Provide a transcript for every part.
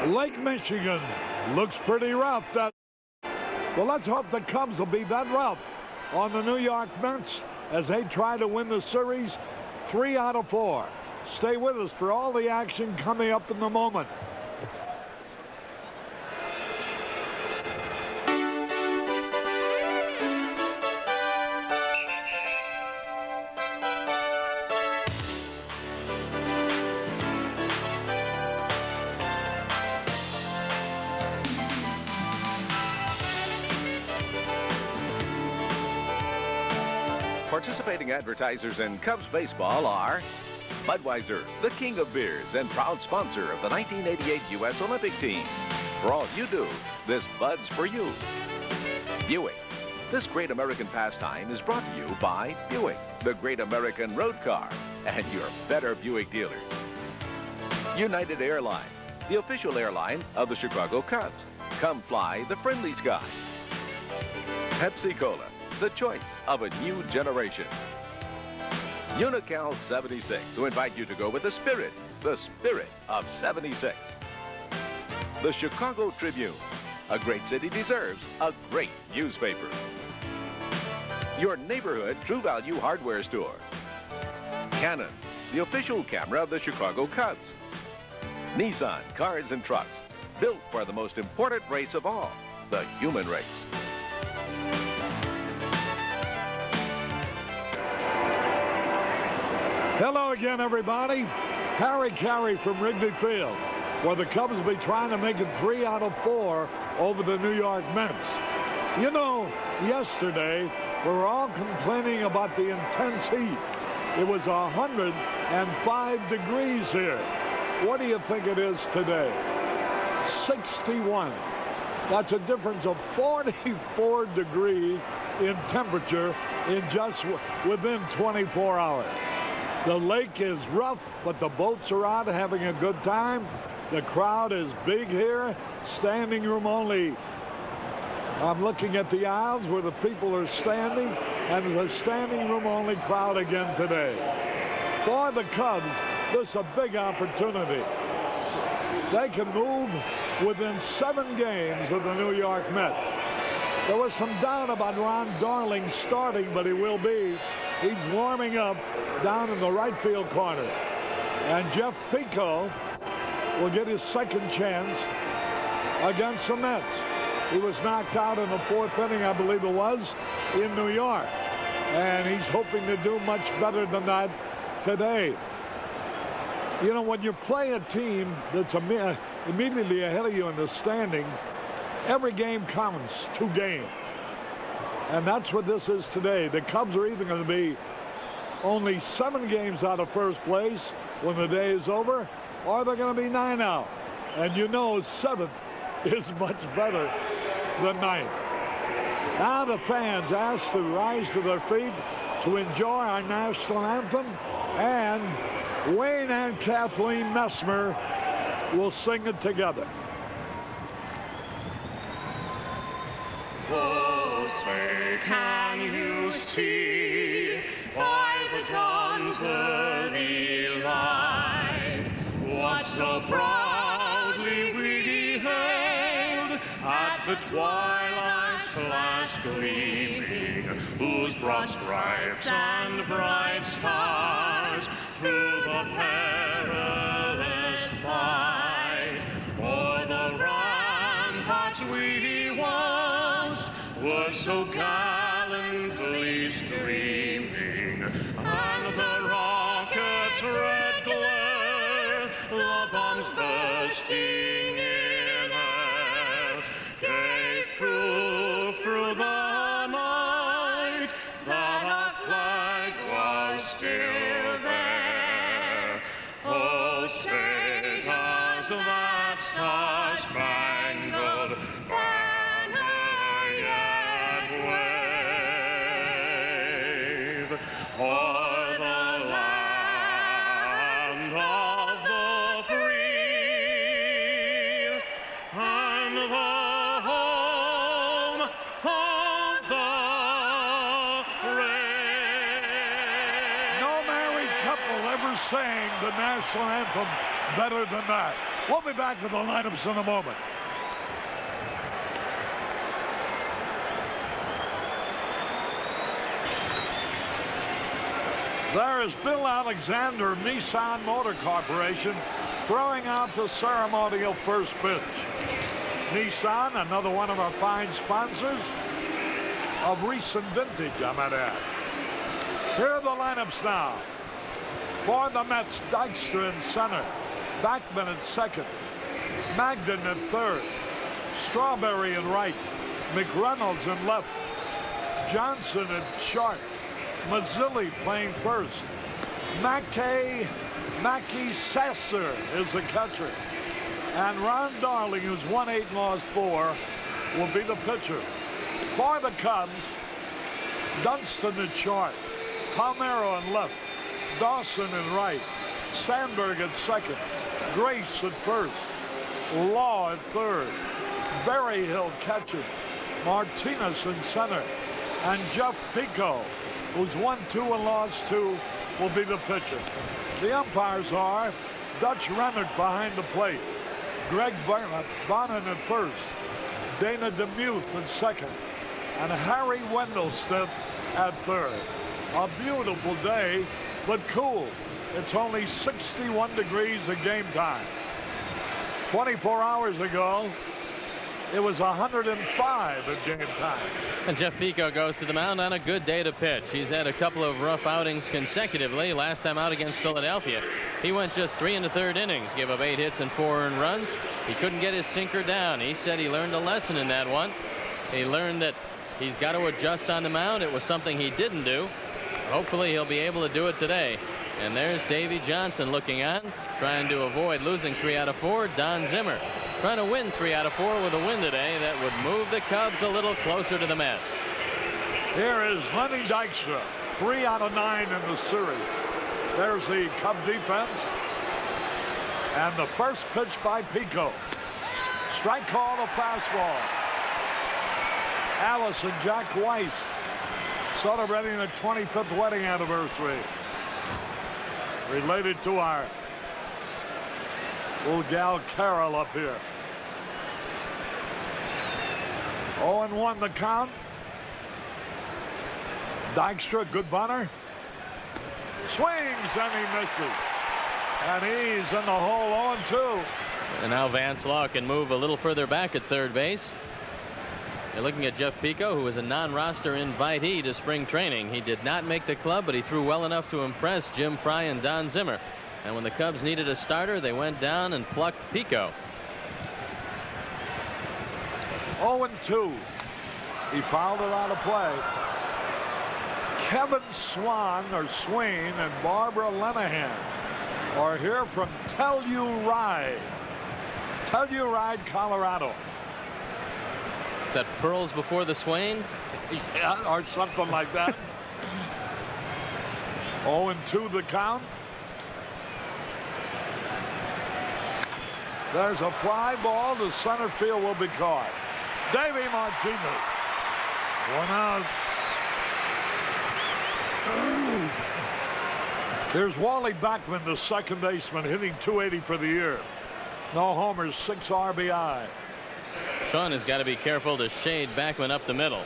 Lake Michigan looks pretty rough. Well, let's hope the Cubs will be that rough on the New York Mets as they try to win the series 3 out of 4. Stay with us for all the action coming up in the moment. Participating advertisers in Cubs baseball are Budweiser, the king of beers and proud sponsor of the 1988 U.S. Olympic team. For all you do, this Bud's for you. Buick. This great American pastime is brought to you by Buick, the great American road car, and your better Buick dealer. United Airlines, the official airline of the Chicago Cubs. Come fly the friendly skies. Pepsi-Cola, the choice of a new generation. Unical 76, who invite you to go with the spirit of 76. The Chicago Tribune, a great city deserves a great newspaper. Your neighborhood True Value hardware store. Canon, the official camera of the Chicago Cubs. Nissan Cars and Trucks, built for the most important race of all, the human race. Hello again, everybody. Harry Carey from Wrigley Field, where the Cubs will be trying to make it 3 out of 4 over the New York Mets. You know, yesterday, we were all complaining about the intense heat. It was 105 degrees here. What do you think it is today? 61. That's a difference of 44 degrees in temperature in just within 24 hours. The lake is rough, but the boats are out having a good time. The crowd is big here. Standing room only. I'm looking at the aisles where the people are standing, and the standing room only crowd again today. For the Cubs, this is a big opportunity. They can move within 7 games of the New York Mets. There was some doubt about Ron Darling starting, but he will be. He's warming up down in the right field corner. And Jeff Pico will get his second chance against the Mets. He was knocked out in the 4th inning, I believe it was, in New York. And he's hoping to do much better than that today. You know, when you play a team that's immediately ahead of you in the standings, every game counts. 2 games. And that's what this is today. The Cubs are either going to be only 7 games out of first place when the day is over, or they're going to be 9 out. And you know 7th is much better than 9th. Now the fans asked to rise to their feet to enjoy our national anthem, and Wayne and Kathleen Messmer will sing it together. Oh, say, can you see by the dawn's early light what so proudly we hailed at the twilight's last gleaming, whose broad stripes and bright stars through the perilous fight o'er the ramparts we watched were so gallantly streaming, and the rocket's red glare, the bombs bursting in air, gave proof through the night that our flag was still there. Oh, say does that star-spangled banner yet wave o'er the land of the free and the home of the brave? No married couple ever sang the national anthem better than that. We'll be back with the lineups in a moment. There is Bill Alexander, Nissan Motor Corporation, throwing out the ceremonial first pitch. Nissan, another one of our fine sponsors of recent vintage, I might add. Here are the lineups now. For the Mets, Dykstra in center, Backman at second, Magden at third, Strawberry in right, McReynolds in left, Johnson at short, Mazzilli playing first, Mackey Sasser is the catcher, and Ron Darling, who's won 8 and lost 4, will be the pitcher. For the Cubs, Dunston at short, Palmero in left, Dawson in right, Sandberg at second, Grace at first, Law at third, Berryhill catching, Martinez in center, and Jeff Pico, who's won 2 and lost 2, will be the pitcher. The umpires are Dutch Rennert behind the plate, Greg Bonin at first, Dana DeMuth at second, and Harry Wendelstedt at third. A beautiful day, but cool. It's only 61 degrees at game time. 24 hours ago, it was 105 at game time. And Jeff Pico goes to the mound on a good day to pitch. He's had a couple of rough outings consecutively. Last time out against Philadelphia, he went just 3 1/3 innings, gave up 8 hits and 4 earned runs. He couldn't get his sinker down. He said he learned a lesson in that one. He learned that he's got to adjust on the mound. It was something he didn't do. Hopefully he'll be able to do it today. And there's Davey Johnson looking on, trying to avoid losing 3 out of 4. Don Zimmer trying to win 3 out of 4 with a win today that would move the Cubs a little closer to the Mets. Here is Lenny Dykstra, 3 out of 9 in the series. There's the Cub defense. And the first pitch by Pico. Strike call to fastball. Allison Jack Weiss celebrating the 25th wedding anniversary. Related to our little gal Carol up here. 0-1 the count. Dykstra, good bunter. Swings and he misses. And he's in the hole 0-2. And now Vance Law can move a little further back at third base. You're looking at Jeff Pico, who was a non-roster invitee to spring training. He did not make the club, but he threw well enough to impress Jim Fry and Don Zimmer. And when the Cubs needed a starter, they went down and plucked Pico. 0-2. He fouled it out of play. Kevin Swan, or Swain, and Barbara Lenahan are here from Telluride, Colorado. Is that pearls before the Swain? Yeah, or something like that. 0-2 the count. There's a fly ball. The center field will be caught. Davey Martinez. 1 out. Here's Wally Backman, the second baseman, hitting .280 for the year. No homers, 6 RBI. Sean has got to be careful to shade Backman up the middle.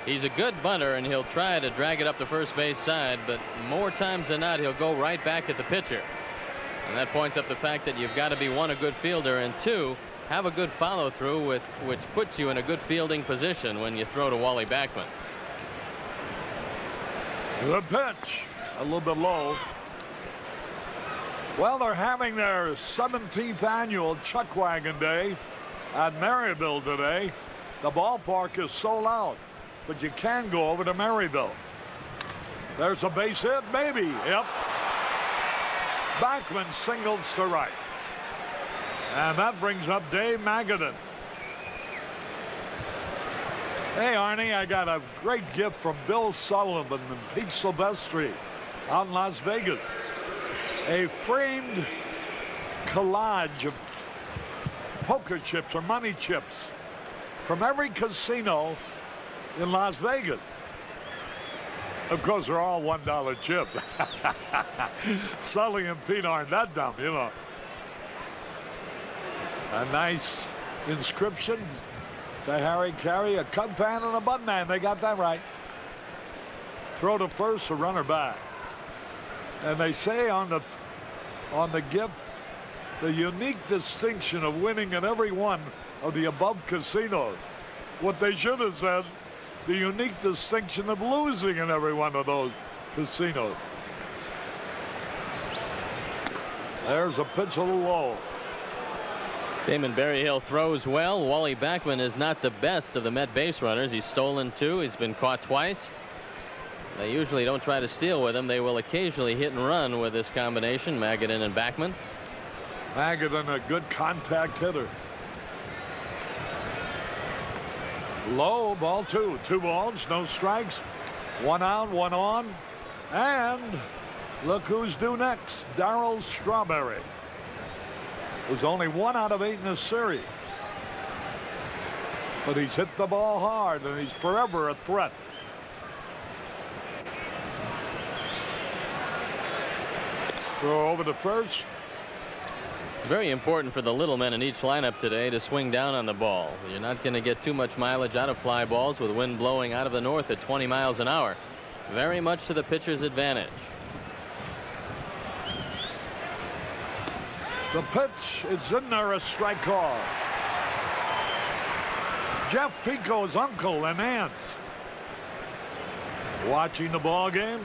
He's a good bunter, and he'll try to drag it up the first base side, but more times than not, he'll go right back at the pitcher. And that points up the fact that you've got to be, 1, a good fielder, and 2, have a good follow-through, which puts you in a good fielding position when you throw to Wally Backman. The pitch, a little bit low. Well, they're having their 17th annual Chuck Wagon Day at Maryville today. The ballpark is sold out, but you can go over to Maryville. There's a base hit, maybe. Yep. Backman singles to right. And that brings up Dave Magadan. Hey, Arnie, I got a great gift from Bill Sullivan and Pete Silvestri out in Las Vegas. A framed collage of poker chips or money chips from every casino in Las Vegas. Of course, they're all $1 chips. Sully and Pete aren't that dumb, you know. A nice inscription to Harry Carey, a Cub fan and a Bud man. They got that right. Throw to first, a runner back. And they say on the gift, the unique distinction of winning in every one of the above casinos. What they should have said, the unique distinction of losing in every one of those casinos. There's a pitch a little low. Damon Berryhill throws well. Wally Backman is not the best of the Met base runners. He's stolen 2. He's been caught twice. They usually don't try to steal with him. They will occasionally hit and run with this combination, Magadan and Backman. Magadan, a good contact hitter. Low, ball 2. 2 balls, no strikes. 1 out, 1 on. And look who's due next. Darryl Strawberry, who's only 1 out of 8 in this series. But he's hit the ball hard, and he's forever a threat. Throw over to first. Very important for the little men in each lineup today to swing down on the ball. You're not going to get too much mileage out of fly balls with wind blowing out of the north at 20 miles an hour. Very much to the pitcher's advantage. The pitch, it's in there, a strike call. Jeff Pico's uncle and aunt watching the ball game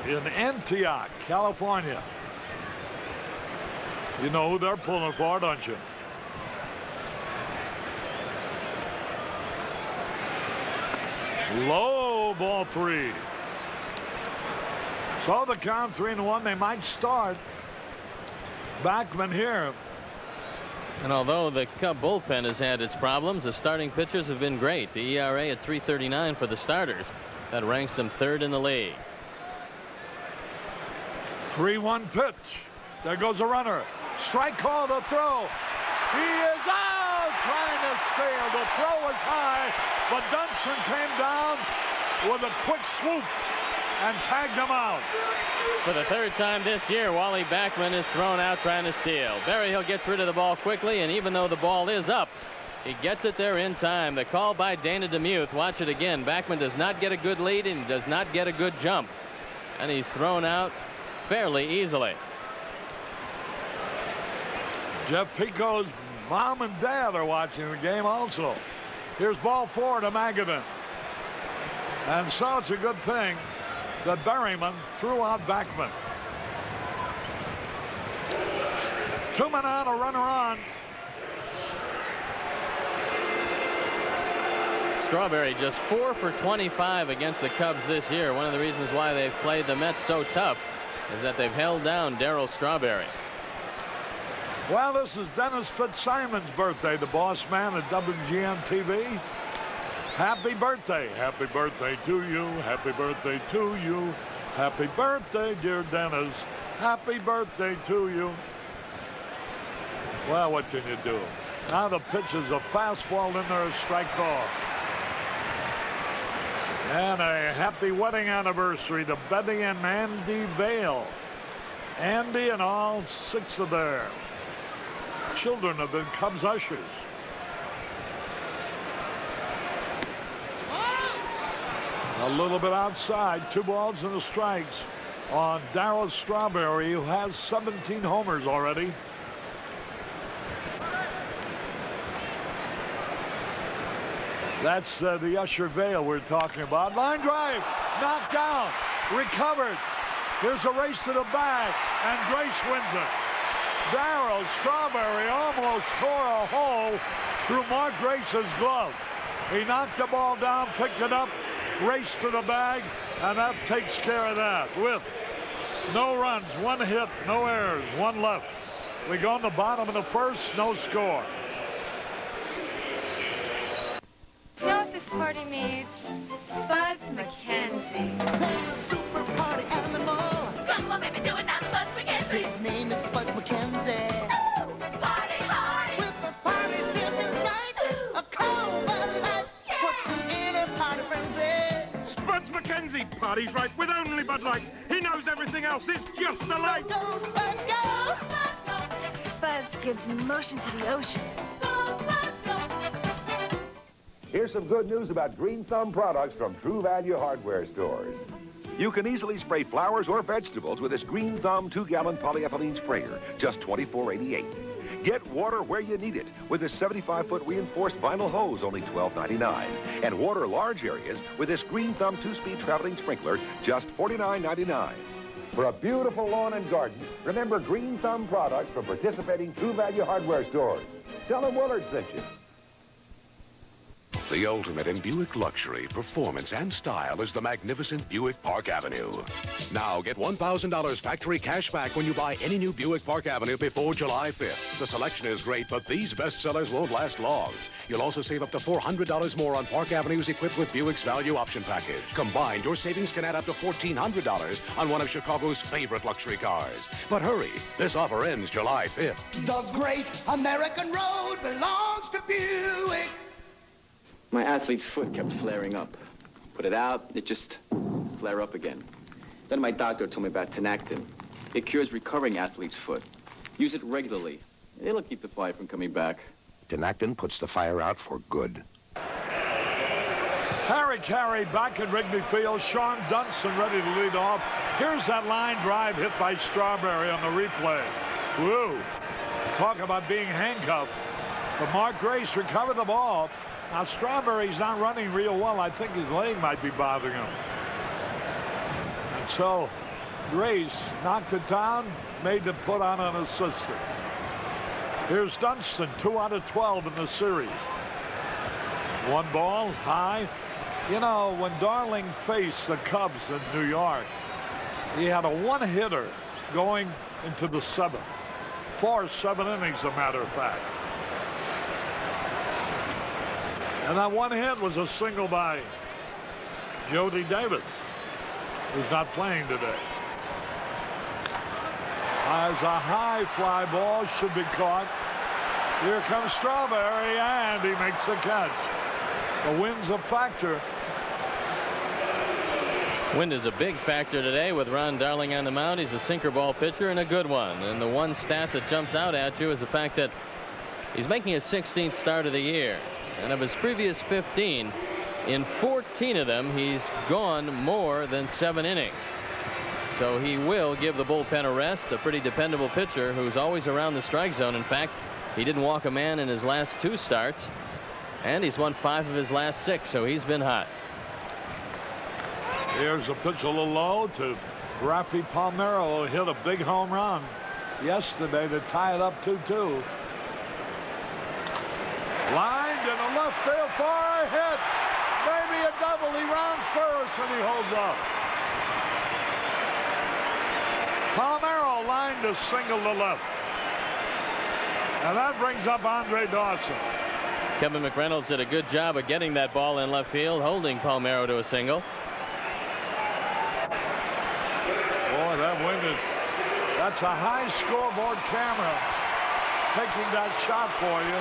in Antioch, California. You know who they're pulling for, don't you? Low, ball 3. So the count 3-1. They might start Backman here. And although the Cub bullpen has had its problems, the starting pitchers have been great. The ERA at 3.39 for the starters. That ranks them 3rd in the league. 3-1 pitch. There goes a runner. Strike call to throw. He is out trying to steal. The throw was high, but Dunston came down with a quick swoop and tagged him out. For the 3rd time this year, Wally Backman is thrown out trying to steal. Berryhill gets rid of the ball quickly, and even though the ball is up, he gets it there in time. The call by Dana DeMuth. Watch it again. Backman does not get a good lead and does not get a good jump. And he's thrown out fairly easily. Jeff Pico's mom and dad are watching the game also. Here's ball 4 to Magadan. And so it's a good thing that Berryman threw out Backman. 2 men out, a runner on. Strawberry just 4 for 25 against the Cubs this year. One of the reasons why they've played the Mets so tough is that they've held down Darryl Strawberry. Well, this is Dennis Fitzsimon's birthday, the boss man at WGN TV. Happy birthday. Happy birthday to you. Happy birthday to you. Happy birthday, dear Dennis. Happy birthday to you. Well, what can you do? Now the pitch is a fastball in there, a strike call. And a happy wedding anniversary to Betty and Andy Vale. Andy and all 6 of their children have been Cubs ushers. A little bit outside, 2 balls and a strike on Darryl Strawberry, who has 17 homers already. That's the Usher Vale we're talking about. Line drive, knocked down, recovered. Here's a race to the bag, and Grace wins it. Darryl Strawberry almost tore a hole through Mark Grace's glove. He knocked the ball down, picked it up, raced to the bag, and that takes care of that. With no runs, 1 hit, no errors, 1 left. We go in the bottom of the 1st, no score. You know what this party needs? Spuds McKenzie. Super party animal. Come on, baby, do it now, Spuds McKenzie. His name is Spuds McKenzie. Party hard. With a party ship in sight, a cold Bud Light puts him in a party frenzy. Spuds McKenzie parties right with only Bud Light. He knows everything else is just the light. Go, Spuds, go! Spuds gives motion to the ocean. Here's some good news about Green Thumb products from True Value hardware stores. You can easily spray flowers or vegetables with this Green Thumb 2-gallon polyethylene sprayer, just $24.88. Get water where you need it with this 75-foot reinforced vinyl hose, only $12.99. And water large areas with this Green Thumb 2-speed traveling sprinkler, just $49.99. For a beautiful lawn and garden, remember Green Thumb products from participating True Value hardware stores. Tell them Willard sent you. The ultimate in Buick luxury, performance, and style is the magnificent Buick Park Avenue. Now get $1,000 factory cash back when you buy any new Buick Park Avenue before July 5th. The selection is great, but these bestsellers won't last long. You'll also save up to $400 more on Park Avenues equipped with Buick's value option package. Combined, your savings can add up to $1,400 on one of Chicago's favorite luxury cars. But hurry, this offer ends July 5th. The great American road belongs to Buick. My athlete's foot kept flaring up. Put it out, it just flare up again. Then my doctor told me about Tenactin. It cures recovering athlete's foot. Use it regularly. It'll keep the fire from coming back. Tenactin puts the fire out for good. Harry Carey back at Wrigley Field. Sean Dunston ready to lead off. Here's that line drive hit by Strawberry on the replay. Woo! Talk about being handcuffed. But Mark Grace recovered the ball. Now, Strawberry's not running real well. I think his leg might be bothering him. And so, Grace knocked it down, made them put on an assistant. Here's Dunston, 2 out of 12 in the series. One ball, high. You know, when Darling faced the Cubs in New York, he had a one-hitter going into the 7th. 7 innings, as a matter of fact. And that one hit was a single by Jody Davis, who's not playing today. As a high fly ball should be caught. Here comes Strawberry, and he makes the catch. The wind's a factor. Wind is a big factor today with Ron Darling on the mound. He's a sinker ball pitcher and a good one. And the one stat that jumps out at you is the fact that he's making his 16th start of the year. And of his previous 15, in 14 of them, he's gone more than 7 innings. So he will give the bullpen a rest. A pretty dependable pitcher who's always around the strike zone. In fact, he didn't walk a man in his last 2 starts. And he's won 5 of his last 6, so he's been hot. Here's a pitch a little low to Rafi Palmeiro, who hit a big home run yesterday to tie it up 2-2. Lined in the left field for a hit. Maybe a double. He rounds first and he holds up. Palmeiro lined a single to left. And that brings up Andre Dawson. Kevin McReynolds did a good job of getting that ball in left field, holding Palmeiro to a single. Boy, that wind is... That's a high scoreboard camera taking that shot for you.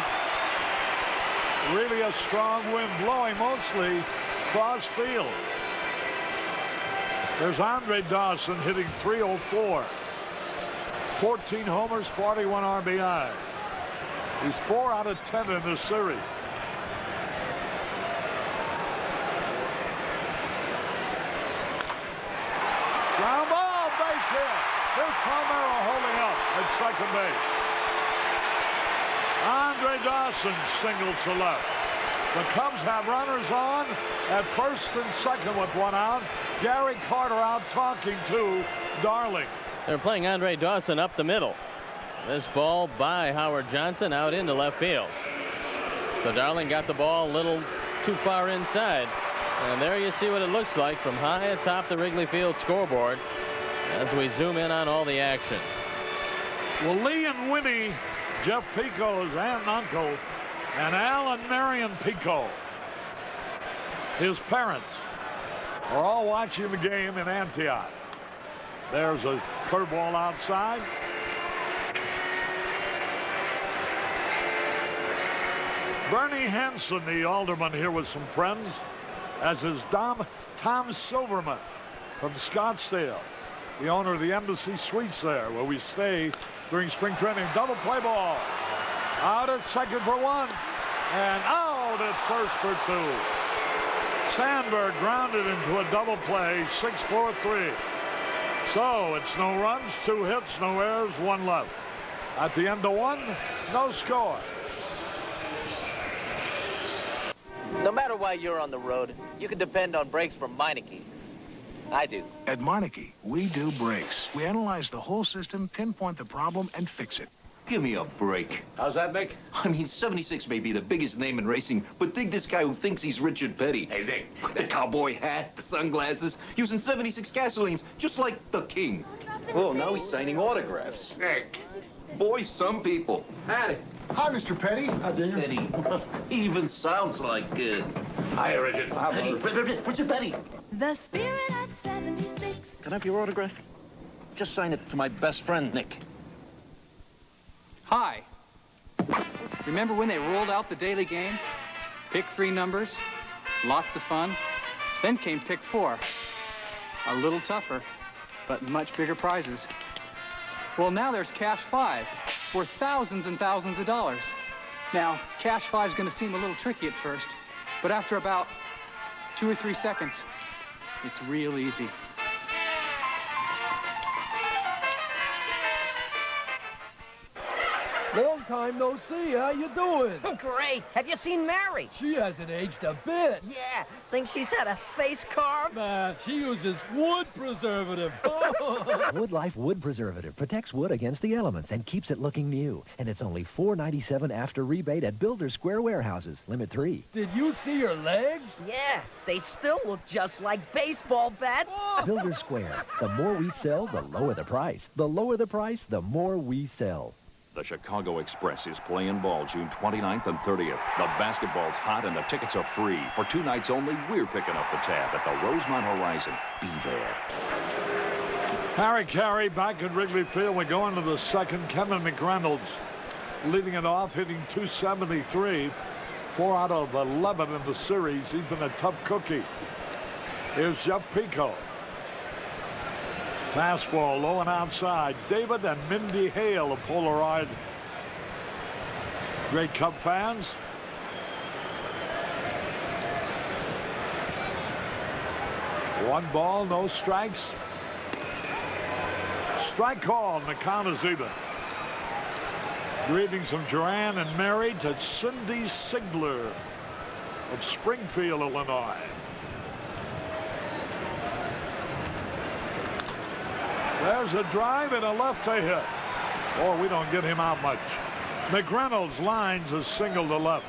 Really a strong wind blowing mostly cross field. There's Andre Dawson hitting .304. 14 homers, 41 RBI. He's 4 out of 10 in this series. Ground ball, base hit. Here's Palmeiro holding up at second base. Andre Dawson single to left. The Cubs have runners on at first and second with 1 out. Gary Carter out talking to Darling. They're playing Andre Dawson up the middle. This ball by Howard Johnson out into left field. So Darling got the ball a little too far inside. And there you see what it looks like from high atop the Wrigley Field scoreboard as we zoom in on all the action. Well, Lee and Winnie, Jeff Pico's aunt and uncle, and Al and Marion Pico, his parents, are all watching the game in Antioch. There's a curveball outside. Bernie Hansen, the alderman, here with some friends, as is Tom Silverman from Scottsdale. the owner of the Embassy Suites there, where we stay during spring training. Double play ball. Out at second for one. And out at first for two. Sandberg grounded into a double play, 6-4-3. So it's no runs, 2 hits, no errors, 1 left. At the end of 1, no score. No matter why you're on the road, you can depend on brakes from Meineke. I do. At Meineke, we do brakes. We analyze the whole system, pinpoint the problem, and fix it. Give me a break. How's that, Mick? I mean, 76 may be the biggest name in racing, but think this guy who thinks he's Richard Petty. Hey, Nick. The cowboy hat, the sunglasses, using 76 gasolines, just like the king. Oh, now he's signing autographs. Nick. Boy, some people. Howdy. Hi, Mr. Petty. How do you? Petty. He even sounds like... Hi, Richard. Petty. What's your Petty? The spirit of 76. Can I have your autograph? Just sign it to my best friend, Nick. Hi. Remember when they rolled out the daily game? Pick 3 numbers, lots of fun. Then came pick 4. A little tougher, but much bigger prizes. Well, now there's Cash 5 for thousands and thousands of dollars. Now, Cash 5 is going to seem a little tricky at first, but after about 2 or 3 seconds, it's real easy. Long time no see. How you doing? Oh, great. Have you seen Mary? She hasn't aged a bit. Yeah. Think she's had a face carved? Nah, she uses wood preservative. Wood Life Wood Preservative protects wood against the elements and keeps it looking new. And it's only $4.97 after rebate at Builder Square Warehouses. Limit 3. Did you see her legs? Yeah. They still look just like baseball bats. Builder Square. The more we sell, the lower the price. The lower the price, the more we sell. The Chicago Express is playing ball June 29th and 30th. The basketball's hot and the tickets are free. For 2 nights only, we're picking up the tab at the Rosemont Horizon. Be there. Harry Carey back at Wrigley Field. We go into the second. Kevin McReynolds leading it off, hitting .273. 4 out of 11 in the series. He's been a tough cookie. Here's Jeff Pico. Fastball low and outside. David and Mindy Hale of Polaroid. Great Cub fans. One ball, no strikes. Strike call, and the count is even. Greetings from Joanne and married to Cindy Sigler of Springfield, Illinois. There's a drive and a left-to hit. Oh, we don't get him out much. McReynolds lines a single to left.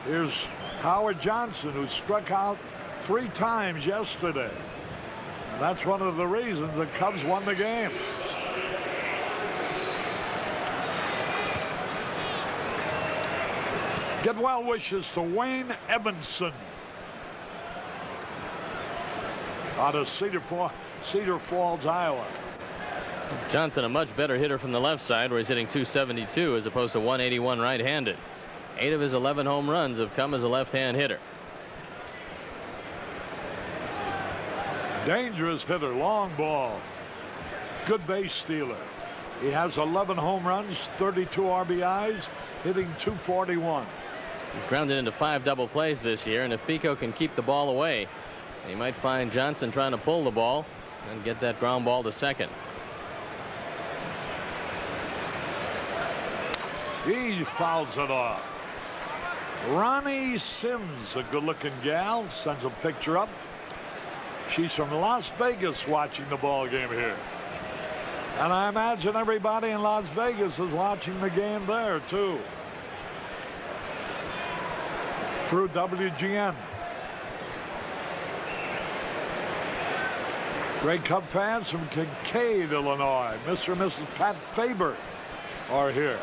Here's Howard Johnson, who struck out 3 times yesterday. And that's one of the reasons the Cubs won the game. Get well wishes to Wayne Evanson out of Cedar Falls, Iowa. Johnson, a much better hitter from the left side, where he's hitting .272 as opposed to .181 right-handed. 8 of his 11 home runs have come as a left-hand hitter. Dangerous hitter, long ball. Good base stealer. He has 11 home runs, 32 RBIs, hitting .241. He's grounded into 5 double plays this year, and if Pico can keep the ball away, he might find Johnson trying to pull the ball and get that ground ball to second. He fouls it off. Ronnie Sims, a good-looking gal, sends a picture up. She's from Las Vegas watching the ball game here. And I imagine everybody in Las Vegas is watching the game there, too. Through WGN. Great Cub fans from Kincaid, Illinois. Mr. and Mrs. Pat Faber are here.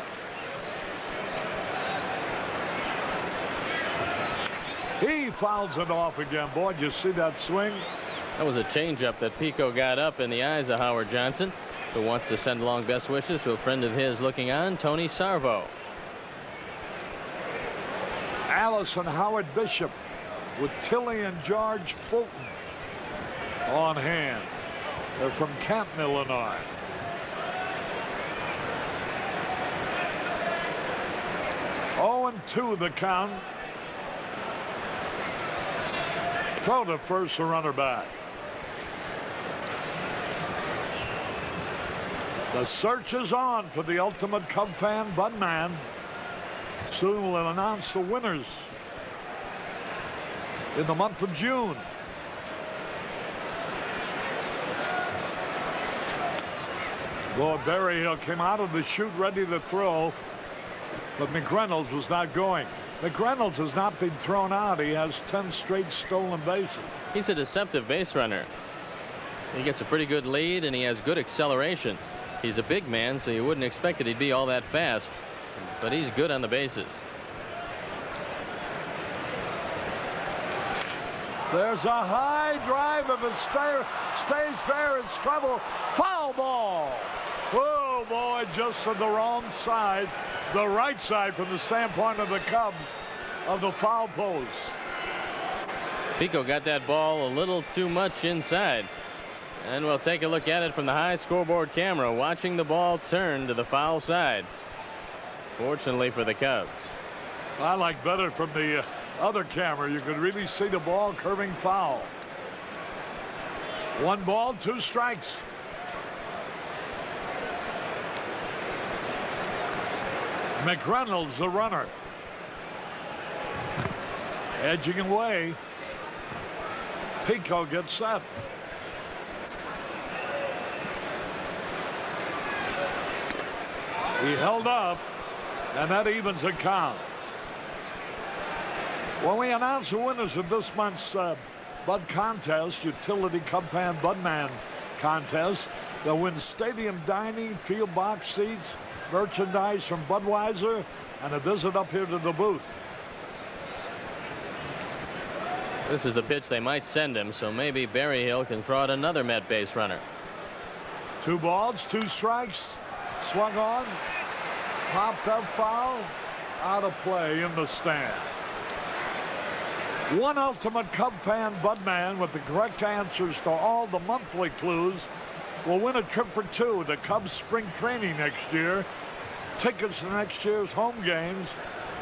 He fouls it off again. Boy, did you see that swing? That was a changeup that Pico got up in the eyes of Howard Johnson, who wants to send along best wishes to a friend of his looking on, Tony Sarvo. Allison Howard Bishop with Tilly and George Fulton on hand. They're from Canton, Illinois. Oh, and 2 the count. Throw to first, the runner back. The search is on for the ultimate Cub fan, Budman. Soon we'll announce the winners in the month of June. Lord Berryhill came out of the chute ready to throw, but McReynolds was not going. McReynolds has not been thrown out. He has 10 straight stolen bases. He's a deceptive base runner. He gets a pretty good lead, and he has good acceleration. He's a big man, so you wouldn't expect that he'd be all that fast, but he's good on the bases. There's a high drive. If it stays fair, it's trouble. Foul ball. Oh, boy, just on the wrong side. The right side from the standpoint of the Cubs of the foul post. Pico got that ball a little too much inside. And we'll take a look at it from the high scoreboard camera, watching the ball turn to the foul side. Fortunately for the Cubs. I like better from the other camera. You could really see the ball curving foul. 1 ball, 2 strikes. McReynolds, the runner. Edging away. Pico gets set. He held up, and that evens the count. When we announce the winners of this month's Bud Contest, Utility Cub Fan Budman Contest, they'll win stadium dining, field box seats, merchandise from Budweiser, and a visit up here to the booth. This is the pitch they might send him, so maybe Berryhill can throw out another Met base runner. 2 balls, 2 strikes. Swung on. Popped up foul. Out of play in the stand. 1 ultimate Cub fan Budman with the correct answers to all the monthly clues will win a trip for 2 to Cubs spring training next year. Tickets to next year's home games,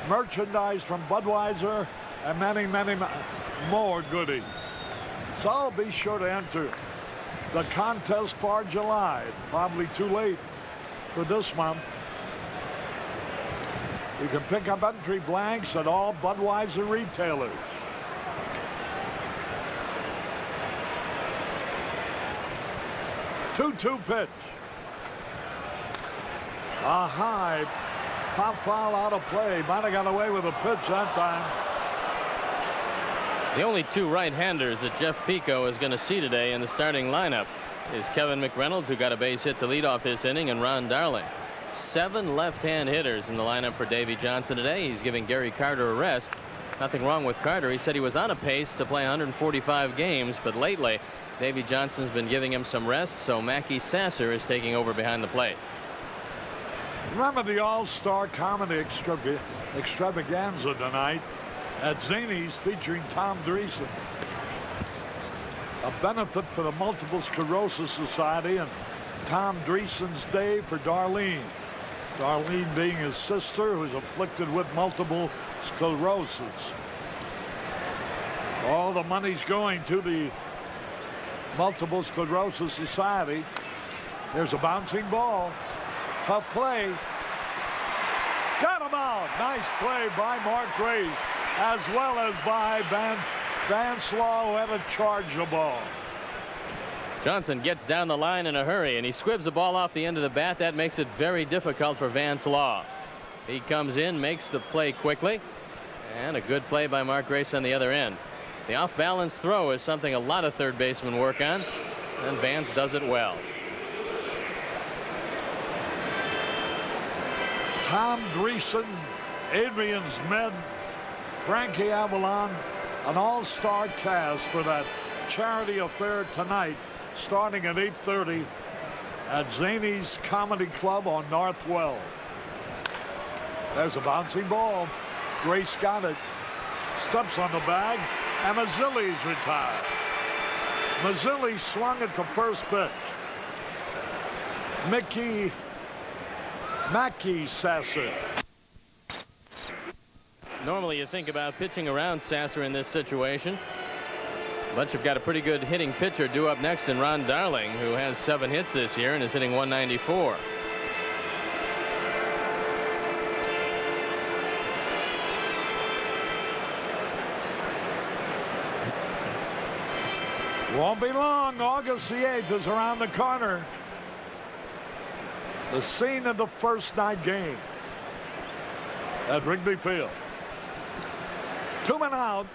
merchandise from Budweiser, and many, many more goodies. So be sure to enter the contest for July. Probably too late for this month. You can pick up entry blanks at all Budweiser retailers. Two-two pitch. A high pop foul out of play. Might have got away with a pitch that time. The only 2 right-handers that Jeff Pico is going to see today in the starting lineup is Kevin McReynolds, who got a base hit to lead off this inning, and Ron Darling. 7 left-hand hitters in the lineup for Davy Johnson today. He's giving Gary Carter a rest. Nothing wrong with Carter. He said he was on a pace to play 145 games, but lately Davy Johnson's been giving him some rest, so Mackie Sasser is taking over behind the plate. Remember the All-Star Comedy Extravaganza tonight at Zanies featuring Tom Dreesen. A benefit for the Multiple Sclerosis Society and Tom Dreesen's day for Darlene. Darlene being his sister, who's afflicted with multiple sclerosis. All the money's going to the Multiple Sclerosis Society. There's a bouncing ball. Tough play. Got him out. Nice play by Mark Grace, as well as by Vance Law, who had to charge the ball. Johnson gets down the line in a hurry, and he squibs the ball off the end of the bat. That makes it very difficult for Vance Law. He comes in, makes the play quickly, and a good play by Mark Grace on the other end. The off-balance throw is something a lot of third basemen work on, and Vance does it well. Tom Dreesen, Adrian Zmed, Frankie Avalon, an all-star cast for that charity affair tonight, starting at 8:30 at Zanies Comedy Club on North 12. There's a bouncing ball. Grace got it. Steps on the bag, and Mazzilli's retired. Mazzilli swung at the first pitch. Mackey Sasser. Normally you think about pitching around Sasser in this situation, but you've got a pretty good hitting pitcher due up next in Ron Darling, who has 7 hits this year and is hitting 194. Won't be long. August the 8th is around the corner. The scene of the first night game at Wrigley Field. 2 men out.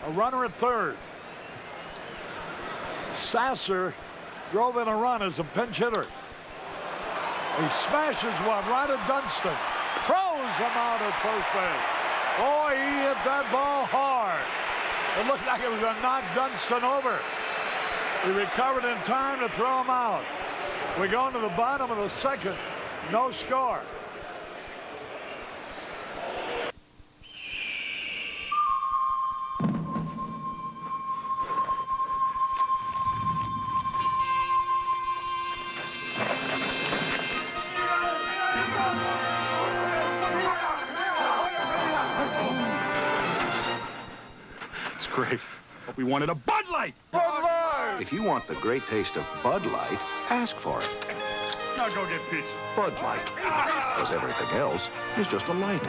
A runner at third. Sasser drove in a run as a pinch hitter. He smashes one right at Dunston. Throws him out at first base. Boy, he hit that ball hard. It looked like it was going to knock Dunston over. He recovered in time to throw him out. We go into the bottom of the second. No score. It's great. But we wanted a Bud Light. Bud Light! If you want the great taste of Bud Light, ask for it. Now go get pizza. Bud Light. Because everything else is just a light.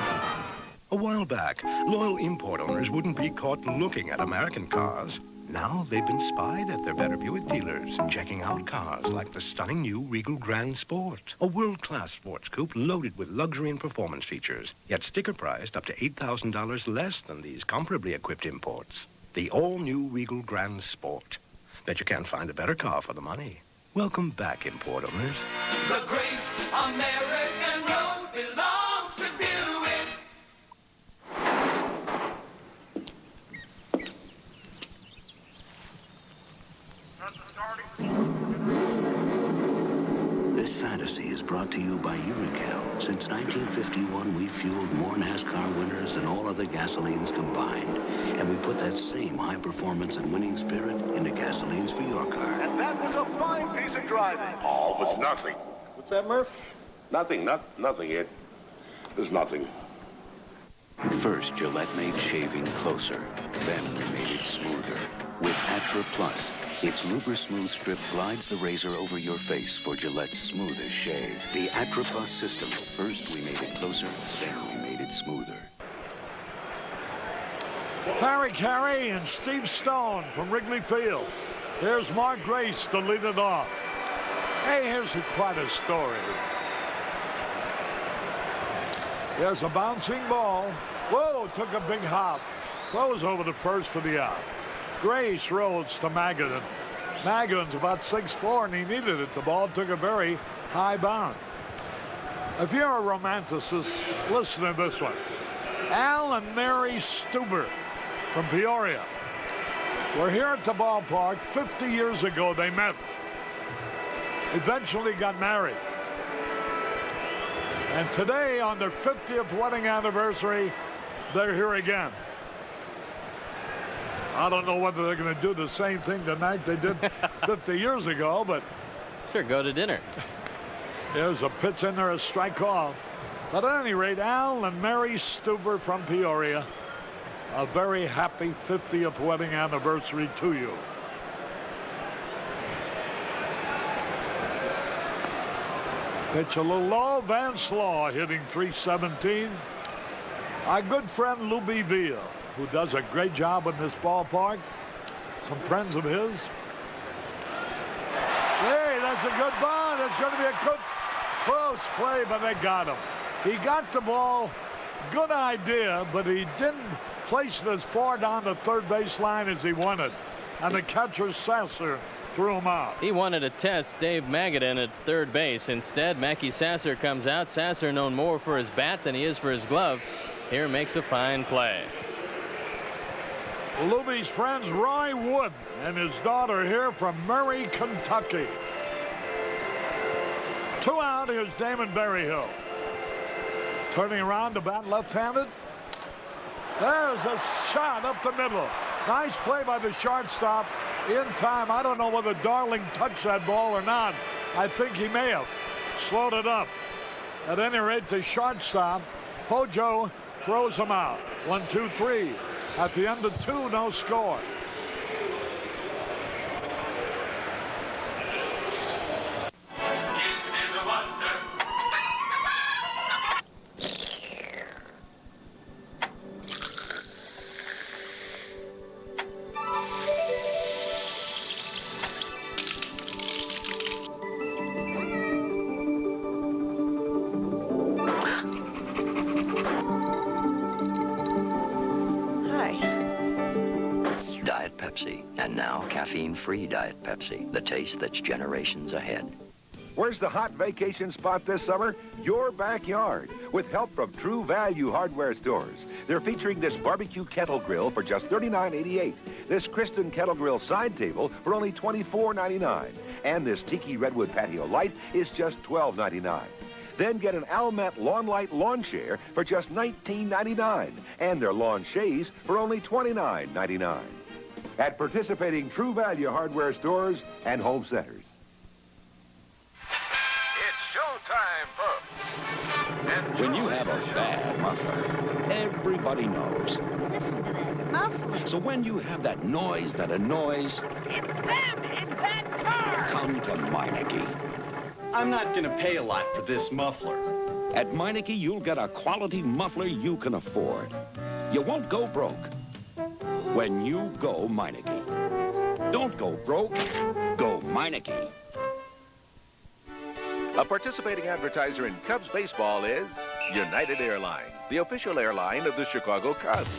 A while back, loyal import owners wouldn't be caught looking at American cars. Now they've been spied at their Better Buick dealers, checking out cars like the stunning new Regal Grand Sport. A world-class sports coupe loaded with luxury and performance features, yet sticker priced up to $8,000 less than these comparably equipped imports. The all-new Regal Grand Sport. Bet you can't find a better car for the money. Welcome back, import owners. The great American road belongs to Buick. This fantasy is brought to you by Unical. Since 1951, we've fueled more NASCAR winners than all other gasolines combined. And we put that same high performance and winning spirit into gasolines for your car. And that was a fine piece of driving. Oh, but nothing. What's that, Murph? Nothing, nothing, Ed. There's nothing. First, Gillette made shaving closer. Then we made it smoother. With Atra Plus, its Luber Smooth strip glides the razor over your face for Gillette's smoothest shave. The Atra Plus system. First we made it closer, then we made it smoother. Harry Carey and Steve Stone from Wrigley Field. Here's Mark Grace to lead it off. Hey, here's quite a story. There's a bouncing ball. Whoa, took a big hop. Throws over to first for the out. Grace rolls to Magadan. Magadan's about 6'4", and he needed it. The ball took a very high bound. If you're a romanticist, listen to this one. Al and Mary Stuber from Peoria were here at the ballpark 50 years ago. They met. Eventually got married. And today, on their 50th wedding anniversary, they're here again. I don't know whether they're going to do the same thing tonight they did 50 years ago, but... Sure, go to dinner. There's a pitch in there, a strike call. But at any rate, Al and Mary Stuber from Peoria, a very happy 50th wedding anniversary to you. Pitch a little low. Van Slaw hitting .317. Our good friend Lou Beville, who does a great job in this ballpark. Some friends of his. Hey, that's a good ball. That's going to be a good close play, but they got him. He got the ball. Good idea, but he didn't place it as far down the third baseline as he wanted. And the catcher, Sasser, threw him out. He wanted to test Dave Magadan at third base. Instead, Mackey Sasser comes out. Sasser known more for his bat than he is for his glove. Here makes a fine play. Luby's friends Roy Wood and his daughter here from Murray, Kentucky. 2 out. Here's Damon Berryhill. Turning around to bat left-handed. There's a shot up the middle. Nice play by the shortstop in time. I don't know whether Darling touched that ball or not. I think he may have. slowed it up. At any rate, the shortstop, Hojo, throws him out. 1, 2, 3. At the end of 2, no score. Diet Pepsi, and now caffeine-free Diet Pepsi, the taste that's generations ahead. Where's the hot vacation spot this summer? Your backyard. With help from True Value hardware stores. They're featuring this barbecue kettle grill for just $39.88. This Kristen kettle grill side table for only $24.99. And this Tiki Redwood patio light is just $12.99. Then get an Almat Lawn Light lawn chair for just $19.99. And their lawn chaise for only $29.99. At participating True Value hardware stores and home centers. It's showtime, folks. When you have a bad muffler, everybody knows. Listen to that muffler. So when you have that noise that annoys, It's them in that car. come to Meineke. I'm not going to pay a lot for this muffler. At Meineke, you'll get a quality muffler you can afford. You won't go broke when you go Meineke. Don't go broke, go Meineke. A participating advertiser in Cubs baseball is United Airlines, the official airline of the Chicago Cubs.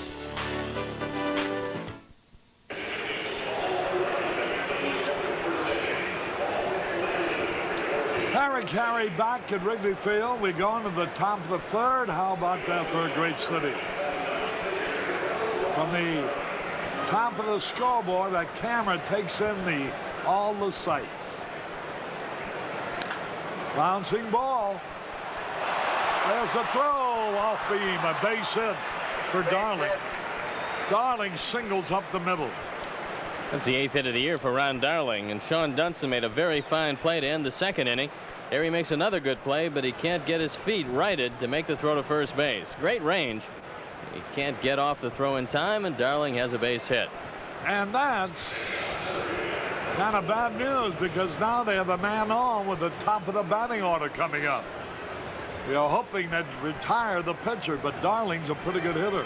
Harry back at Wrigley Field. We go into the top of the third. How about that for a great city? From the top of the scoreboard, that camera takes in all the sights. Bouncing ball. There's a throw off beam, a base hit for Darling. Darling singles up the middle. That's the 8th hit of the year for Ron Darling, and Sean Dunson made a very fine play to end the second inning. There he makes another good play, but he can't get his feet righted to make the throw to first base. Great range. He can't get off the throw in time, and Darling has a base hit. And that's kind of bad news, because now they have a man on with the top of the batting order coming up. We are hoping that retire the pitcher, but Darling's a pretty good hitter.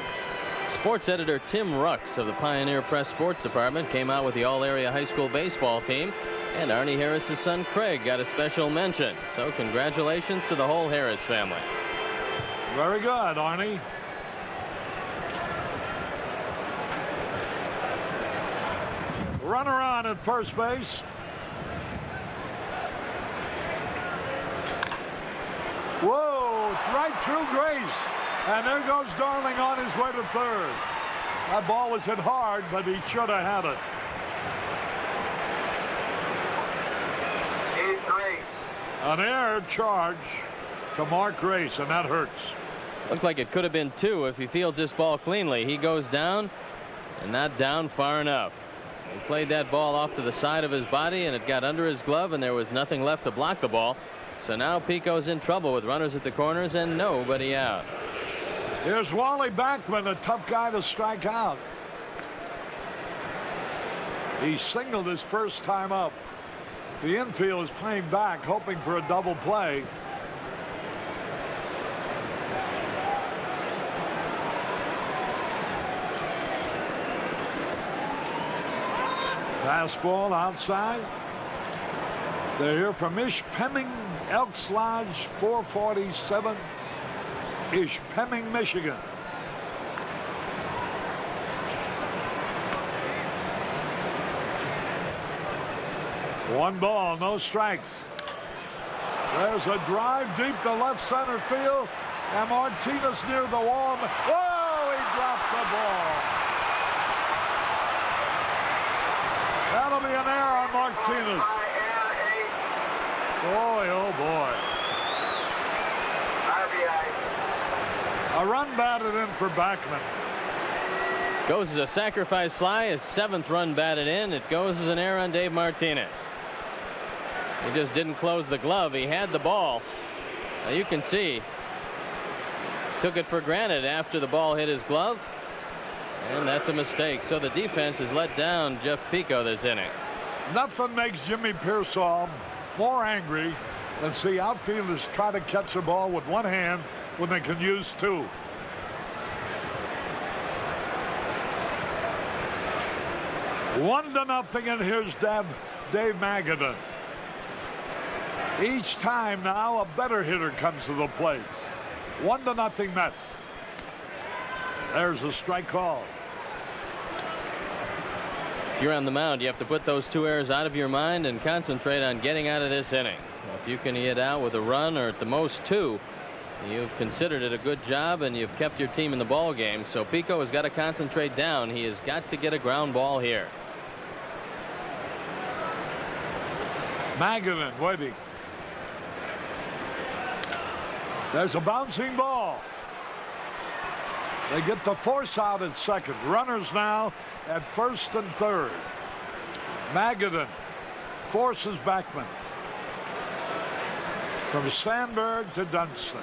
Sports editor Tim Rux of the Pioneer Press Sports Department came out with the all-area high school baseball team, and Arnie Harris's son Craig got a special mention. So congratulations to the whole Harris family. Very good, Arnie. Runner on at first base. Whoa, it's right through Grace. And there goes Darling on his way to third. That ball was hit hard, but he should have had it. An error charge to Mark Grace, and that hurts. Looked like it could have been 2 if he fields this ball cleanly. He goes down, and not down far enough. He played that ball off to the side of his body, and it got under his glove, and there was nothing left to block the ball. So now Pico's in trouble with runners at the corners and nobody out. Here's Wally Backman, a tough guy to strike out. He singled his first time up. The infield is playing back, hoping for a double play. Fastball outside. They're here from Ishpeming, Elks Lodge, 447, Ishpeming, Michigan. One ball, no strikes. There's a drive deep to left center field, and Martinez near the wall. Oh, he dropped the ball. That'll be an error on Martinez. Boy, oh boy. A run batted in for Backman. Goes as a sacrifice fly, his 7th run batted in. It goes as an error on Dave Martinez. He just didn't close the glove. He had the ball. Now you can see, took it for granted after the ball hit his glove. And that's a mistake. So the defense has let down Jeff Pico this inning. Nothing makes Jimmy Pearsall more angry than see outfielders try to catch the ball with one hand when they can use two. One to nothing, and here's Dave Magadan. Each time now a better hitter comes to the plate. 1-0 Mets. There's a strike call. If you're on the mound, you have to put those two errors out of your mind and concentrate on getting out of this inning. If you can get out with a run or at the most two, you've considered it a good job and you've kept your team in the ball game. So Pico has got to concentrate down. He has got to get a ground ball here. Magadan waiting. There's a bouncing ball. They get the force out at second. Runners now at first and third. Magadan forces Backman. From Sandberg to Dunston.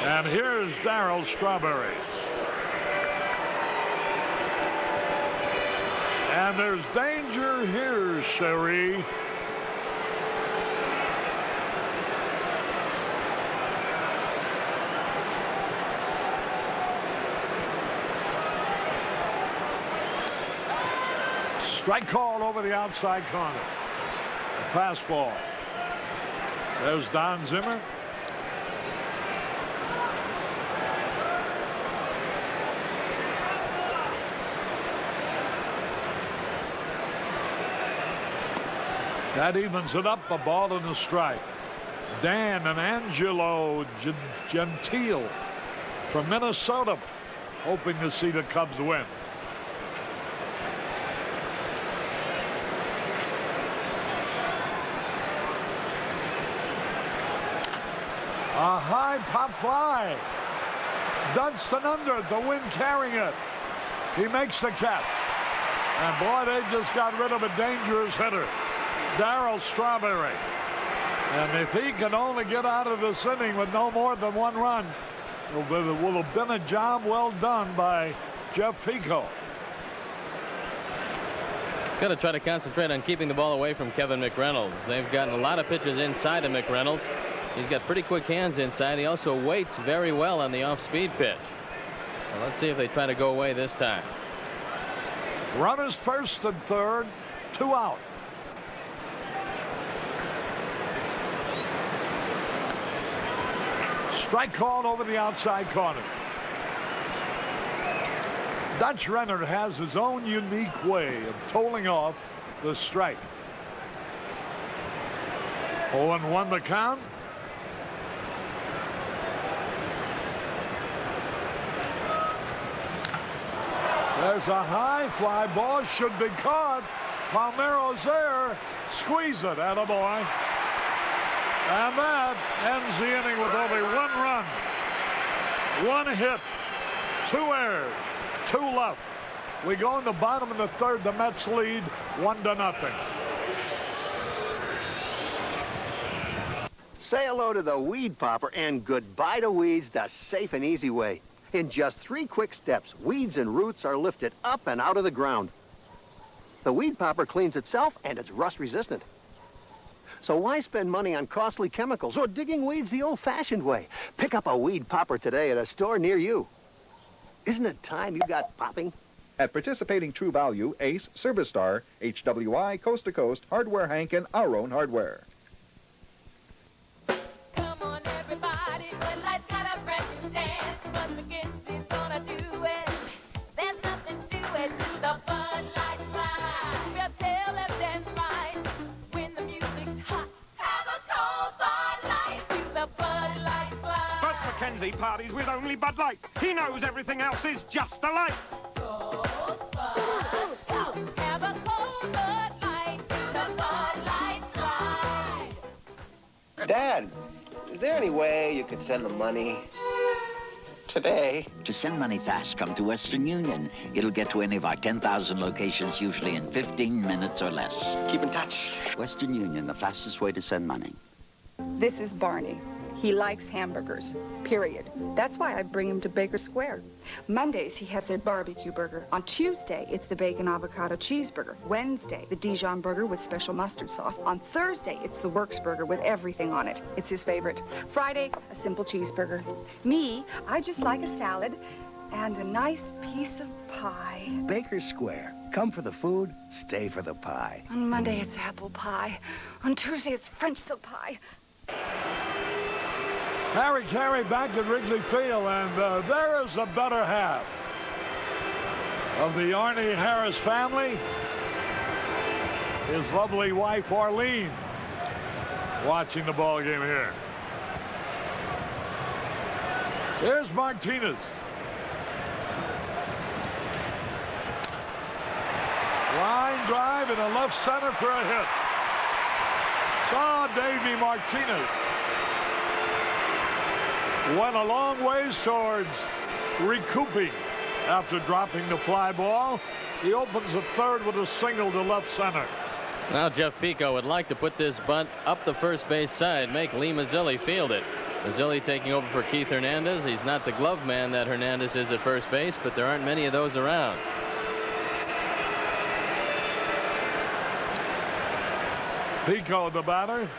And here's Darryl Strawberry. And there's danger here, Sherry. Strike call over the outside corner. A fastball. There's Don Zimmer. That evens it up, a ball and a strike. Dan and Angelo Gentile from Minnesota, hoping to see the Cubs win. A high pop fly. Dunston under it, the wind carrying it. He makes the catch. And boy, they just got rid of a dangerous hitter, Darryl Strawberry. And if he can only get out of this inning with no more than one run, it will have been a job well done by Jeff Pico. He's got to try to concentrate on keeping the ball away from Kevin McReynolds. They've gotten a lot of pitches inside of McReynolds. He's got pretty quick hands inside. He also waits very well on the off-speed pitch. Well, let's see if they try to go away this time. Runners first and third, 2 out. Strike called over the outside corner. Dutch Renner has his own unique way of tolling off the strike. 0-1 the count. There's a high fly ball, should be caught. Palmeiro's there. Squeeze it, attaboy. And that ends the inning with only 1 run. 1 hit, 2 errors, 2 left. We go in the bottom of the third. The Mets lead 1-0. Say hello to the weed popper and goodbye to weeds the safe and easy way. In just 3 quick steps, weeds and roots are lifted up and out of the ground. The weed popper cleans itself and it's rust resistant. So why spend money on costly chemicals or digging weeds the old-fashioned way? Pick up a weed popper today at a store near you. Isn't it time you got popping? At participating True Value, Ace, Service Star, HWI, Coast to Coast, Hardware Hank, and Our Own Hardware. Parties with only Bud Light. He knows everything else is just a light. Dad, is there any way you could send the money today. To send money fast, come to Western Union. It'll get to any of our 10,000 locations, usually in 15 minutes or less. Keep in touch. Western Union, the fastest way to send money. This is Barney. He likes hamburgers, period. That's why I bring him to Baker Square. Mondays, he has their barbecue burger. On Tuesday, it's the bacon avocado cheeseburger. Wednesday, the Dijon burger with special mustard sauce. On Thursday, it's the Works burger with everything on it. It's his favorite. Friday, a simple cheeseburger. Me, I just like a salad and a nice piece of pie. Baker Square. Come for the food, stay for the pie. On Monday, it's apple pie. On Tuesday, it's French silk pie. Harry Carey back at Wrigley Field, and there is a better half of the Arnie Harris family. His lovely wife, Arlene, watching the ball game here. Here's Martinez. Line drive in the left center for a hit. Saw Davey Martinez. Went a long ways towards recouping after dropping the fly ball. He opens the third with a single to left center. Now Jeff Pico would like to put this bunt up the first base side, make Lee Mazzilli field it. Mazzilli taking over for Keith Hernandez. He's not the glove man that Hernandez is at first base, but there aren't many of those around. Pico, the batter.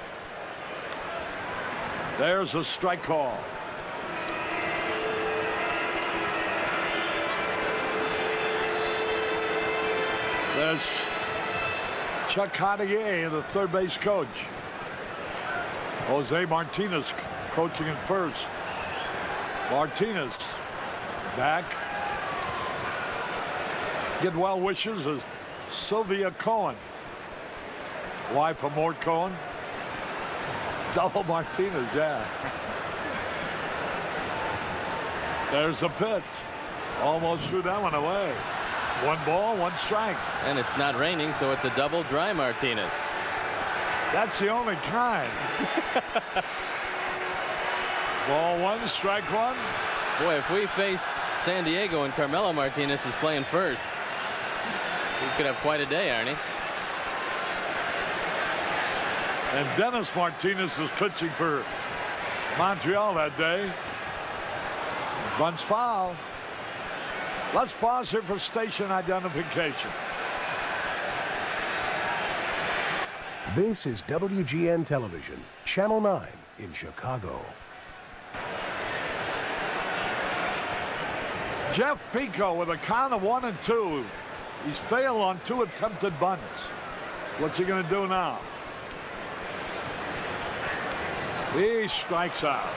There's a strike call. There's Chuck Cartier, the third base coach. Jose Martinez coaching in first. Martinez back. Get well wishes of Sylvia Cohen, wife of Mort Cohen. Double Martinez, yeah. There's a pitch. Almost threw that one away. 1 ball, 1 strike. And it's not raining, so it's a double dry Martinez. That's the only kind. Ball 1, strike 1. Boy, if we face San Diego and Carmelo Martinez is playing first, we could have quite a day, Arnie. And Dennis Martinez is pitching for Montreal that day. Bunts foul. Let's pause here for station identification. This is WGN Television, Channel 9 in Chicago. Jeff Pico with a count of 1 and 2. He's failed on 2 attempted bunts. What's he going to do now? He strikes out.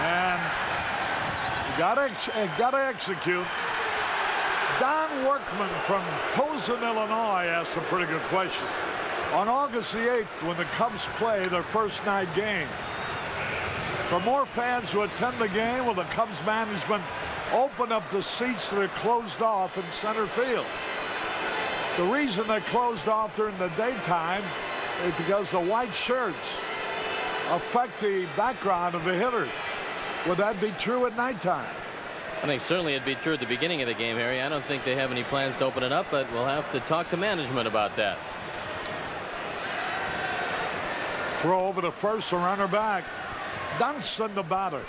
And you gotta execute. Don Workman from Posen, Illinois asked a pretty good question. On August the 8th, when the Cubs play their first night game, for more fans to attend the game, will the Cubs management open up the seats that are closed off in center field? The reason they're closed off during the daytime is because the white shirts affect the background of the hitters. Would that be true at nighttime? I think certainly it'd be true at the beginning of the game, Harry. I don't think they have any plans to open it up, but we'll have to talk to management about that. Throw over to first, a runner back. Dunston, the batter.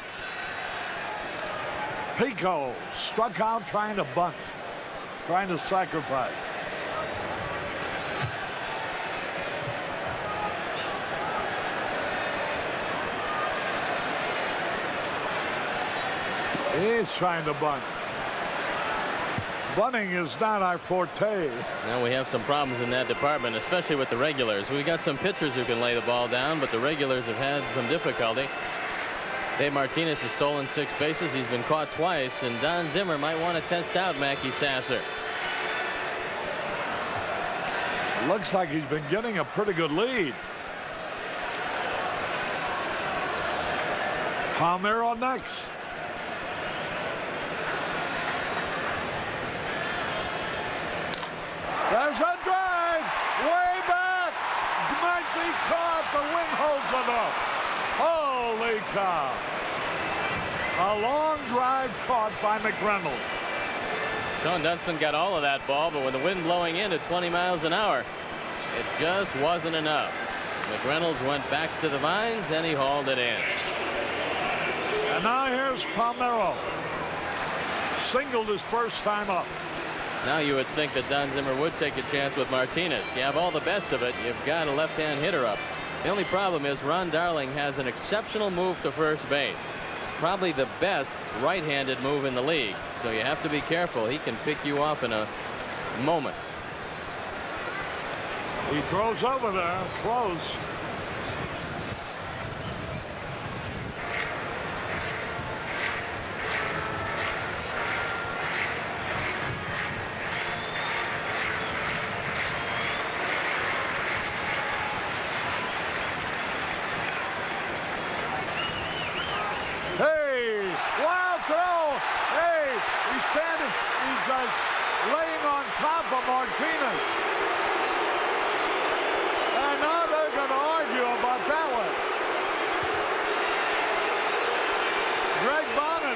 Pico struck out trying to bunt, trying to sacrifice. He's trying to bunt. Bunting is not our forte. Now we have some problems in that department, especially with the regulars. We've got some pitchers who can lay the ball down, but the regulars have had some difficulty. Dave Martinez has stolen 6 bases. He's been caught twice, and Don Zimmer might want to test out Mackie Sasser. Looks like he's been getting a pretty good lead. Palmero next. There's a drive way back. Might be caught. The wind holds on up. Holy cow. A long drive caught by McReynolds. Sean Dunson got all of that ball, but with the wind blowing in at 20 miles an hour, it just wasn't enough. McReynolds went back to the vines, and he hauled it in. And now here's Palmeiro. Singled his first time up. Now you would think that Don Zimmer would take a chance with Martinez. You have all the best of it. You've got a left-hand hitter up. The only problem is Ron Darling has an exceptional move to first base. Probably the best right-handed move in the league. So you have to be careful. He can pick you off in a moment. He throws over there, close. Hey, wild throw. Hey, he's standing. He's just laying on top of Martinez. And now they're going to argue about that one. Greg Bonnin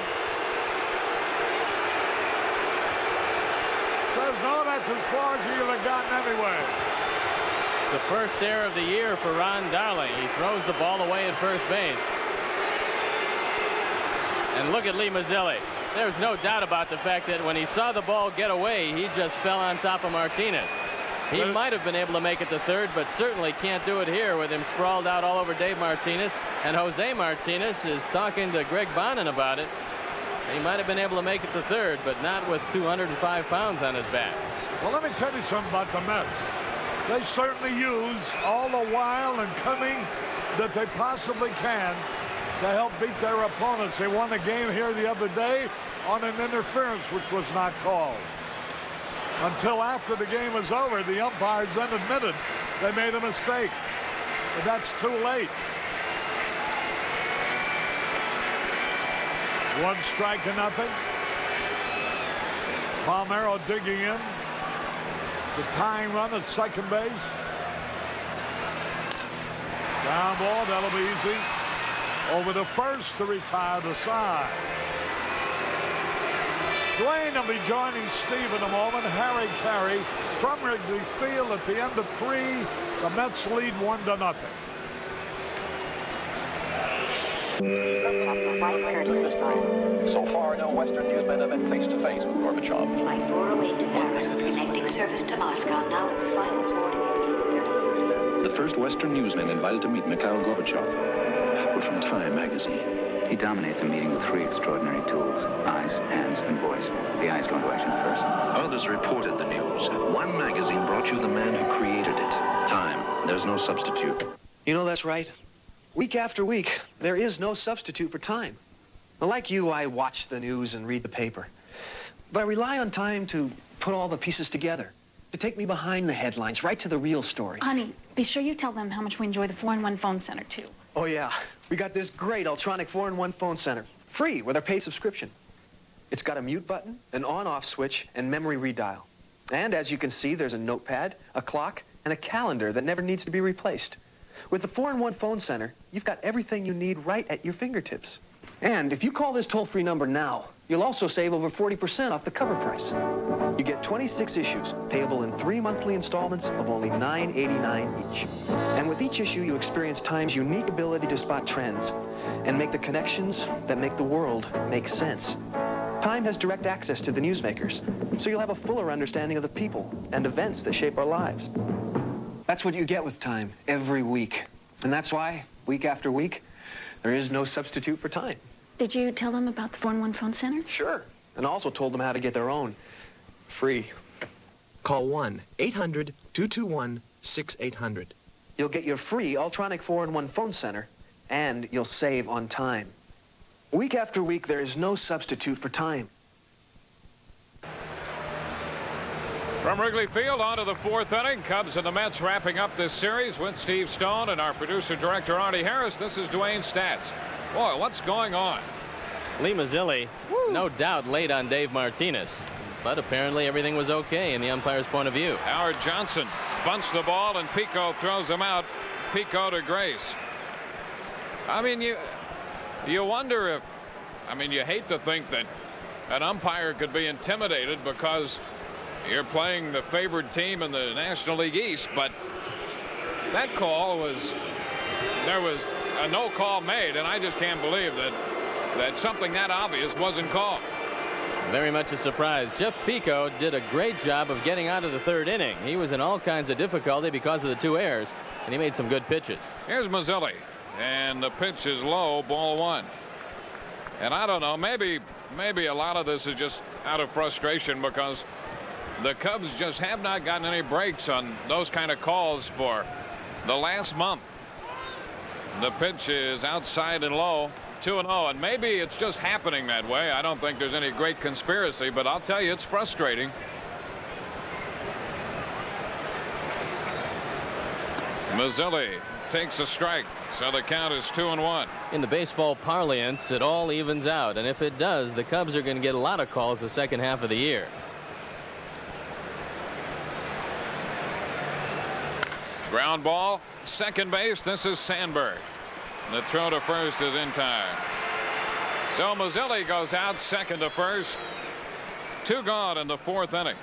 says, no, that's as far as you'd have gotten anyway. The first error of the year for Ron Darling. He throws the ball away at first base. And look at Lee Mazzilli. There's no doubt about the fact that when he saw the ball get away, he just fell on top of Martinez. He might have been able to make it to third, but certainly can't do it here with him sprawled out all over Dave Martinez. And Jose Martinez is talking to Greg Bonnin about it. He might have been able to make it to third, but not with 205 pounds on his back. Well, let me tell you something about the Mets. They certainly use all the wile and cunning that they possibly can to help beat their opponents. They won a game here the other day on an interference which was not called. Until after the game was over, the umpires then admitted they made a mistake. But that's too late. 1 strike to nothing. Palmeiro digging in. The tying run at second base. Down ball, that'll be easy. Over to first to retire the side. Dwayne will be joining Steve in a moment. Harry Carey from Wrigley Field at the end of 3. The Mets lead 1-0. So far, no Western newsmen have been face-to-face with Gorbachev. Flight 408 to Paris, connecting service to Moscow, now at 5:40. The first Western newsman invited to meet Mikhail Gorbachev. We're from Time magazine. He dominates a meeting with 3 extraordinary tools: eyes, hands, and voice. The eyes go into action first. Others reported the news. One magazine brought you the man who created it. Time. There's no substitute. You know, that's right. Week after week, there is no substitute for time. Well, like you, I watch the news and read the paper. But I rely on Time to put all the pieces together, to take me behind the headlines, right to the real story. Honey, be sure you tell them how much we enjoy the 4-in-1 phone center, too. Oh, yeah. We got this great Ultronic 4-in-1 phone center. Free with our paid subscription. It's got a mute button, an on-off switch, and memory redial. And as you can see, there's a notepad, a clock, and a calendar that never needs to be replaced. With the 4-in-1 phone center, you've got everything you need right at your fingertips. And if you call this toll-free number now, you'll also save over 40% off the cover price. You get 26 issues, payable in 3 monthly installments of only $9.89 each. And with each issue, you experience Time's unique ability to spot trends and make the connections that make the world make sense. Time has direct access to the newsmakers, so you'll have a fuller understanding of the people and events that shape our lives. That's what you get with Time every week. And that's why, week after week, there is no substitute for Time. Did you tell them about the 4-in-1 phone center? Sure. And also told them how to get their own. Free. Call 1-800-221-6800. You'll get your free Ultronic 4-in-1 phone center, and you'll save on time. Week after week, there is no substitute for Time. From Wrigley Field on to the 4th inning. Cubs and the Mets wrapping up this series with Steve Stone and our producer-director Artie Harris. This is Dwayne Stats. Boy, what's going on? Lee Mazzilli, no doubt, late on Dave Martinez. But apparently everything was okay in the umpire's point of view. Howard Johnson bunts the ball and Pico throws him out. Pico to Grace. I mean, you wonder if, I mean, you hate to think that an umpire could be intimidated because you're playing the favored team in the National League East, but that call was, there was a no call made, and I just can't believe that something that obvious wasn't called. Very much a surprise. Jeff Pico did a great job of getting out of the third inning. He was in all kinds of difficulty because of the 2 errors, and he made some good pitches. Here's Mazzilli, and the pitch is low, ball 1. And I don't know, maybe a lot of this is just out of frustration because the Cubs just have not gotten any breaks on those kind of calls for the last month. The pitch is outside and low, 2-0, and maybe it's just happening that way. I don't think there's any great conspiracy, but I'll tell you, it's frustrating. Mazzilli takes a strike, so the count is 2-1. In the baseball parlance, it all evens out, and if it does, the Cubs are going to get a lot of calls the second half of the year. Ground ball, second base. This is Sandberg. The throw to first is in time. So Mazzilli goes out, second to first. 2 gone in the 4th inning.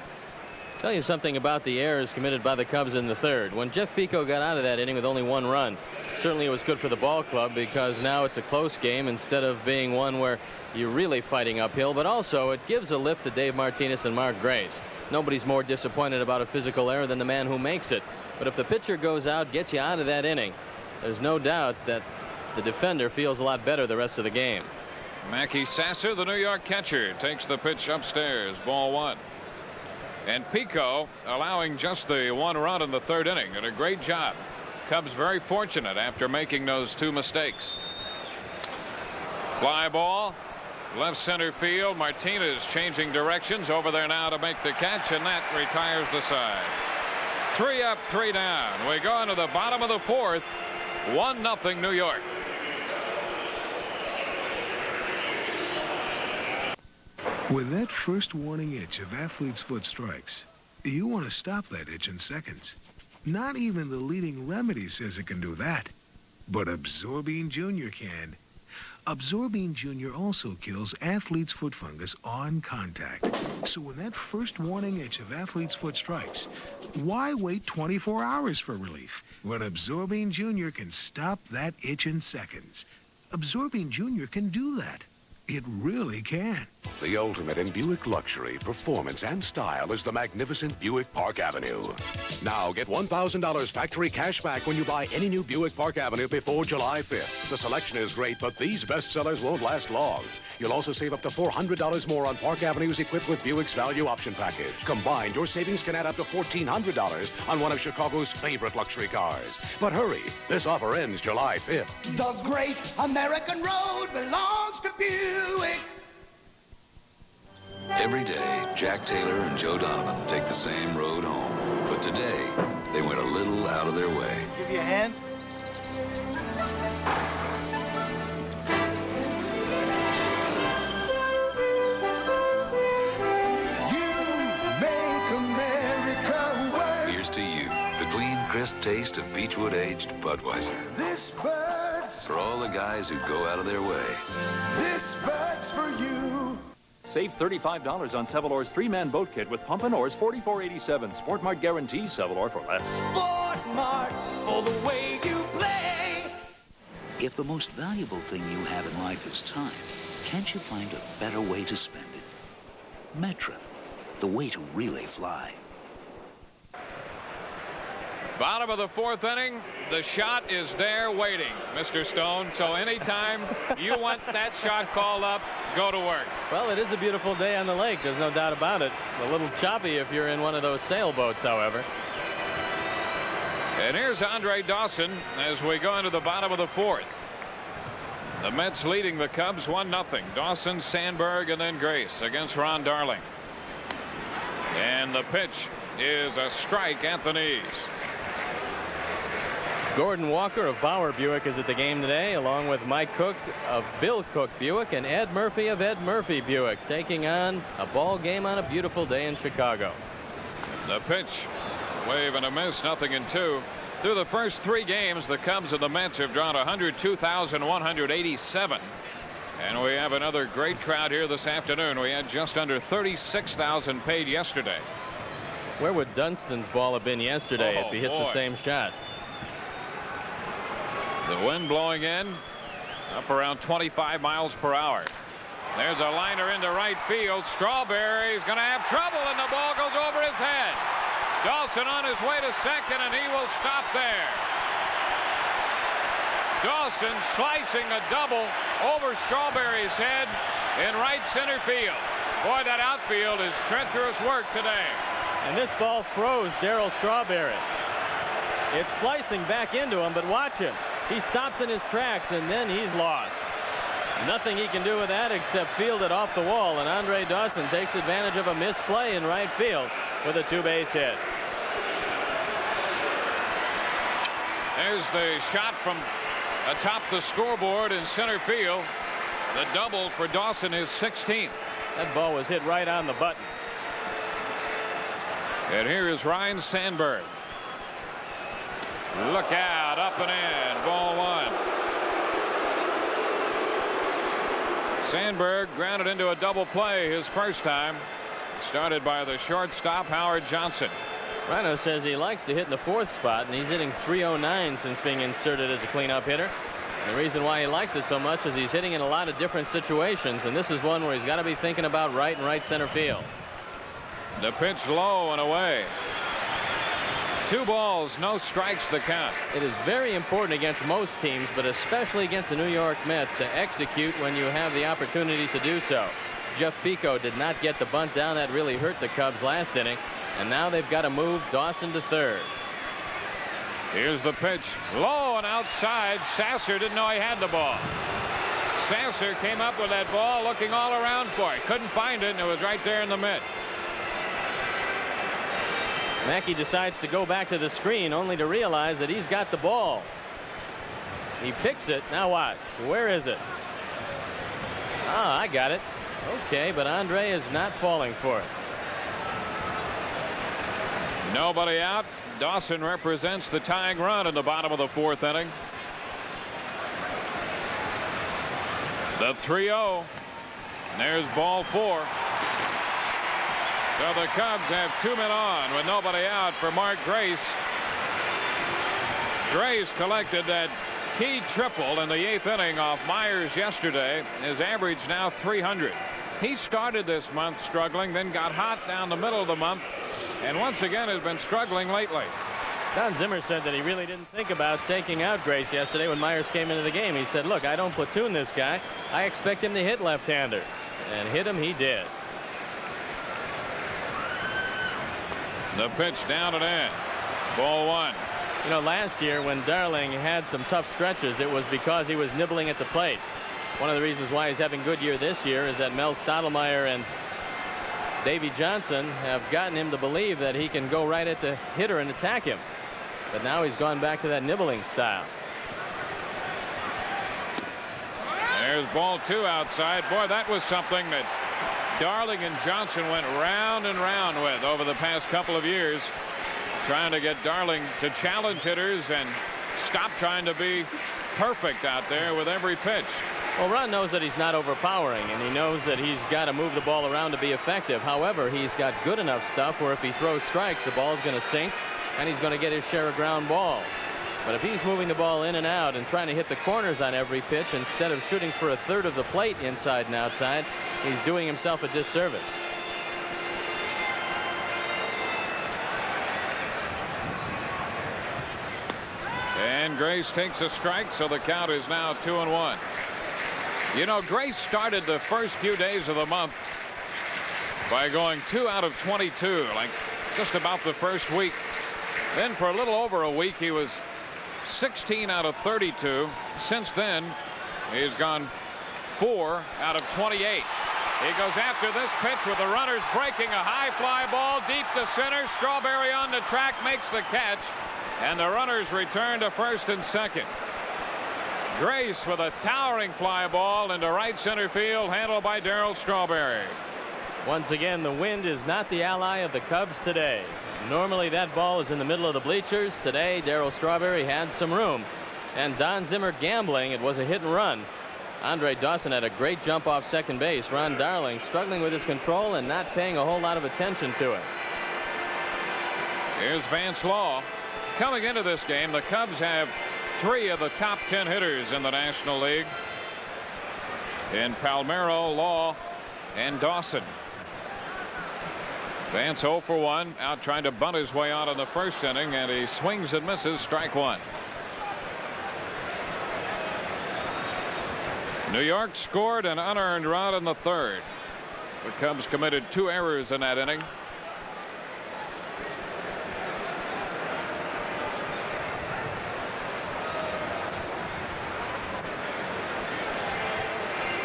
Tell you something about the errors committed by the Cubs in the 3rd. When Jeff Pico got out of that inning with only 1 run, certainly it was good for the ball club because now it's a close game instead of being one where you're really fighting uphill, but also it gives a lift to Dave Martinez and Mark Grace. Nobody's more disappointed about a physical error than the man who makes it. But if the pitcher goes out, gets you out of that inning, there's no doubt that the defender feels a lot better the rest of the game. Mackey Sasser, the New York catcher, takes the pitch upstairs, ball 1. And Pico allowing just the 1 run in the 3rd inning. Did a great job. Cubs very fortunate after making those 2 mistakes. Fly ball, left center field. Martinez changing directions over there now to make the catch, and that retires the side. 3 up, 3 down. We go into the bottom of the 4th. 1-0 New York. With that first warning itch of athlete's foot strikes, you want to stop that itch in seconds. Not even the leading remedy says it can do that, but Absorbine Jr. can. Absorbine Jr. also kills athlete's foot fungus on contact. So when that first warning itch of athlete's foot strikes, why wait 24 hours for relief when Absorbine Jr. can stop that itch in seconds? Absorbine Jr. can do that. It really can. The ultimate in Buick luxury, performance, and style is the magnificent Buick Park Avenue. Now get $1,000 factory cash back when you buy any new Buick Park Avenue before July 5th. The selection is great, but these bestsellers won't last long. You'll also save up to $400 more on Park Avenues equipped with Buick's value option package. Combined, your savings can add up to $1,400 on one of Chicago's favorite luxury cars. But hurry, this offer ends July 5th. The great American road belongs to Buick. Every day, Jack Taylor and Joe Donovan take the same road home. But today, they went a little out of their way. Give you a hand. Here's to you, the clean, crisp taste of Beechwood aged Budweiser. This bird's For all the guys who go out of their way. This bird's for you. Save $35 on Sevalor's 3-man boat kit with Pump & Oars $44.87. Sport Mart guarantees Sevalor for less. Sport Mart for the way you play. If the most valuable thing you have in life is time, can't you find a better way to spend it? Metra, the way to really fly. Bottom of the 4th inning. The shot is there waiting, Mr. Stone. So anytime you want that shot called up, go to work. Well, it is a beautiful day on the lake. There's no doubt about it. A little choppy if you're in one of those sailboats, however. And here's Andre Dawson as we go into the bottom of the 4th. The Mets leading the Cubs 1-0. Dawson, Sandberg, and then Grace against Ron Darling. And the pitch is a strike at the knees. Gordon Walker of Bauer Buick is at the game today, along with Mike Cook of Bill Cook Buick and Ed Murphy of Ed Murphy Buick, taking on a ball game on a beautiful day in Chicago. The pitch, wave and a miss, 0-2. Through the first 3 games, the Cubs and the Mets have drawn 102,187. And we have another great crowd here this afternoon. We had just under 36,000 paid yesterday. Where would Dunstan's ball have been yesterday if he hits the same shot? The wind blowing in up around 25 miles per hour. There's a liner into right field. Strawberry's going to have trouble, and the ball goes over his head. Dawson on his way to second, and he will stop there. Dawson slicing a double over Strawberry's head in right center field. Boy, that outfield is treacherous work today. And this ball froze Darryl Strawberry. It's slicing back into him, but watch him. He stops in his tracks, and then he's lost. Nothing he can do with that except field it off the wall, and Andre Dawson takes advantage of a misplay in right field with a 2-base hit. There's the shot from atop the scoreboard in center field. The double for Dawson is 16th. That ball was hit right on the button. And here is Ryne Sandberg. Look out, up and in, ball 1. Sandberg grounded into a double play his first time. Started by the shortstop, Howard Johnson. Rhino says he likes to hit in the 4th spot, and he's hitting .309 since being inserted as a cleanup hitter. And the reason why he likes it so much is he's hitting in a lot of different situations, and this is one where he's got to be thinking about right and right center field. The pitch low and away. 2 balls, no strikes, the count. It is very important against most teams, but especially against the New York Mets, to execute when you have the opportunity to do so. Jeff Pico did not get the bunt down. That really hurt the Cubs last inning. And now they've got to move Dawson to third. Here's the pitch. Low and outside. Sasser didn't know he had the ball. Sasser came up with that ball looking all around for it. Couldn't find it, and it was right there in the mitt. Mackey decides to go back to the screen only to realize that he's got the ball. He picks it. Now watch. Where is it? Ah, I got it. Okay, but Andre is not falling for it. Nobody out. Dawson represents the tying run in the bottom of the 4th inning. The 3-0. And there's ball 4. So the Cubs have 2 men on with nobody out for Mark Grace. Grace collected that key triple in the 8th inning off Myers yesterday. His average now .300. He started this month struggling, then got hot down the middle of the month, and once again has been struggling lately. Don Zimmer said that he really didn't think about taking out Grace yesterday when Myers came into the game. He said, look, I don't platoon this guy. I expect him to hit left-hander. And hit him he did. The pitch down and in. Ball 1. You know, last year when Darling had some tough stretches, it was because he was nibbling at the plate. One of the reasons why he's having a good year this year is that Mel Stottlemyre and Davey Johnson have gotten him to believe that he can go right at the hitter and attack him. But now he's gone back to that nibbling style. There's ball 2 outside. Boy, that was something that Darling and Johnson went round and round with over the past couple of years, trying to get Darling to challenge hitters and stop trying to be perfect out there with every pitch. Well, Ron knows that he's not overpowering, and he knows that he's got to move the ball around to be effective. However, he's got good enough stuff where if he throws strikes, the ball's going to sink, and he's going to get his share of ground balls. But if he's moving the ball in and out and trying to hit the corners on every pitch instead of shooting for a third of the plate inside and outside, he's doing himself a disservice. And Grace takes a strike, so the count is now 2-1. You know, Grace started the first few days of the month by going 2 out of 22, like just about the first week. Then for a little over a week, he was 16 out of 32. Since then, he's gone 4 out of 28. He goes after this pitch with the runners breaking, a high fly ball deep to center. Strawberry on the track makes the catch, and the runners return to first and second. Grace with a towering fly ball into right center field, handled by Darryl Strawberry. Once again, the wind is not the ally of the Cubs today. Normally that ball is in the middle of the bleachers. Today, Darryl Strawberry had some room. And Don Zimmer gambling. It was a hit and run. Andre Dawson had a great jump off second base. Ron Darling struggling with his control and not paying a whole lot of attention to it. Here's Vance Law. Coming into this game, the Cubs have 3 of the top 10 hitters in the National League in Palmeiro, Law, and Dawson. Vance 0 for 1, out trying to bunt his way out in the first inning, and he swings and misses, strike 1. New York scored an unearned run in the third. The Cubs committed 2 errors in that inning.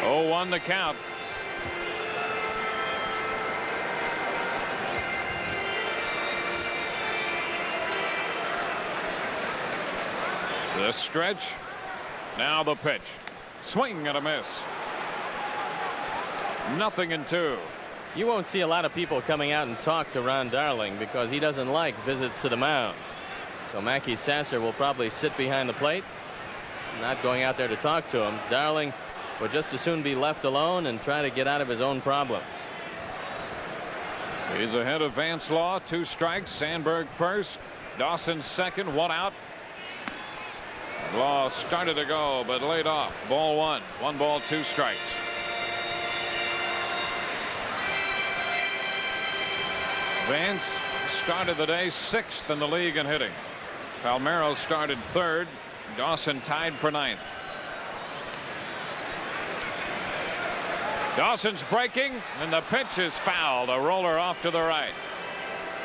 Oh, 1 the count. The stretch. Now the pitch. Swing and a miss. 0-2. You won't see a lot of people coming out and talk to Ron Darling because he doesn't like visits to the mound. So Mackey Sasser will probably sit behind the plate, not going out there to talk to him. Darling would just as soon be left alone and try to get out of his own problems. He's ahead of Vance Law. 2 strikes. Sandberg first. Dawson second. 1 out. Law started to go but laid off. Ball 1. 1 ball, 2 strikes. Vance started the day 6th in the league in hitting. Palmeiro started 3rd. Dawson tied for 9th. Dawson's breaking, and the pitch is fouled. A roller off to the right.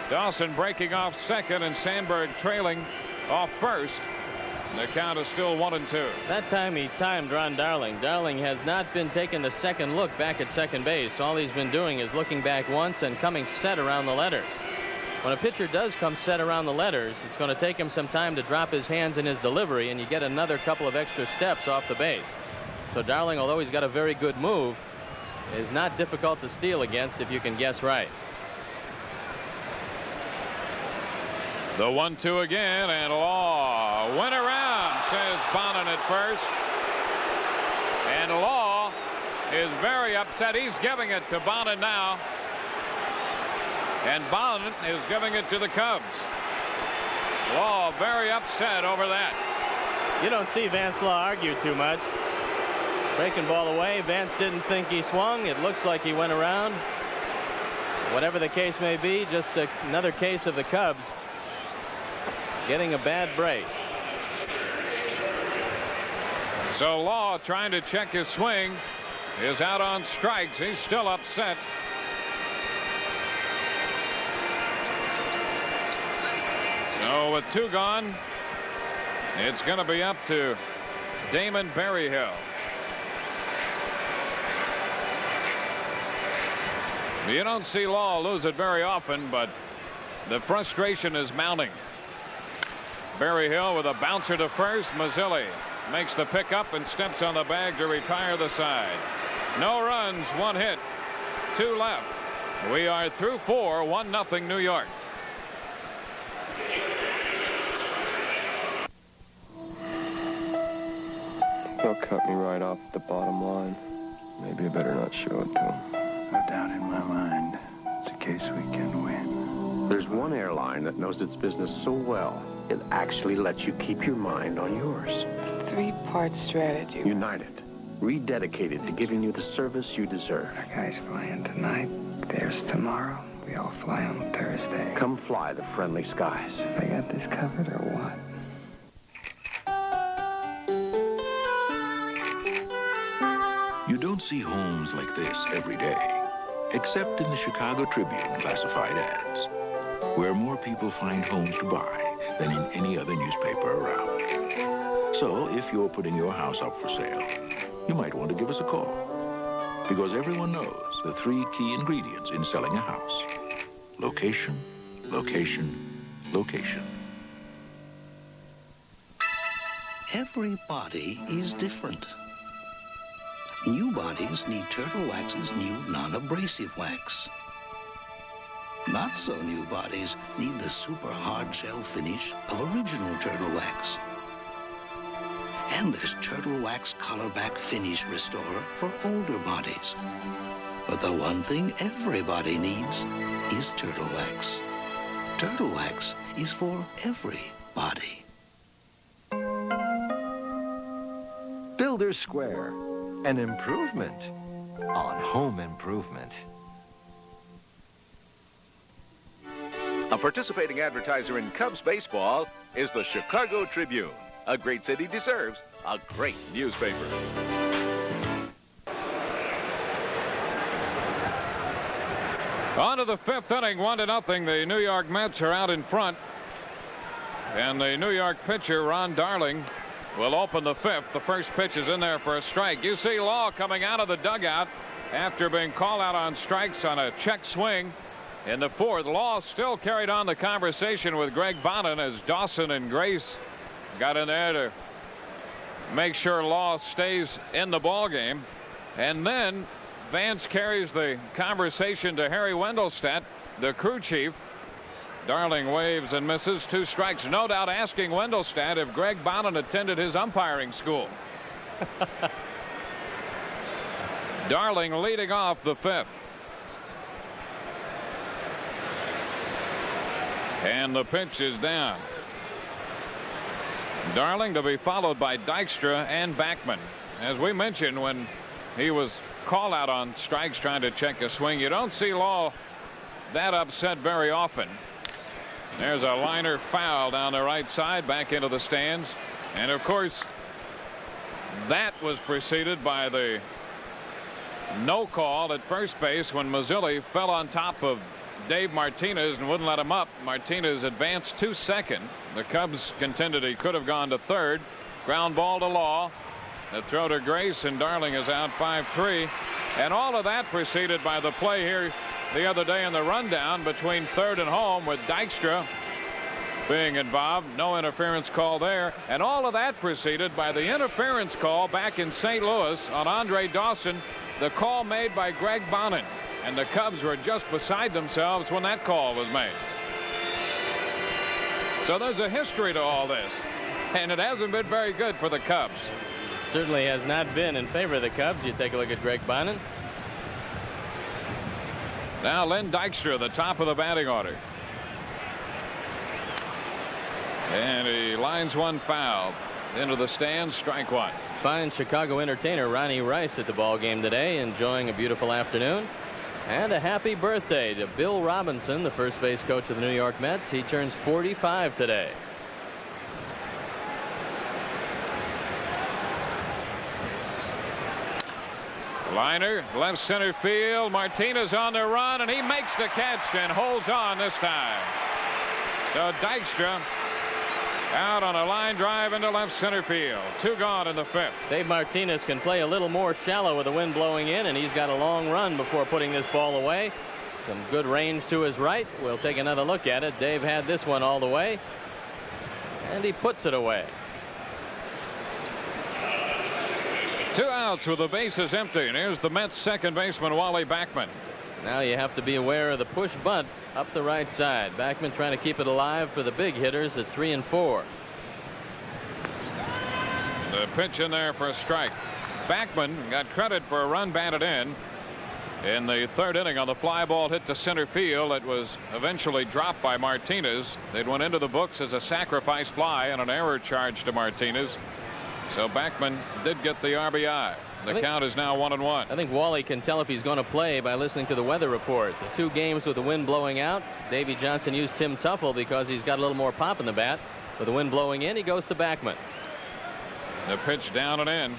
Dawson breaking off second, and Sandberg trailing off first. The count is still 1-2. That time he timed Ron Darling. Darling has not been taking the second look back at second base. All he's been doing is looking back once and coming set around the letters. When a pitcher does come set around the letters, it's going to take him some time to drop his hands in his delivery, and you get another couple of extra steps off the base. So Darling, although he's got a very good move, is not difficult to steal against if you can guess right. The 1-2 again, and Law went around, says Bonin at first. And Law is very upset. He's giving it to Bonin now. And Bonin is giving it to the Cubs. Law very upset over that. You don't see Vance Law argue too much. Breaking ball away. Vance didn't think he swung. It looks like he went around. Whatever the case may be, just another case of the Cubs getting a bad break. So Law, trying to check his swing, is out on strikes. He's still upset. So with 2 gone, it's going to be up to Damon Berryhill. You don't see Law lose it very often, but the frustration is mounting. Berryhill with a bouncer to first. Mazzilli makes the pickup and steps on the bag to retire the side. No runs, 1 hit, 2 left. We are through 4, 1-0 New York. They'll cut me right off at the bottom line. Maybe I better not show it to them. No doubt in my mind. It's a case we can win. There's one airline that knows its business so well, it actually lets you keep your mind on yours. 3-part strategy. United, rededicated to giving you the service you deserve. Our guys flying tonight. Theirs tomorrow. We all fly on Thursday. Come fly the friendly skies. I got this covered or what? You don't see homes like this every day, except in the Chicago Tribune classified ads, where more people find homes to buy than in any other newspaper around. So if you're putting your house up for sale, you might want to give us a call, because everyone knows the 3 key ingredients in selling a house: location, location, location. Every body is different. New bodies need Turtle Wax's new non-abrasive wax. Not so new bodies need the super hard shell finish of original Turtle Wax. And there's Turtle Wax Colorback Finish Restorer for older bodies. But the one thing everybody needs is Turtle Wax. Turtle Wax is for every body. Builder Square, an improvement on home improvement. A participating advertiser in Cubs baseball is the Chicago Tribune. A great city deserves a great newspaper. On to the fifth inning, 1-0. The New York Mets are out in front. And the New York pitcher, Ron Darling, will open the fifth. The first pitch is in there for a strike. You see Law coming out of the dugout after being called out on strikes on a check swing. In the fourth, Law still carried on the conversation with Greg Bonnin as Dawson and Grace got in there to make sure Law stays in the ball game. And then Vance carries the conversation to Harry Wendelstedt, the crew chief. Darling waves and misses. 2 strikes. No doubt asking Wendelstedt if Greg Bonnin attended his umpiring school. Darling leading off the fifth. And the pitch is down. Darling to be followed by Dykstra and Backman. As we mentioned, when he was called out on strikes trying to check a swing, you don't see Law that upset very often. There's a liner foul down the right side, back into the stands. And of course, that was preceded by the no call at first base when Mazzilli fell on top of Dave Martinez and wouldn't let him up. Martinez advanced to second. The Cubs contended he could have gone to third. Ground ball to Law. The throw to Grace, and Darling is out 5-3. And all of that preceded by the play here the other day in the rundown between third and home with Dykstra being involved. No interference call there. And all of that preceded by the interference call back in St. Louis on Andre Dawson, the call made by Greg Bonnin. And the Cubs were just beside themselves when that call was made. So there's a history to all this. And it hasn't been very good for the Cubs. Certainly has not been in favor of the Cubs. You take a look at Greg Bonnin. Now Len Dykstra, the top of the batting order. And he lines one foul into the stands. Strike one. Fine Chicago entertainer Ronnie Rice at the ball game today, enjoying a beautiful afternoon. And a happy birthday to Bill Robinson, the first base coach of the New York Mets. He turns 45 today. Liner, left center field. Martinez on the run, and he makes the catch and holds on this time. So Dykstra out on a line drive into left center field. 2 gone in the fifth. Dave Martinez can play a little more shallow with the wind blowing in, and he's got a long run before putting this ball away. Some good range to his right. We'll take another look at it. Dave had this one all the way, and he puts it away. 2 outs with the bases empty, and here's the Mets second baseman Wally Backman. Now you have to be aware of the push bunt up the right side. Backman trying to keep it alive for the big hitters at 3 and 4. The pitch in there for a strike. Backman got credit for a run batted in the third inning on the fly ball hit to center field. It was eventually dropped by Martinez. It went into the books as a sacrifice fly and an error charge to Martinez. So Backman did get the RBI. The count is now 1-1. I think Wally can tell if he's going to play by listening to the weather report. The 2 games with the wind blowing out, Davey Johnson used Tim Tuffle because he's got a little more pop in the bat. With the wind blowing in, he goes to Backman. The pitch down and in.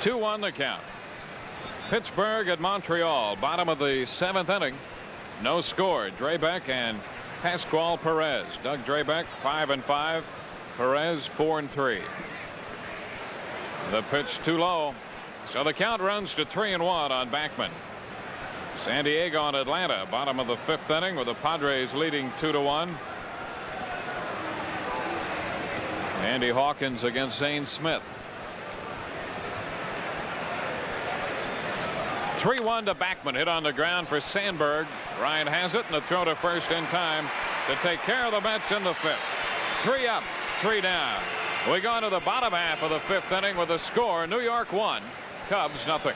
2-1 the count. Pittsburgh at Montreal, bottom of the 7th inning. No score. Drabek and Pascual Perez. Doug Drabek 5 and 5. Perez 4 and 3. The pitch too low. So the count runs to 3-1 on Backman. San Diego and Atlanta, bottom of the 5th inning, with the Padres leading 2-1. Andy Hawkins against Zane Smith. 3-1 to Backman. Hit on the ground for Sandberg. Ryan has it, and the throw to first in time to take care of the Mets in the 5th. 3 up, 3 down. We go into the bottom half of the 5th inning with a score: New York 1, Cubs nothing.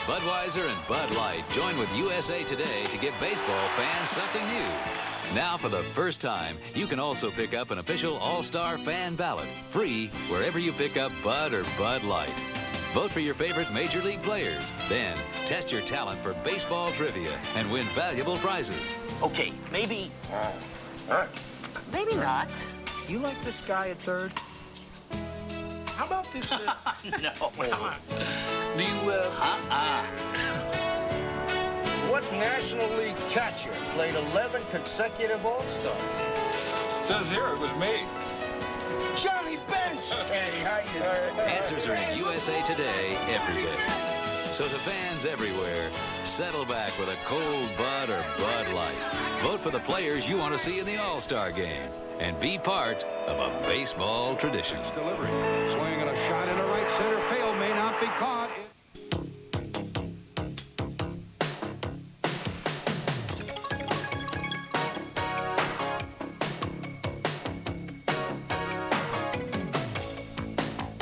Budweiser and Bud Light join with USA Today to give baseball fans something new. Now, for the first time, you can also pick up an official All-Star fan ballot, free wherever you pick up Bud or Bud Light. Vote for your favorite Major League players. Then, test your talent for baseball trivia and win valuable prizes. Okay, maybe not. You like this guy at third? How about this? No. Come on. Do you, What National League catcher played 11 consecutive All-Stars? Says here it was me. Johnny Bench! Hey, how you doing? Answers are in USA Today every day. So to fans everywhere, settle back with a cold Bud or Bud Light. Vote for the players you want to see in the All-Star game. And be part of a baseball tradition. Delivery. Swing and a shot into right center field. May not be caught.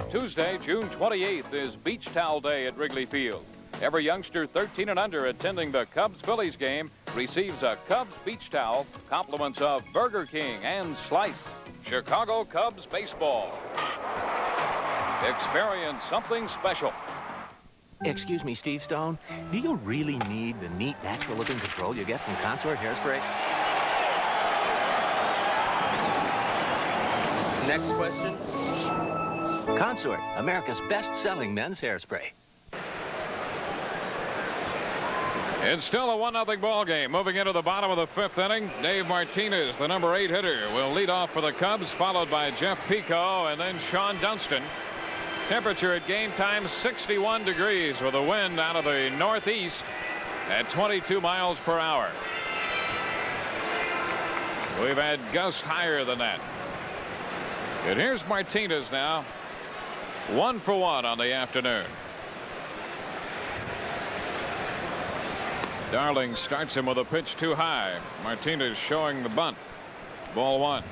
Tuesday, June 28th is Beach Towel Day at Wrigley Field. Every youngster 13 and under attending the Cubs-Phillies game receives a Cubs beach towel, compliments of Burger King and Slice. Chicago Cubs baseball. Experience something special. Excuse me, Steve Stone. Do you really need the neat, natural-looking control you get from Consort Hairspray? Next question. Consort, America's best-selling men's hairspray. It's still a 1-0 ball game. Moving into the bottom of the 5th inning, Dave Martinez, the number 8 hitter, will lead off for the Cubs, followed by Jeff Pico and then Sean Dunston. Temperature at game time 61 degrees with a wind out of the northeast at 22 miles per hour. We've had gusts higher than that. And here's Martinez now. 1 for 1 on the afternoon. Darling starts him with a pitch too high. Martinez showing the bunt. Ball 1.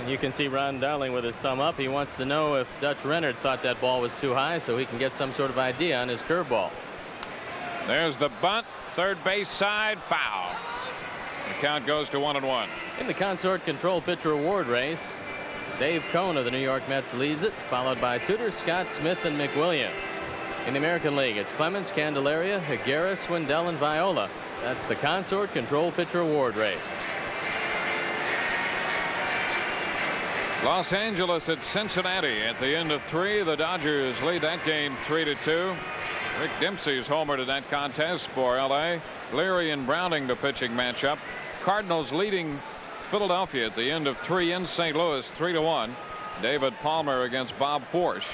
And you can see Ron Darling with his thumb up. He wants to know if Dutch Rennert thought that ball was too high so he can get some sort of idea on his curveball. There's the bunt. Third base side. Foul. The count goes to 1-1. In the Consort Control Pitcher Award race, Dave Cohn of the New York Mets leads it, followed by Tudor, Scott, Smith, and McWilliams. In the American League, it's Clemens, Candelaria, Higuera, Swindell, and Viola. That's the Consort Control Pitcher Award race. Los Angeles at Cincinnati at the end of 3. The Dodgers lead that game 3-2. Rick Dempsey's homered in that contest for L.A. Leary and Browning, the pitching matchup. Cardinals leading Philadelphia at the end of 3 in St. Louis 3-1. David Palmer against Bob Forsch.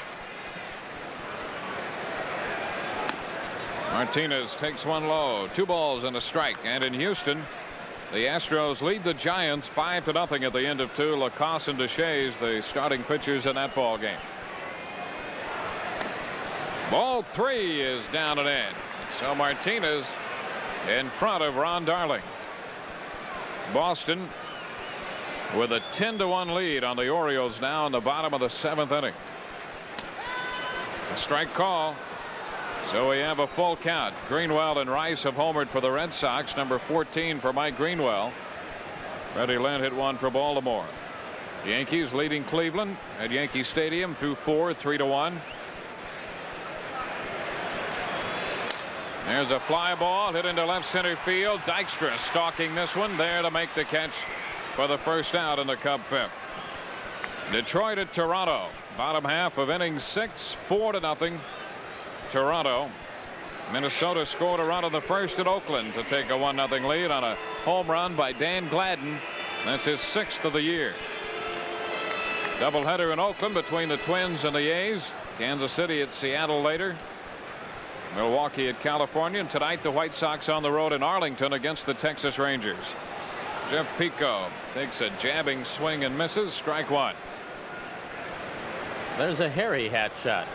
Martinez takes one low. 2 balls and a strike. And in Houston, the Astros lead the Giants 5-0 at the end of 2. Lacoste and Deshays, the starting pitchers in that ball game. Ball 3 is down and in. So Martinez in front of Ron Darling. Boston with a 10-1 lead on the Orioles now in the bottom of the 7th inning. A strike call. So we have a full count. Greenwell and Rice have homered for the Red Sox. Number 14 for Mike Greenwell. Freddie Lynn hit 1 for Baltimore. The Yankees leading Cleveland at Yankee Stadium through 4, 3-1. There's a fly ball hit into left center field. Dykstra stalking this one, there to make the catch for the first out in the Cub 5th. Detroit at Toronto. Bottom half of inning 6, 4-0. Toronto. Minnesota scored a run in the first at Oakland to take a 1-0 lead on a home run by Dan Gladden. That's his 6th of the year. Doubleheader in Oakland between the Twins and the A's. Kansas City at Seattle later. Milwaukee at California. And tonight the White Sox on the road in Arlington against the Texas Rangers. Jeff Pico takes a jabbing swing and misses. Strike 1. There's a Harry hat shot.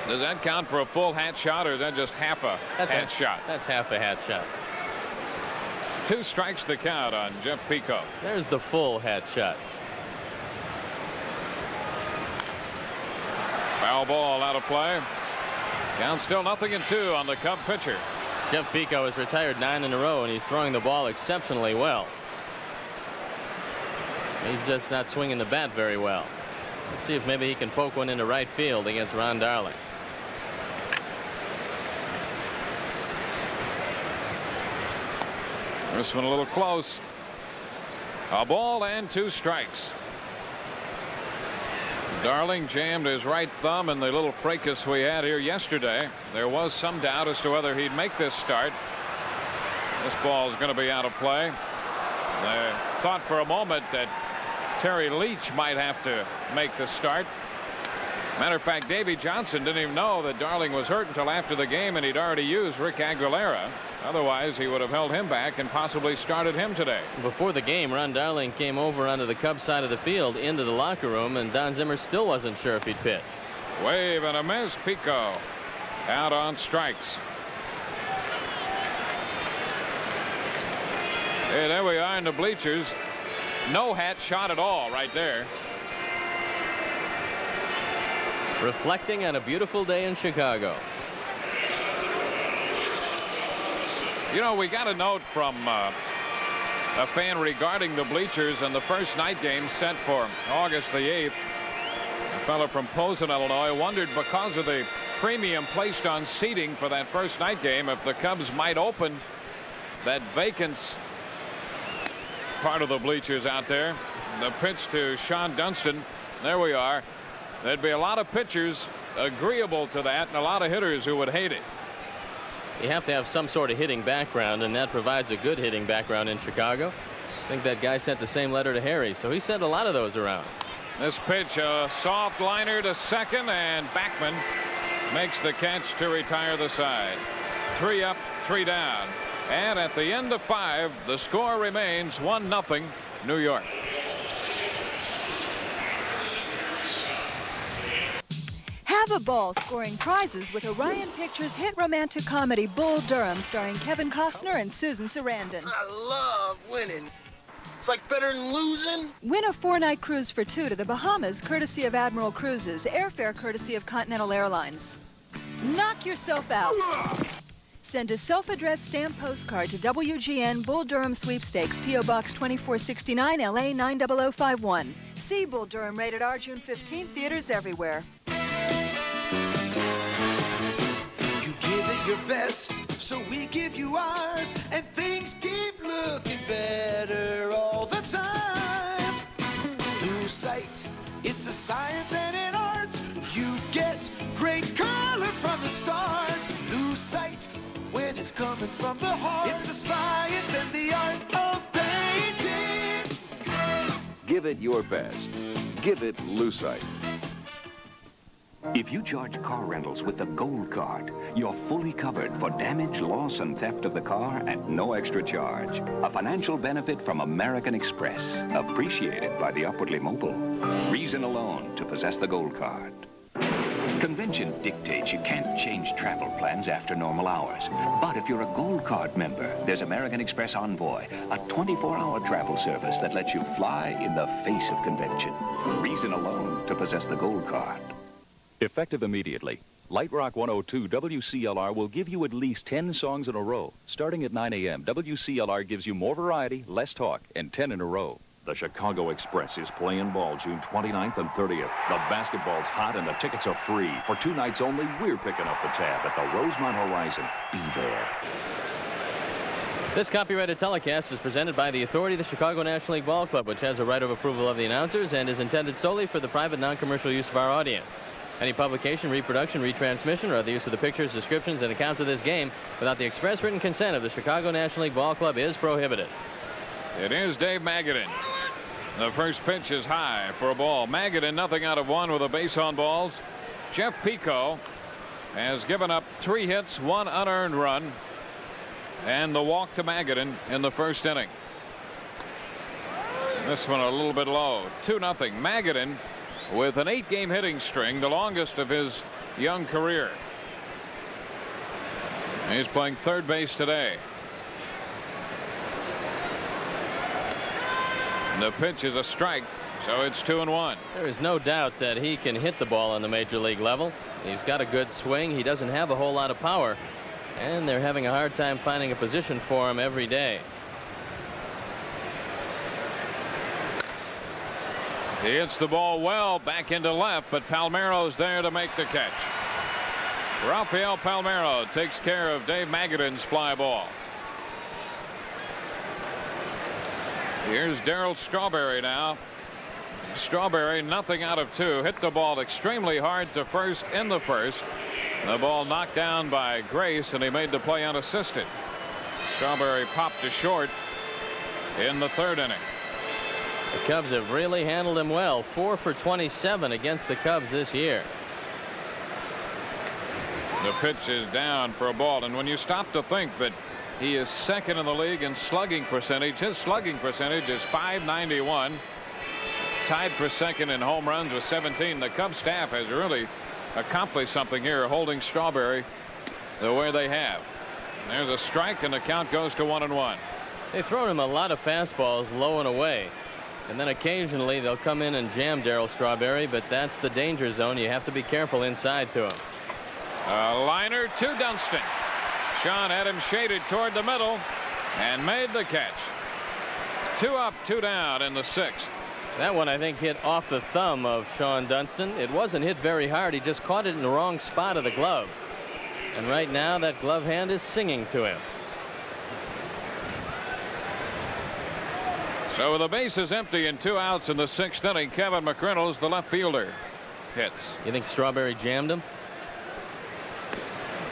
Does that count for a full hat shot, or is that just half a hat shot? That's half a hat shot. 2 strikes to count on Jeff Pico. There's the full hat shot. Foul ball out of play. Count still 0-2 on the Cub pitcher. Jeff Pico has retired 9 in a row, and he's throwing the ball exceptionally well. He's just not swinging the bat very well. Let's see if maybe he can poke one into right field against Ron Darling. This one a little close. A ball and 2 strikes. Darling jammed his right thumb in the little fracas we had here yesterday. There was some doubt as to whether he'd make this start. This ball is going to be out of play. They thought for a moment that Terry Leach might have to make the start. Matter of fact, Davey Johnson didn't even know that Darling was hurt until after the game, and he'd already used Rick Aguilera. Otherwise, he would have held him back and possibly started him today. Before the game, Ron Darling came over onto the Cubs side of the field into the locker room, and Don Zimmer still wasn't sure if he'd pitch. Wave and a miss. Pico out on strikes. Hey, there we are in the bleachers. No hat shot at all right there. Reflecting on a beautiful day in Chicago. You know, we got a note from a fan regarding the bleachers and the first night game set for August the 8th. A fellow from Posen, Illinois, wondered, because of the premium placed on seating for that first night game, if the Cubs might open that vacant part of the bleachers out there. The pitch to Sean Dunston. There we are. There'd be a lot of pitchers agreeable to that, and a lot of hitters who would hate it. You have to have some sort of hitting background, and that provides a good hitting background in Chicago. I think that guy sent the same letter to Harry, so he sent a lot of those around. This pitch, a soft liner to second, and Backman makes the catch to retire the side. 3 up, 3 down. And at the end of 5, the score remains 1-0 New York. Have a ball scoring prizes with Orion Pictures hit romantic comedy Bull Durham, starring Kevin Costner and Susan Sarandon. I love winning. It's like better than losing. Win a 4-night cruise for 2 to the Bahamas, courtesy of Admiral Cruises. Airfare courtesy of Continental Airlines. Knock yourself out. Send a self-addressed stamp postcard to WGN Bull Durham Sweepstakes, P.O. Box 2469, L.A. 90051. See Bull Durham, rated R, June 15th, theaters everywhere. You give it your best, so we give you ours, and things keep looking better all the time. Lose sight, it's a science and an art. You get great color from the start. Lose sight when it's coming from the heart. It's the science and the art of painting. Give it your best. Give it Lucite. If you charge car rentals with the Gold Card, you're fully covered for damage, loss, and theft of the car at no extra charge. A financial benefit from American Express, appreciated by the upwardly mobile. Reason alone to possess the Gold Card. Convention dictates you can't change travel plans after normal hours. But if you're a Gold Card member, there's American Express Envoy, a 24-hour travel service that lets you fly in the face of convention. Reason alone to possess the Gold Card. Effective immediately, Light Rock 102 WCLR will give you at least 10 songs in a row. Starting at 9 a.m., WCLR gives you more variety, less talk, and 10 in a row. The Chicago Express is playing ball June 29th and 30th. The basketball's hot and the tickets are free. For 2 nights only, we're picking up the tab at the Rosemont Horizon. Be there. This copyrighted telecast is presented by the authority of the Chicago National League Ball Club, which has a right of approval of the announcers and is intended solely for the private non-commercial use of our audience. Any publication, reproduction, retransmission, or other use of the pictures, descriptions, and accounts of this game without the express written consent of the Chicago National League Ball Club is prohibited. It is Dave Magadan. The first pitch is high for a ball. Magadan nothing out of 1 with a base on balls. Jeff Pico has given up 3 hits, 1 unearned run, and the walk to Magadan in the first inning. This one a little bit low. 2-0. Magadan with an 8-game hitting string, the longest of his young career. He's playing third base today. The pitch is a strike, so it's 2-1. There is no doubt that he can hit the ball on the major league level. He's got a good swing. He doesn't have a whole lot of power, and they're having a hard time finding a position for him every day. He hits the ball well back into left, but Palmeiro's there to make the catch. Rafael Palmeiro takes care of Dave Magadan's fly ball. Here's Darryl Strawberry now. Strawberry, nothing out of 2. Hit the ball extremely hard to first in the first. The ball knocked down by Grace, and he made the play unassisted. Strawberry popped to short in the third inning. The Cubs have really handled him well. 4 for 27 against the Cubs this year. The pitch is down for a ball, and when you stop to think that he is second in the league in slugging percentage, his slugging percentage is .591, tied for second in home runs with 17. The Cubs staff has really accomplished something here, holding Strawberry the way they have. There's a strike, and the count goes to 1-1. They've thrown him a lot of fastballs low and away, and then occasionally they'll come in and jam Darryl Strawberry, but that's the danger zone. You have to be careful inside to him. A liner to Dunston. Sean had him shaded toward the middle and made the catch. 2 up, 2 down in the 6th. That one, I think, hit off the thumb of Sean Dunston. It wasn't hit very hard. He just caught it in the wrong spot of the glove. And right now, that glove hand is singing to him. So with the bases empty and 2 outs in the 6th inning, Kevin McReynolds, the left fielder, hits. You think Strawberry jammed him?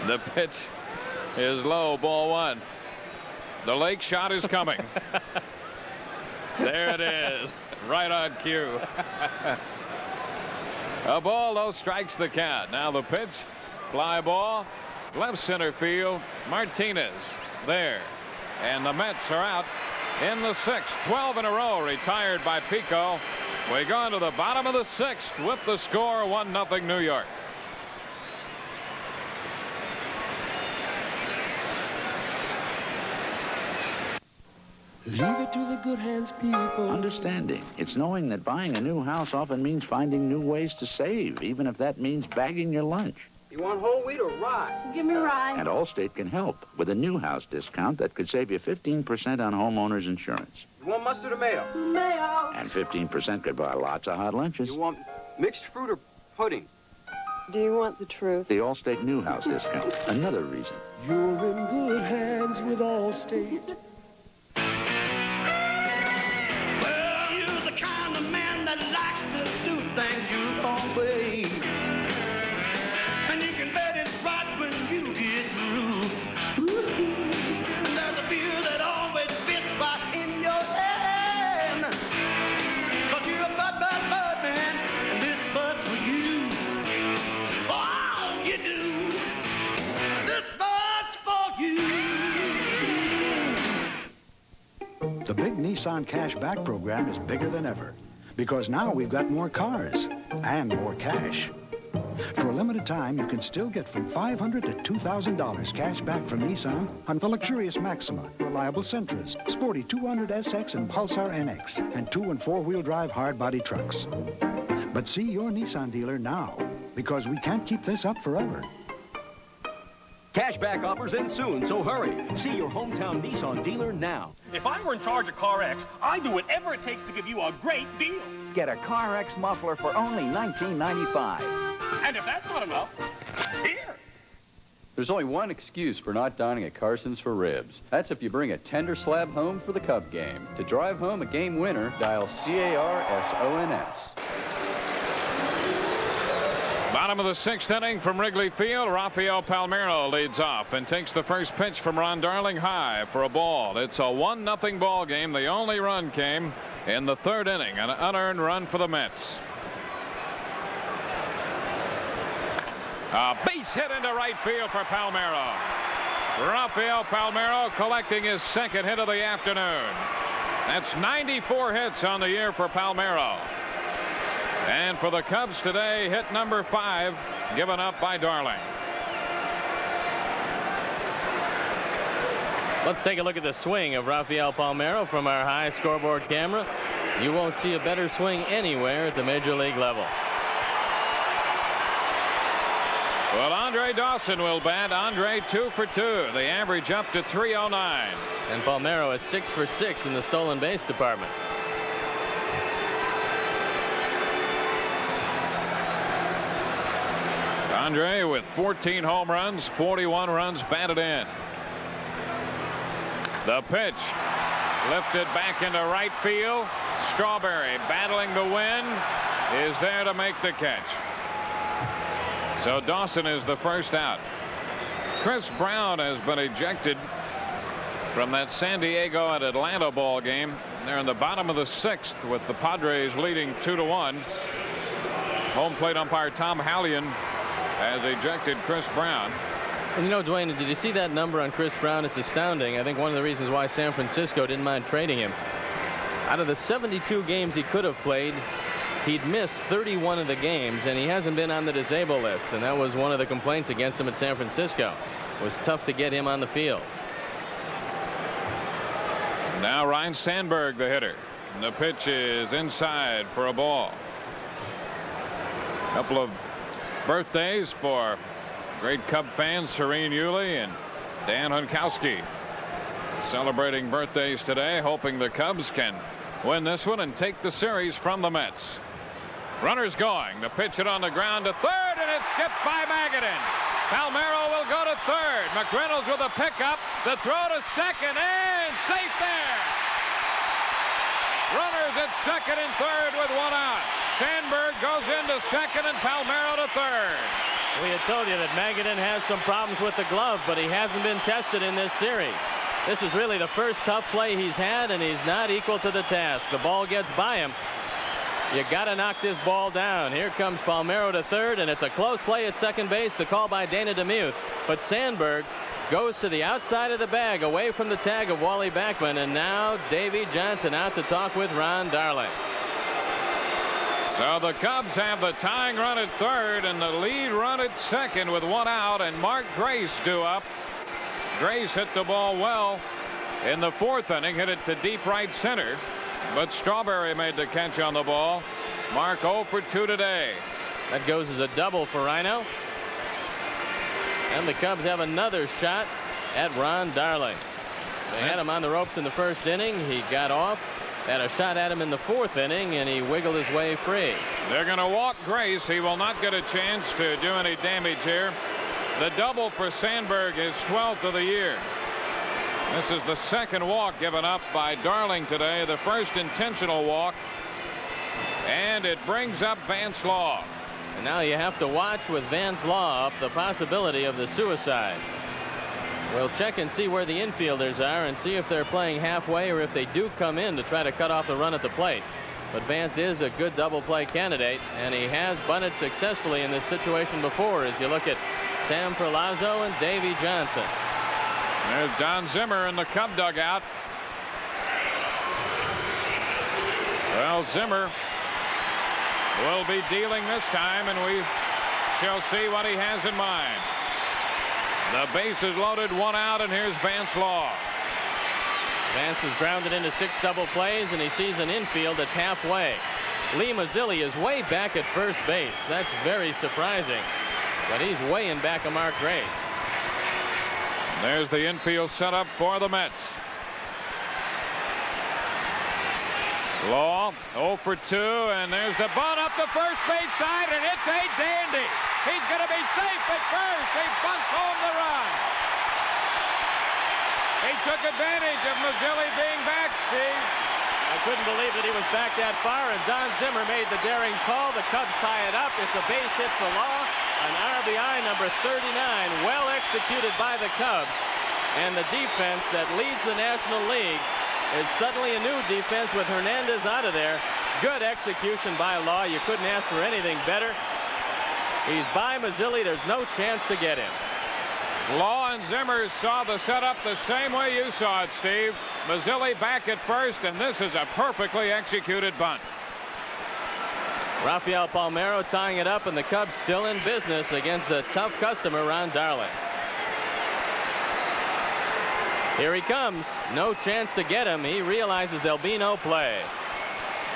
The pitch is low, ball 1. The lake shot is coming. There it is, right on cue. A ball, though, strikes the count. Now the pitch, fly ball, left center field, Martinez there. And the Mets are out in the 6th. 12 in a row retired by Pico. We go into the bottom of the 6th with the score 1-0 New York. Leave it to the good hands, people. Understanding. It's knowing that buying a new house often means finding new ways to save, even if that means bagging your lunch. You want whole wheat or rye? Give me rye. And Allstate can help with a new house discount that could save you 15% on homeowners insurance. You want mustard or mayo? Mayo. And 15% could buy lots of hot lunches. You want mixed fruit or pudding? Do you want the truth? The Allstate new house discount. Another reason. You're in good hands with Allstate. Well, you're the kind of man that likes to do things your own way. And you can bet it's right when you get through. Ooh, and there's a beer that always fits right in your hand. 'Cause you're a bud man, and this bud's for you. Oh, you do. This bud's for you. The big Nissan Cashback program is bigger than ever because now we've got more cars and more cash. For a limited time, you can still get from $500 to $2,000 cash back from Nissan on the luxurious Maxima, reliable Sentras, sporty 200 SX and Pulsar NX, and 2- and 4-wheel drive hard-body trucks. But see your Nissan dealer now, because we can't keep this up forever. Cashback offers end soon, so hurry. See your hometown Nissan dealer now. If I were in charge of CarX, I'd do whatever it takes to give you a great deal. Get a CarX muffler for only $19.95. And if that's not enough, here. There's only one excuse for not dining at Carson's for ribs. That's if you bring a tender slab home for the Cub game. To drive home a game winner, dial CARSONS. Bottom of the 6th inning from Wrigley Field. Rafael Palmeiro leads off and takes the first pitch from Ron Darling high for a ball. It's a 1-0 ball game. The only run came in the 3rd inning, an unearned run for the Mets. A base hit into right field for Palmeiro. Rafael Palmeiro collecting his 2nd hit of the afternoon. That's 94 hits on the year for Palmeiro. And for the Cubs today, hit number 5 given up by Darling. Let's take a look at the swing of Rafael Palmeiro from our high scoreboard camera. You won't see a better swing anywhere at the major league level. Well, Andre Dawson will bat. Andre 2 for 2. The average up to 309. And Palmeiro is 6 for 6 in the stolen base department. Andre with 14 home runs, 41 runs batted in. The pitch lifted back into right field. Strawberry battling the wind is there to make the catch. So Dawson is the first out. Chris Brown has been ejected from that San Diego and Atlanta ball game. They're in the bottom of the 6th with the Padres leading 2-1. Home plate umpire Tom Hallion has ejected Chris Brown. And you know, Dwayne, did you see that number on Chris Brown? It's astounding. I think one of the reasons why San Francisco didn't mind trading him. Out of the 72 games he could have played, he'd missed 31 of the games, and he hasn't been on the disabled list. And that was one of the complaints against him at San Francisco. It was tough to get him on the field. Now Ryan Sandberg, the hitter. And the pitch is inside for a ball. Couple of birthdays for great Cub fans, Serene Yulee and Dan Hunkowski, celebrating birthdays today, hoping the Cubs can win this one and take the series from the Mets. Runners going. The pitch it on the ground to third, and it's skipped by Magadan. Palmeiro will go to third. McReynolds with a pickup. The throw to second, and safe there. Runners at second and third with one out. Sandberg goes into second and Palmeiro to third. We had told you that Magadan has some problems with the glove, but he hasn't been tested in this series. This is really the first tough play he's had, and he's not equal to the task. The ball gets by him. You got to knock this ball down. Here comes Palmeiro to third, and it's a close play at second base. The call by Dana DeMuth. But Sandberg goes to the outside of the bag, away from the tag of Wally Backman, and now Davey Johnson out to talk with Ron Darling. So the Cubs have the tying run at third and the lead run at second with one out, and Mark Grace due up. Grace hit the ball well in the 4th inning, hit it to deep right center, but Strawberry made the catch on the ball. Mark 0 for 2 today. That goes as a double for Rhino. And the Cubs have another shot at Ron Darling. They had him on the ropes in the 1st inning. He got off. Had a shot at him in the 4th inning, and he wiggled his way free. They're going to walk Grace. He will not get a chance to do any damage here. The double for Sandberg is 12th of the year. This is the 2nd walk given up by Darling today, the 1st intentional walk. And it brings up Vance Law. And now you have to watch with Vance Law up the possibility of the suicide. We'll check and see where the infielders are and see if they're playing halfway or if they do come in to try to cut off the run at the plate. But Vance is a good double play candidate, and he has bunted successfully in this situation before as you look at Sam Perlazo and Davey Johnson. There's Don Zimmer in the Cub dugout. Well, Zimmer will be dealing this time, and we shall see what he has in mind. The base is loaded, one out, and here's Vance Law. Vance is grounded into 6 double plays, and he sees an infield that's halfway. Lee Mazzilli is way back at first base. That's very surprising, but he's way in back of Mark Grace. There's the infield setup for the Mets. Law 0 for 2, and there's the bunt up the first base side, and it's a dandy. He's going to be safe at first. He bunts home the run. He took advantage of Mazzilli being back, Steve. I couldn't believe that he was back that far, and Don Zimmer made the daring call. The Cubs tie it up. It's a base hit for Law. An RBI number 39, well executed by the Cubs. And the defense that leads the National League is suddenly a new defense with Hernandez out of there. Good execution by Law. You couldn't ask for anything better. He's by Mazzilli. There's no chance to get him. Law and Zimmer saw the setup the same way you saw it, Steve. Mazzilli back at first, and this is a perfectly executed bunt. Rafael Palmeiro tying it up, and the Cubs still in business against a tough customer, Ron Darling. Here he comes. No chance to get him. He realizes there'll be no play.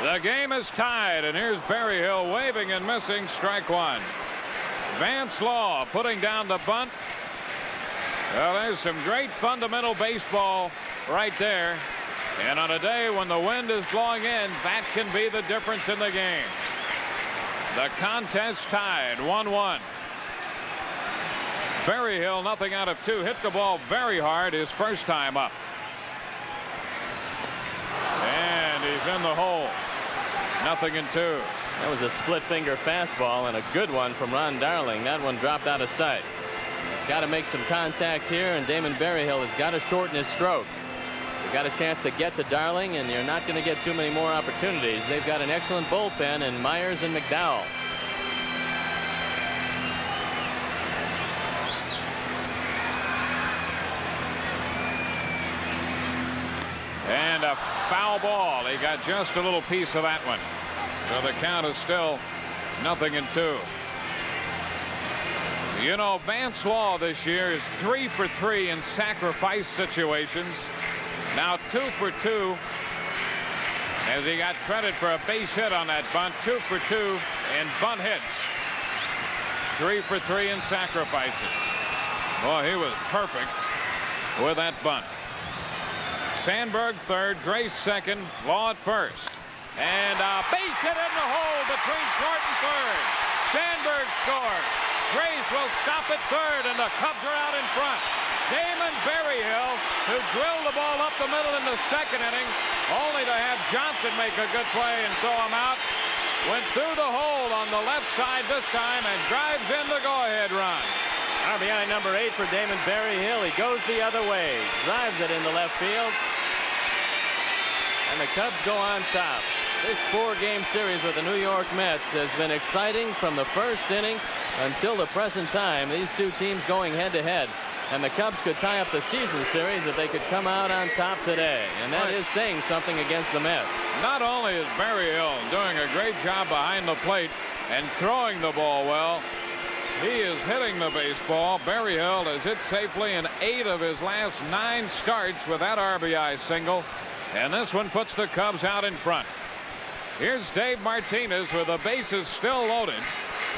The game is tied, and here's Berryhill waving and missing strike one. Vance Law putting down the bunt. Well, there's some great fundamental baseball right there. And on a day when the wind is blowing in, that can be the difference in the game. The contest tied 1-1. Berryhill, nothing out of two, hit the ball very hard his first time up. And he's in the hole. 0-2. That was a split finger fastball and a good one from Ron Darling. That one dropped out of sight. Got to make some contact here, and Damon Berryhill has got to shorten his stroke. You've got a chance to get to Darling, and you're not going to get too many more opportunities. They've got an excellent bullpen in Myers and McDowell. And a foul ball. He got just a little piece of that one. So the count is still 0-2. You know, Vance Law this year is 3 for 3 in sacrifice situations. Now 2 for 2 as he got credit for a base hit on that bunt. 2 for 2 in bunt hits. 3 for 3 in sacrifices. Boy, he was perfect with that bunt. Sandberg third, Grace second, Law at first. And a base hit in the hole between short and third. Sandberg scores. Grace will stop at third, and the Cubs are out in front. Damon Berryhill, who drilled the ball up the middle in the second inning, only to have Johnson make a good play and throw him out, went through the hole on the left side this time and drives in the go-ahead run. RBI number 8 for Damon Berryhill. He goes the other way, drives it into left field, and the Cubs go on top. This 4-game series with the New York Mets has been exciting from the first inning until the present time. These two teams going head-to-head. And the Cubs could tie up the season series if they could come out on top today. And that is saying something against the Mets. Not only is Berryhill doing a great job behind the plate and throwing the ball well, he is hitting the baseball. Berryhill has hit safely in 8 of his last 9 starts with that RBI single. And this one puts the Cubs out in front. Here's Dave Martinez with the bases still loaded.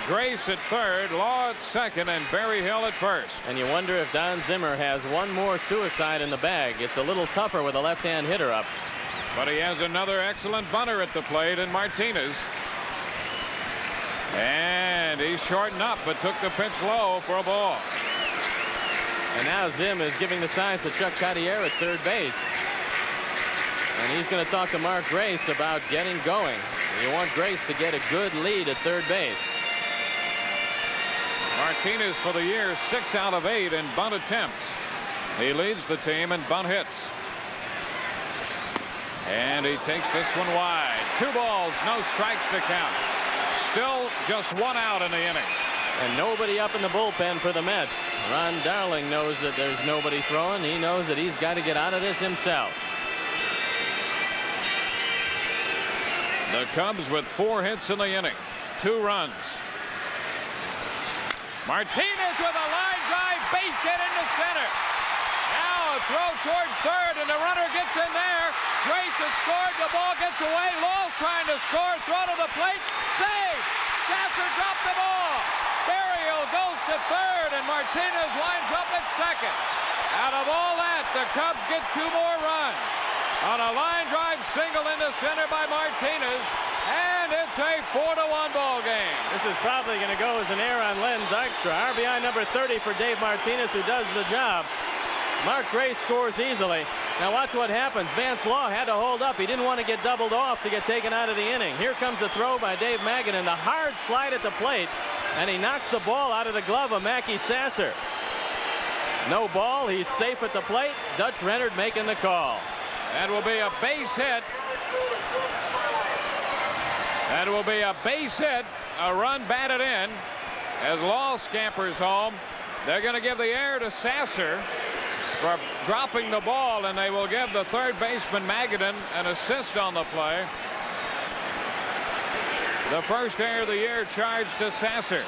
Grace at third, Law at second, and Berryhill at first. And you wonder if Don Zimmer has one more suicide in the bag. It's a little tougher with a left-hand hitter up. But he has another excellent bunter at the plate in Martinez. And he's shortened up, but took the pitch low for a ball. And now Zim is giving the signs to Chuck Cartier at third base. And he's going to talk to Mark Grace about getting going. You want Grace to get a good lead at third base. Martinez for the year 6 out of 8 in bunt attempts. He leads the team in bunt hits. And he takes this one wide. 2 balls, no strikes to count. Still just 1 out in the inning. And nobody up in the bullpen for the Mets. Ron Darling knows that there's nobody throwing. He knows that he's got to get out of this himself. The Cubs with 4 hits in the inning. 2 runs. Martinez with a line drive, base hit into center. Now a throw toward third, and the runner gets in there. Grace has scored. The ball gets away. Lowell's trying to score. Throw to the plate. Save. Sasser dropped the ball. Berryhill goes to third, and Martinez lines up at second. Out of all that, the Cubs get 2 more runs. On a line drive single into center by Martinez, and it's a 4-1 ball game. This is probably going to go as an error on Len's extra. RBI number 30 for Dave Martinez, who does the job. Mark Grace scores easily. Now watch what happens. Vance Law had to hold up. He didn't want to get doubled off to get taken out of the inning. Here comes a throw by Dave Magadan, the hard slide at the plate, and he knocks the ball out of the glove of Mackie Sasser. No ball. He's safe at the plate. Dutch Renard making the call. That will be a base hit. That will be a base hit. A run batted in as Law scampers home. They're going to give the air to Sasser for dropping the ball, and they will give the third baseman Magadan an assist on the play. The first error of the year charged to Sasser.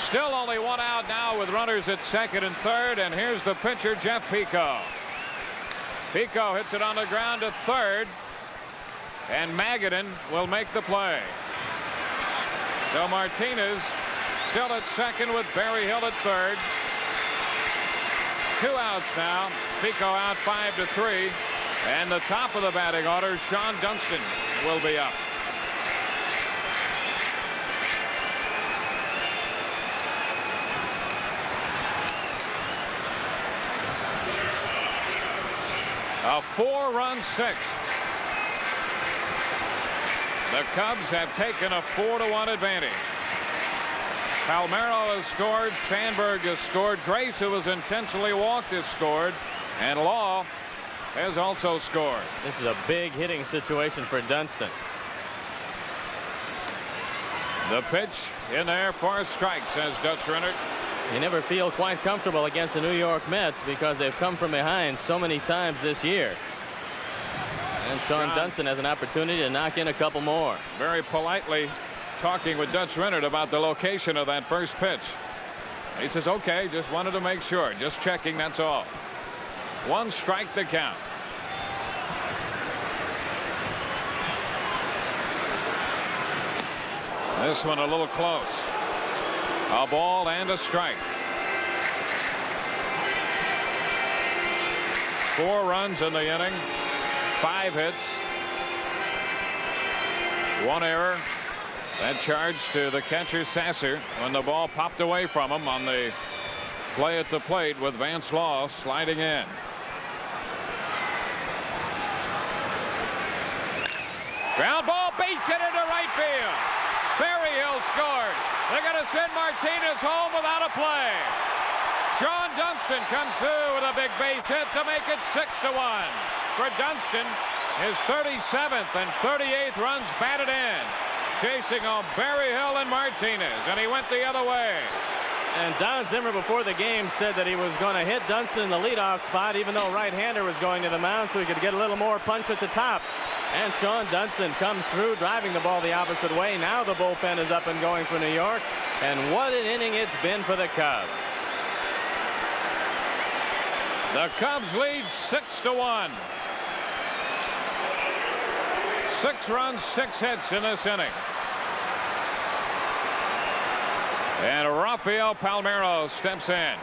Still only one out now with runners at second and third, and here's the pitcher, Jeff Pico. Pico hits it on the ground to third, and Magadan will make the play. So Martinez still at second with Barry Hill at third. 2 outs now. Pico out 5-3. And the top of the batting order, Sean Dunston, will be up. A 4-run sixth. The Cubs have taken a 4-1 advantage. Palmeiro has scored. Sandberg has scored. Grace, who was intentionally walked, has scored. And Law has also scored. This is a big hitting situation for Dunston. The pitch in there for a strike, says Dutch Rennert. You never feel quite comfortable against the New York Mets because they've come from behind so many times this year. And Sean Dunston has an opportunity to knock in a couple more. Very politely talking with Dutch Rennert about the location of that first pitch. He says, okay, just wanted to make sure. Just checking, that's all. 1 strike to count. This one a little close. A ball and a strike. 4 runs in the inning. 5 hits. 1 error. That charge to the catcher Sasser when the ball popped away from him on the play at the plate with Vance Law sliding in. Ground ball, base hit into right field. Barry Hill scores. They're going to send Martinez home without a play. Sean Dunston comes through with a big base hit to make it 6-1. For Dunston, his 37th and 38th runs batted in. Chasing on Barry Hill and Martinez, and he went the other way. And Don Zimmer before the game said that he was going to hit Dunston in the leadoff spot, even though right-hander was going to the mound, so he could get a little more punch at the top. And Sean Dunston comes through, driving the ball the opposite way. Now the bullpen is up and going for New York. And what an inning it's been for the Cubs. The Cubs lead 6-1. 6 runs, 6 hits in this inning. And Rafael Palmeiro steps in.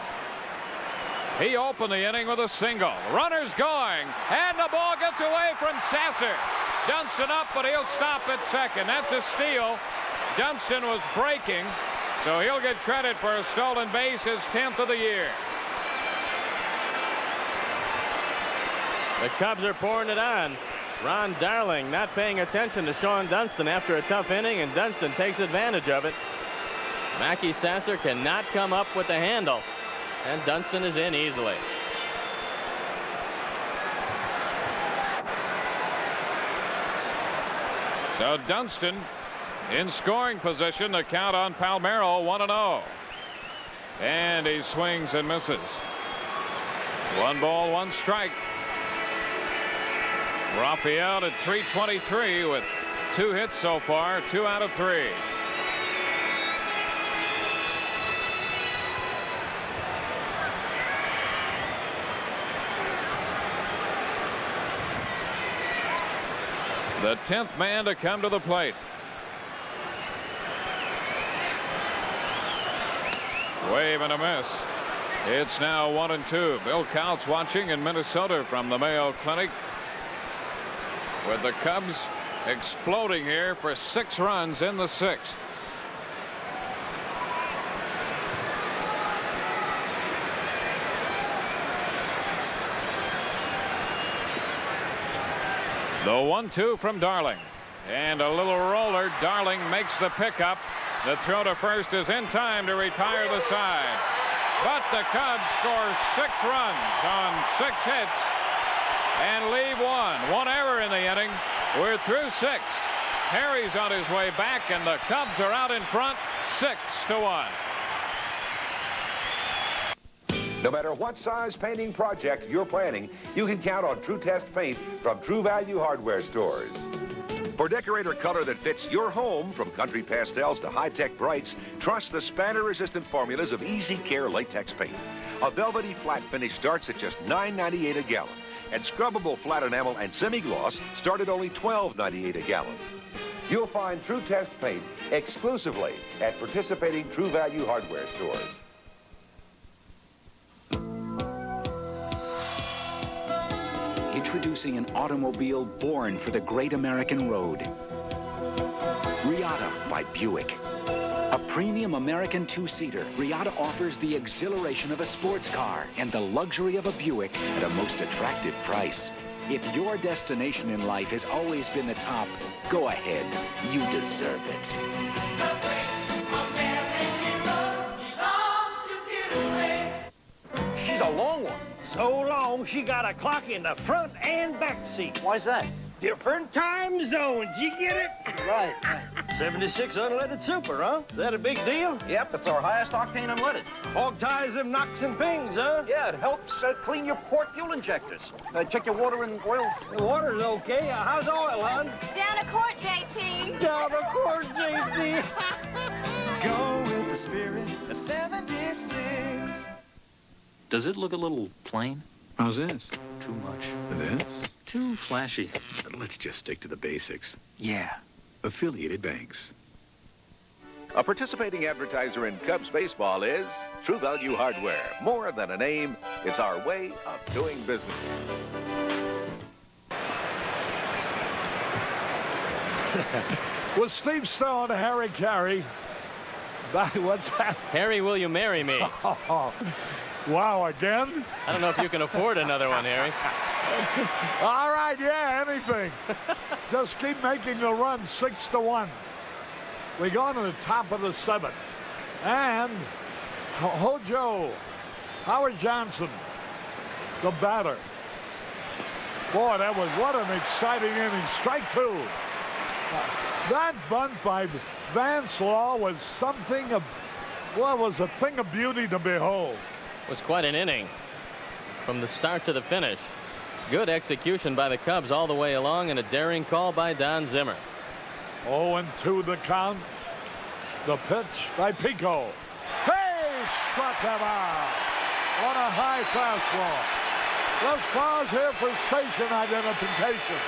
He opened the inning with a single. Runners going, and the ball gets away from Sasser. Dunston up, but he'll stop at second. That's a steal. Dunston was breaking, so he'll get credit for a stolen base, his 10th of the year. The Cubs are pouring it on. Ron Darling not paying attention to Sean Dunston after a tough inning, and Dunston takes advantage of it. Mackey Sasser cannot come up with the handle, and Dunston is in easily. So Dunston in scoring position. The count on Palmeiro 1-0. And he swings and misses. 1 ball, 1 strike. Rafael at .323 with 2 hits so far, 2 out of 3. The 10th man to come to the plate. Wave and a miss. It's now 1-2. Bill Couts watching in Minnesota from the Mayo Clinic, with the Cubs exploding here for 6 runs in the 6th. The 1-2 from Darling. And a little roller. Darling makes the pickup. The throw to first is in time to retire the side. But the Cubs score 6 runs on 6 hits and leave 1 error in the inning. We're through 6. Harry's on his way back, and the Cubs are out in front 6-1. No matter what size painting project you're planning, you can count on True Test paint from True Value hardware stores. For decorator color that fits your home, from country pastels to high-tech brights, trust the spatter-resistant formulas of Easy Care latex paint. A velvety flat finish starts at just $9.98 a gallon, and scrubbable flat enamel and semi-gloss start at only $12.98 a gallon. You'll find True Test paint exclusively at participating True Value hardware stores. Introducing an automobile born for the great American road. Riata by Buick. A premium American two-seater, Riata offers the exhilaration of a sports car and the luxury of a Buick at a most attractive price. If your destination in life has always been the top, go ahead. You deserve it. She's a long one. So long, she got a clock in the front and back seat. Why's that? Different time zones. You get it? Right. 76 unleaded super, huh? Is that a big deal? Yep, it's our highest octane unleaded. Hog ties them knocks and pings, huh? Yeah, it helps clean your port fuel injectors. Check your water and oil. The water's okay. How's oil, hon? Down a court, JT. Down a court, JT. Go with the spirit of 76. Does it look a little plain? How's this? Too much. This? Too flashy. Let's just stick to the basics. Yeah. Affiliated banks. A participating advertiser in Cubs baseball is True Value Hardware. More than a name, it's our way of doing business. With Steve Stone, Harry Carey. What's that? Harry, will you marry me? Wow, again? I don't know if you can afford another one, Harry. All right, yeah, anything. Just keep making the run 6-1. We go to the top of the 7th. And Hojo, Howard Johnson, the batter. Boy, what an exciting inning. Strike 2. That bunt by Vance Law was was a thing of beauty to behold. It was quite an inning from the start to the finish. Good execution by the Cubs all the way along, and a daring call by Don Zimmer. 0-2 the count. The pitch by Pico. Hey, struck him out. What a high fastball. Let's pause here for station identification.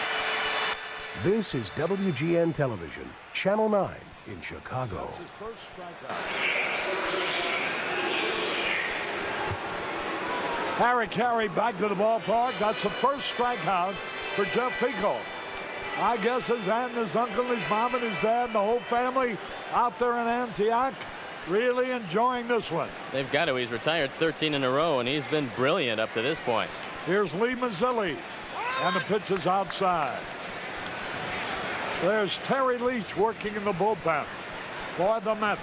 This is WGN Television, Channel 9 in Chicago. That's his first strikeout. Harry Carey back to the ballpark. That's the first strikeout for Jeff Pico. I guess his aunt and his uncle, his mom and his dad and the whole family out there in Antioch really enjoying this one. They've got to. He's retired 13 in a row, and he's been brilliant up to this point. Here's Lee Mazzilli, and the pitch is outside. There's Terry Leach working in the bullpen for the Mets.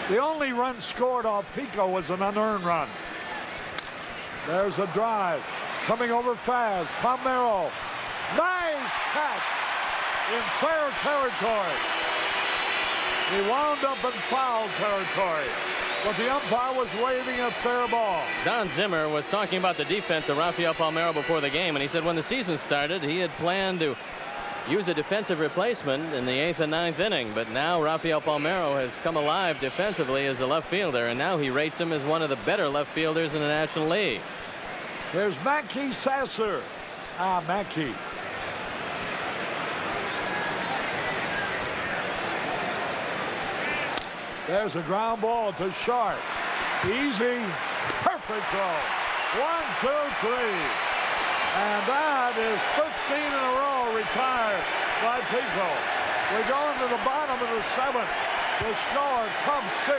The only run scored off Pico was an unearned run. There's a drive coming over fast. Palmeiro. Nice catch in fair territory. He wound up in foul territory, but the umpire was waving a fair ball. Don Zimmer was talking about the defense of Rafael Palmeiro before the game, and he said when the season started, he had planned to use a defensive replacement in the 8th and 9th inning, but now Rafael Palmeiro has come alive defensively as a left fielder, and now he rates him as one of the better left fielders in the National League. There's Mackey Sasser. Mackey. There's a ground ball to Sharp. Easy, perfect throw. 1, 2, 3. And that is 15 in a row retired by Pico. We go into the bottom of the 7th. The score, Cubs 6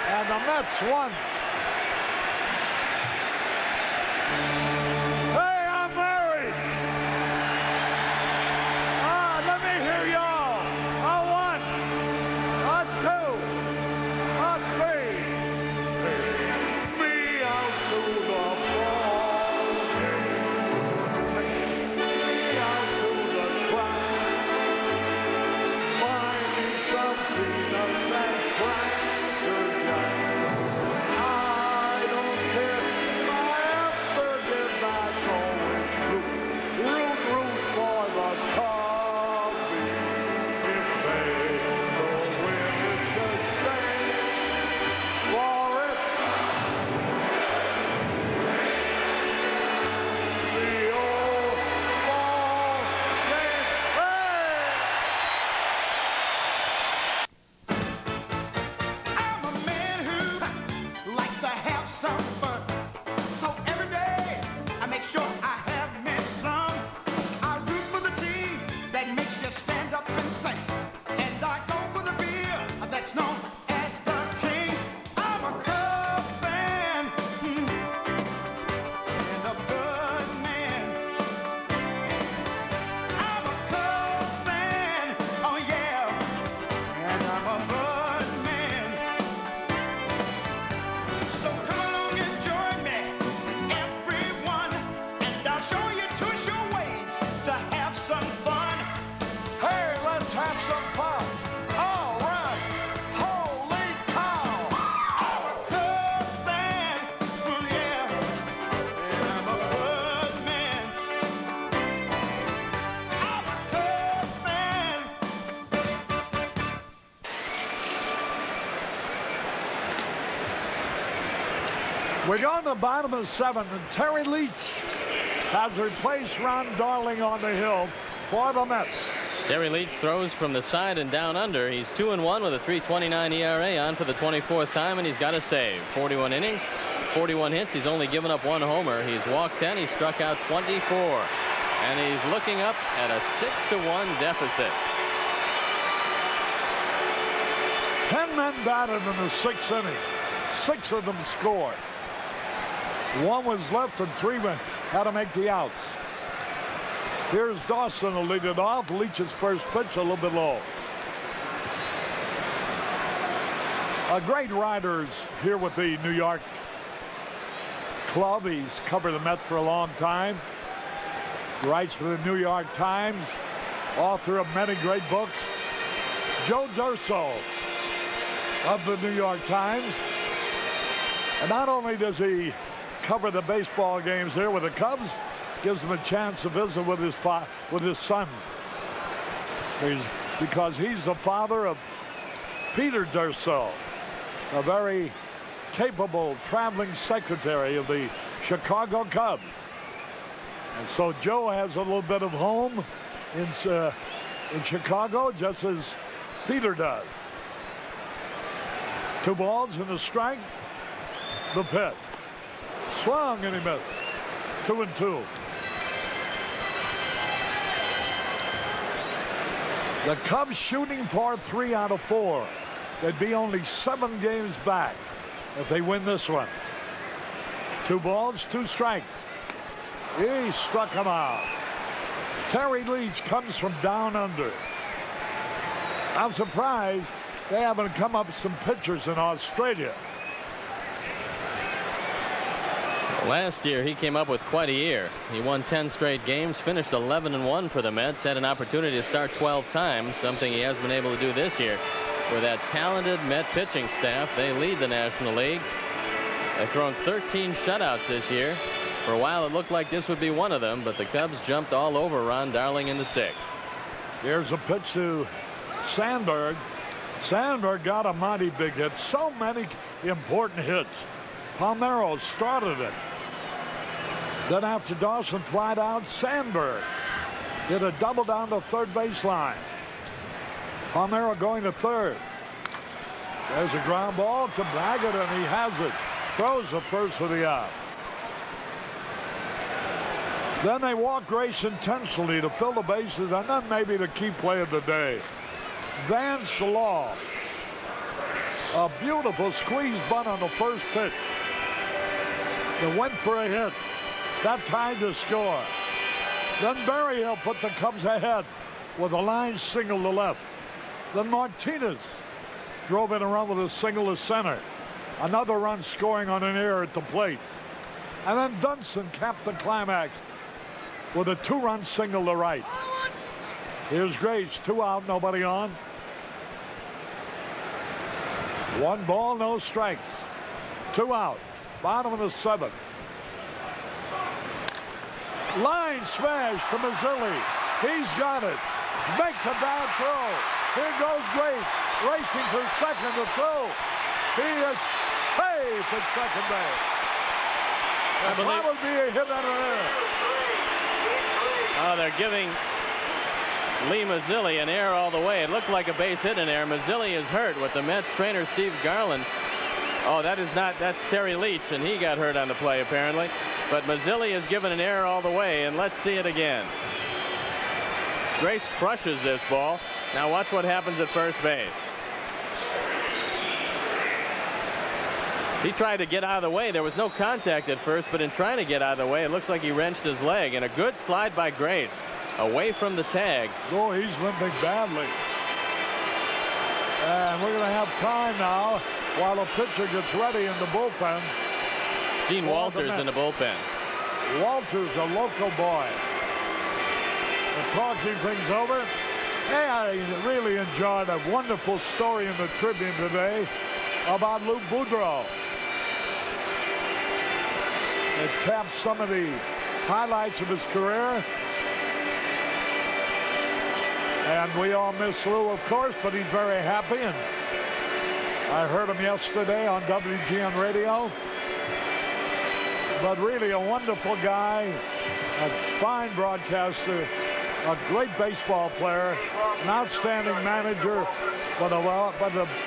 and the Mets 1. Hey, I'm married. Let me hear y'all. A 1, a 2, a 3. Take me out to the ball game. Take me out to the track. Find me some peanuts and Cracker Jack. I don't care if I ever get We're going to the bottom of the 7th, and Terry Leach has replaced Ron Darling on the hill for the Mets. Terry Leach throws from the side and down under. He's 2-1 with a 3.29 ERA on for the 24th time, and he's got a save. 41 innings, 41 hits. He's only given up 1 homer. He's walked 10. He struck out 24. And he's looking up at a 6-1 deficit. 10 men batted in the 6th inning. 6 of them scored. 1 was left and 3 had to make the outs. Here's Dawson to lead it off. Leach's first pitch a little bit low. A great rider's here with the New York club. He's covered the Mets for a long time. Writes for the New York Times. Author of many great books. Joe Durso of the New York Times. And not only does he cover the baseball games here with the Cubs, gives him a chance to visit with his son. Because he's the father of Peter Durso, a very capable traveling secretary of the Chicago Cubs. And so Joe has a little bit of home in Chicago, just as Peter does. 2 balls and a strike. The pitch. Swung and he missed. 2-2. The Cubs shooting for 3 out of 4. They'd be only 7 games back if they win this one. 2 balls, 2 strikes. He struck him out. Terry Leach comes from down under. I'm surprised they haven't come up with some pitchers in Australia. Last year, he came up with quite a year. He won 10 straight games, finished 11-1 for the Mets, had an opportunity to start 12 times, something he has been able to do this year. With that talented Met pitching staff, they lead the National League. They've thrown 13 shutouts this year. For a while, it looked like this would be one of them, but the Cubs jumped all over Ron Darling in the 6th. Here's a pitch to Sandberg. Sandberg got a mighty big hit. So many important hits. Palmeiro started it. Then after Dawson flied out, Sandberg did a double down the third baseline. Palmeiro going to third. There's a ground ball to Baggett, and he has it. Throws the first for the out. Then they walk Grace intentionally to fill the bases, and then maybe the key play of the day. Vance Law. A beautiful squeeze bunt on the first pitch. They went for a hit. That time to score. Then Berryhill put the Cubs ahead with a line single to left. Then Martinez drove in a run with a single to center. Another run scoring on an error at the plate. And then Dunson capped the climax with a 2-run single to right. Here's Grace, 2 out, nobody on. 1 ball, no strikes. 2 out. Bottom of the 7th. Line smash to Mazzilli. He's got it. Makes a bad throw. Here goes Grace, racing for second to throw. He is safe at second base. That would be a hit on an error. Oh, they're giving Lee Mazzilli an error all the way. It looked like a base hit in there. Mazzilli is hurt with the Mets trainer Steve Garland. Oh, that's Terry Leach, and he got hurt on the play apparently. But Mazzilli is given an error all the way, and let's see it again. Grace crushes this ball. Now watch what happens at first base. He tried to get out of the way. There was no contact at first, but in trying to get out of the way, it looks like he wrenched his leg. And a good slide by Grace away from the tag. Oh, he's limping badly. And we're going to have time now while the pitcher gets ready in the bullpen. Gene Walters in the bullpen. Walters, a local boy. And talking things over. Hey, I really enjoyed a wonderful story in the Tribune today about Lou Boudreau. It taps some of the highlights of his career. And we all miss Lou, of course, but he's very happy. And I heard him yesterday on WGN Radio. but really a wonderful guy, a fine broadcaster, a great baseball player, an outstanding manager, but of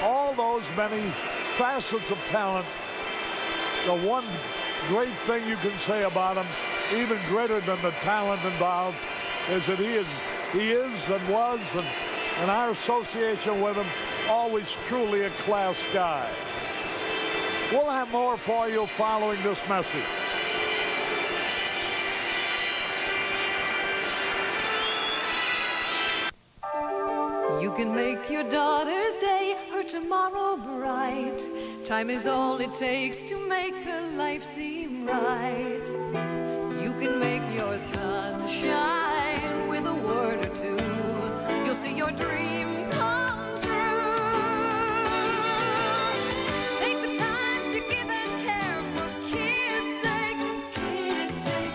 all those many facets of talent, the one great thing you can say about him, even greater than the talent involved, is that he is and was, and our association with him, always truly a class guy. We'll have more for you following this message. You can make your daughter's day, her tomorrow bright. Time is all it takes to make her life seem right. You can make your sun shine with a word or two. You'll see your dream come true. Take the time to give and care for kids' sake, kids' sake.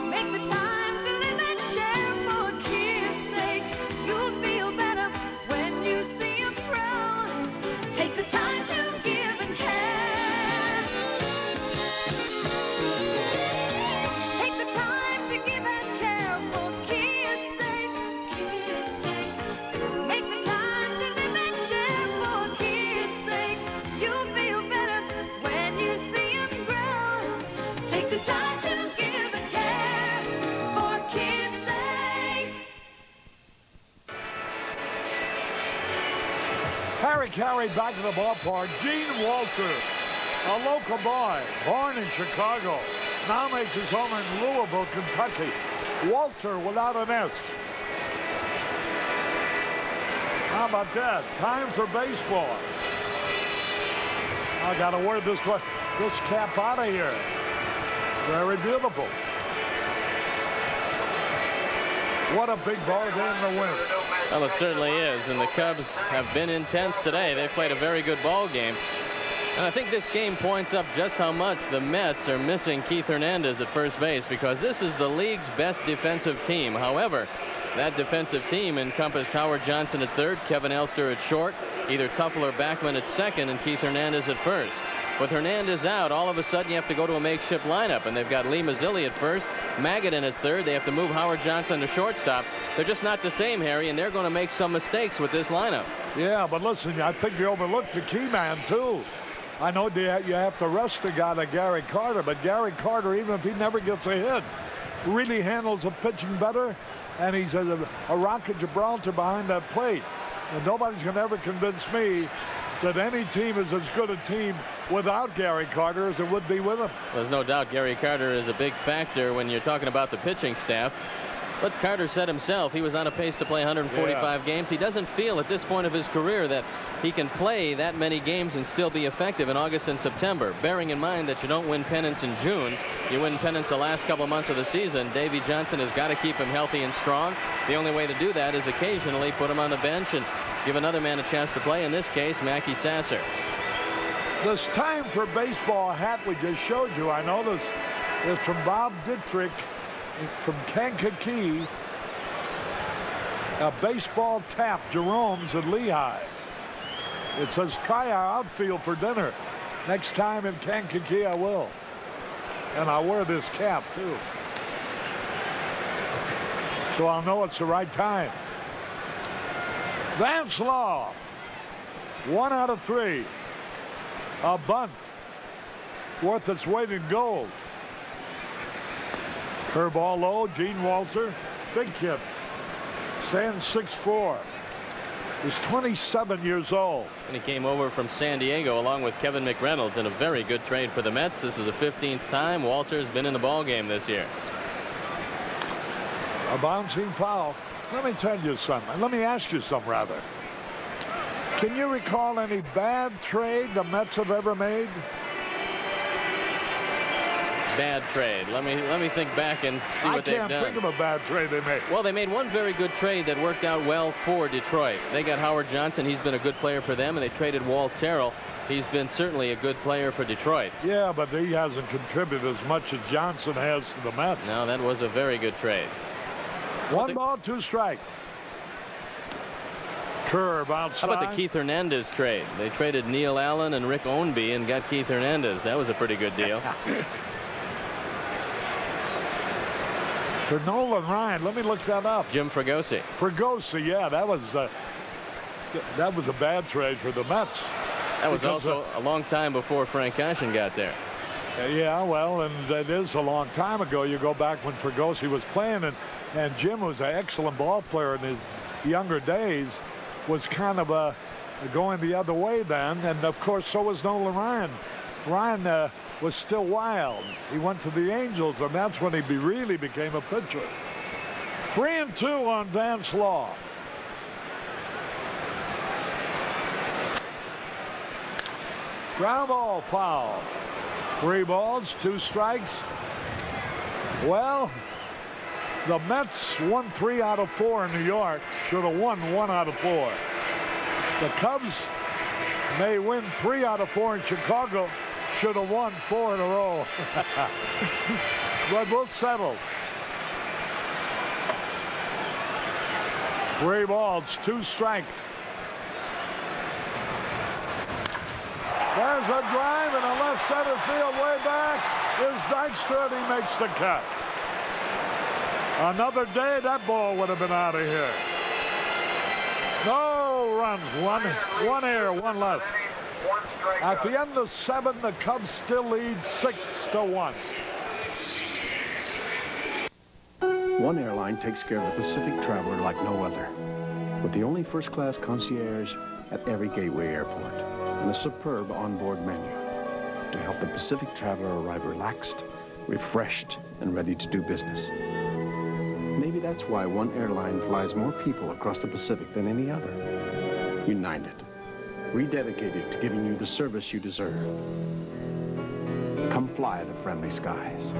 Make the time to live and share for kids' sake. You'll feel better when you see them proud. Take the time to give and care. Take the time to give and care for kids' sake, kids' sake. Make the time to live and share for kids' sake. You'll feel better when you see them grow. Take the time to give and care for kids' sake. Harry carried back to the ballpark. Gene Walter, a local boy, born in Chicago, now makes his home in Louisville, Kentucky. Walter without an S. How about that? Time for baseball. I got to wear this cap out of here. Very beautiful. What a big ball game to win. Well, it certainly is, and the Cubs have been intense today. They've played a very good ball game. And I think this game points up just how much the Mets are missing Keith Hernandez at first base, because this is the league's best defensive team. However, that defensive team encompassed Howard Johnson at third, Kevin Elster at short, either Tuffle or Backman at second, and Keith Hernandez at first. With Hernandez out, all of a sudden you have to go to a makeshift lineup, and they've got Lee Mazzilli at first, Magadan at third. They have to move Howard Johnson to shortstop. They're just not the same, Harry, and they're going to make some mistakes with this lineup. Yeah, but listen, I think you overlooked the key man, too. I know you have to rest the guy like Gary Carter, but Gary Carter, even if he never gets a hit, really handles the pitching better, and he's a rock of Gibraltar behind that plate. And nobody's going to ever convince me that any team is as good a team without Gary Carter as it would be with him. There's no doubt Gary Carter is a big factor when you're talking about the pitching staff. But Carter said himself he was on a pace to play 145 games. He doesn't feel at this point of his career that he can play that many games and still be effective in August and September. Bearing in mind that you don't win pennants in June, you win pennants the last couple months of the season. Davey Johnson has got to keep him healthy and strong. The only way to do that is occasionally put him on the bench and give another man a chance to play, in this case, Mackie Sasser. This time for baseball hat we just showed you, I know this is from Bob Dittrich from Kankakee. A baseball tap, Jerome's at Lehigh. It says, try our outfield for dinner. Next time in Kankakee, I will. And I'll wear this cap, too. So I'll know it's the right time. Vance Law, 1 out of 3. A bunt, worth its weight in gold. Curveball low, Gene Walter, big kid, stands 6'4". He's 27 years old. And he came over from San Diego along with Kevin McReynolds in a very good trade for the Mets. This is the 15th time Walter's been in the ball game this year. A bouncing foul. Let me tell you something. Let me ask you something, rather. Can you recall any bad trade the Mets have ever made? Bad trade. Let me think back and see what they've done. I can't think of a bad trade they made. Well, they made one very good trade that worked out well for Detroit. They got Howard Johnson. He's been a good player for them, and they traded Walt Terrell. He's been certainly a good player for Detroit. Yeah, but he hasn't contributed as much as Johnson has to the Mets. No, that was a very good trade. 1 ball, 2 strikes. Curve outside. How about the Keith Hernandez trade? They traded Neil Allen and Rick Ownby and got Keith Hernandez. That was a pretty good deal. For Nolan Ryan. Let me look that up. Jim Fregosi. Fregosi, yeah, that was a bad trade for the Mets. That was also a long time before Frank Cashin got there. Yeah, well, and it is a long time ago. You go back when Fregosi was playing, and Jim was an excellent ball player in his younger days, was kind of going the other way then, and of course so was Nolan Ryan. Ryan was still wild. He went to the Angels, and that's when he really became a pitcher. 3-2 on Vance Law. Ground ball foul. 3 balls, 2 strikes. Well, the Mets won 3 out of 4 in New York. Should have won 1 out of 4. The Cubs may win 3 out of 4 in Chicago. Should have won 4 in a row. But both settled. 3 balls, 2 strikes. There's a drive in a left center field way back. Is Dykstra, and he makes the cut. Another day, that ball would have been out of here. No runs, one error, 1 left. At the end of 7, the Cubs still lead 6-1. One airline takes care of the Pacific traveler like no other, with the only first-class concierge at every gateway airport and a superb onboard menu to help the Pacific traveler arrive relaxed, refreshed, and ready to do business. Maybe that's why one airline flies more people across the Pacific than any other. United, rededicated to giving you the service you deserve. Come fly the friendly skies.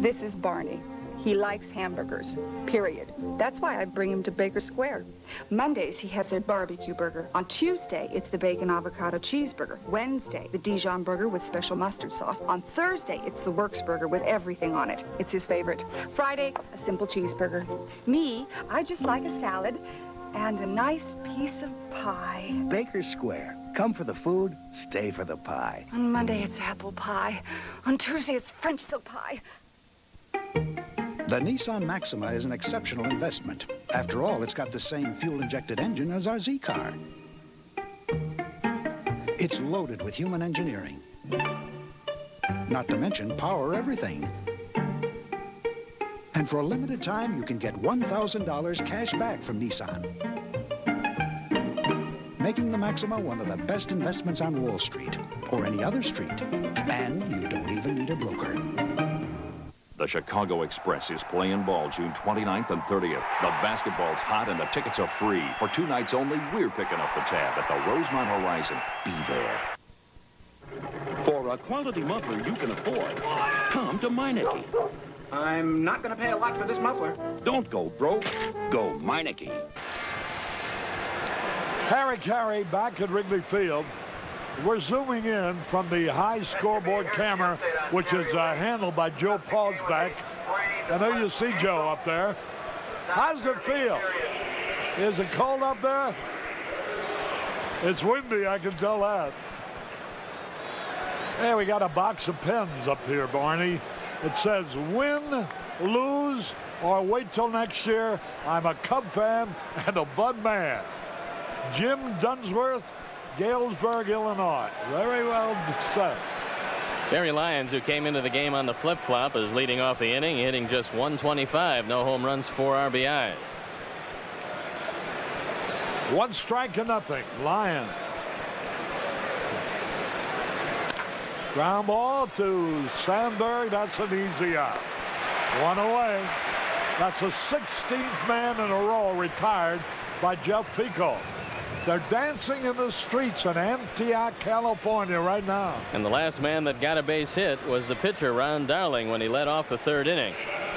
This is Barney. He likes hamburgers, period. That's why I bring him to Baker Square. Mondays, he has their barbecue burger. On Tuesday, it's the bacon avocado cheeseburger. Wednesday, the Dijon burger with special mustard sauce. On Thursday, it's the Works burger with everything on it. It's his favorite. Friday, a simple cheeseburger. Me, I just like a salad and a nice piece of pie. Baker Square. Come for the food, stay for the pie. On Monday, it's apple pie. On Tuesday, it's French silk pie. The Nissan Maxima is an exceptional investment. After all, it's got the same fuel-injected engine as our Z-Car. It's loaded with human engineering. Not to mention power everything. And for a limited time, you can get $1,000 cash back from Nissan. Making the Maxima one of the best investments on Wall Street or any other street. And you don't even need a broker. The Chicago Express is playing ball June 29th and 30th. The basketball's hot and the tickets are free. For 2 nights only, we're picking up the tab at the Rosemont Horizon. Be there. For a quality muffler you can afford, come to Meineke. I'm not going to pay a lot for this muffler. Don't go broke. Go Meineke. Harry Carey back at Wrigley Field. We're zooming in from the high scoreboard camera, which is handled by Joe Paulsback. I know you see Joe up there. How does it feel? Is it cold up there? It's windy, I can tell that. Hey, we got a box of pens up here, Barney. It says, win, lose, or wait till next year. I'm a Cub fan and a Bud man. Jim Dunsworth, Galesburg, Illinois. Very well said. Barry Lyons, who came into the game on the flip-flop, is leading off the inning, hitting just 125. No home runs, 4 RBIs. 1 strike and nothing. Lyons. Ground ball to Sandberg. That's an easy out. 1 away. That's the 16th man in a row retired by Jeff Pico. They're dancing in the streets in Antioch, California right now. And the last man that got a base hit was the pitcher, Ron Darling, when he led off the 3rd inning.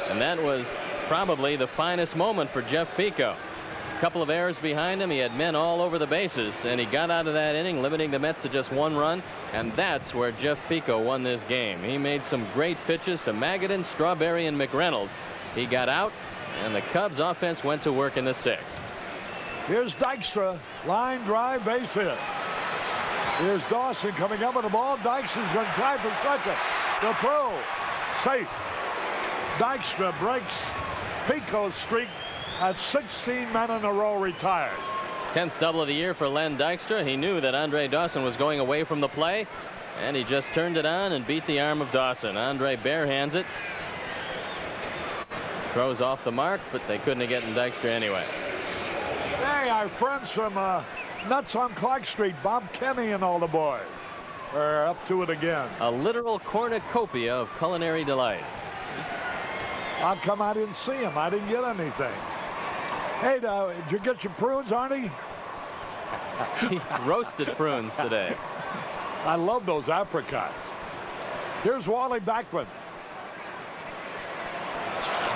And that was probably the finest moment for Jeff Pico. A couple of errors behind him. He had men all over the bases, and he got out of that inning, limiting the Mets to just 1 run. And that's where Jeff Pico won this game. He made some great pitches to Magadan, Strawberry, and McReynolds. He got out, and the Cubs offense went to work in the 6th. Here's Dykstra, line drive, base hit. Here's Dawson coming up with the ball. Dykstra's going to try for second. The throw, safe. Dykstra breaks Pico's streak at 16 men in a row retired. 10th double of the year for Len Dykstra. He knew that Andre Dawson was going away from the play, and he just turned it on and beat the arm of Dawson. Andre barehands it. Throws off the mark, but they couldn't get in Dykstra anyway. Hey, our friends from Nuts on Clark Street, Bob Kenny and all the boys, are up to it again. A literal cornucopia of culinary delights. How come I didn't see him? I didn't get anything. Hey, did you get your prunes, Arnie? He roasted prunes today. I love those apricots. Here's Wally Backman.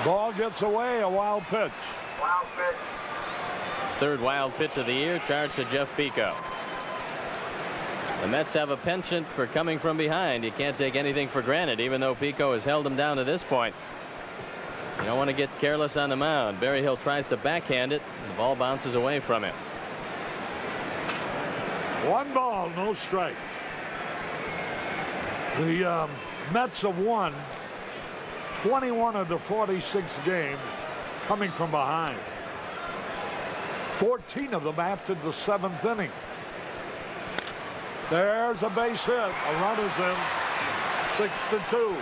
Ball gets away, a wild pitch. Wild pitch. Third wild pitch of the year, charged to Jeff Pico. The Mets have a penchant for coming from behind. You can't take anything for granted, even though Pico has held them down to this point. You don't want to get careless on the mound. Berryhill tries to backhand it, and the ball bounces away from him. 1 ball, no strike. The Mets have won 21 of the 46 games coming from behind. 14 of them after the 7th inning. There's a base hit. A run is in. 6-2.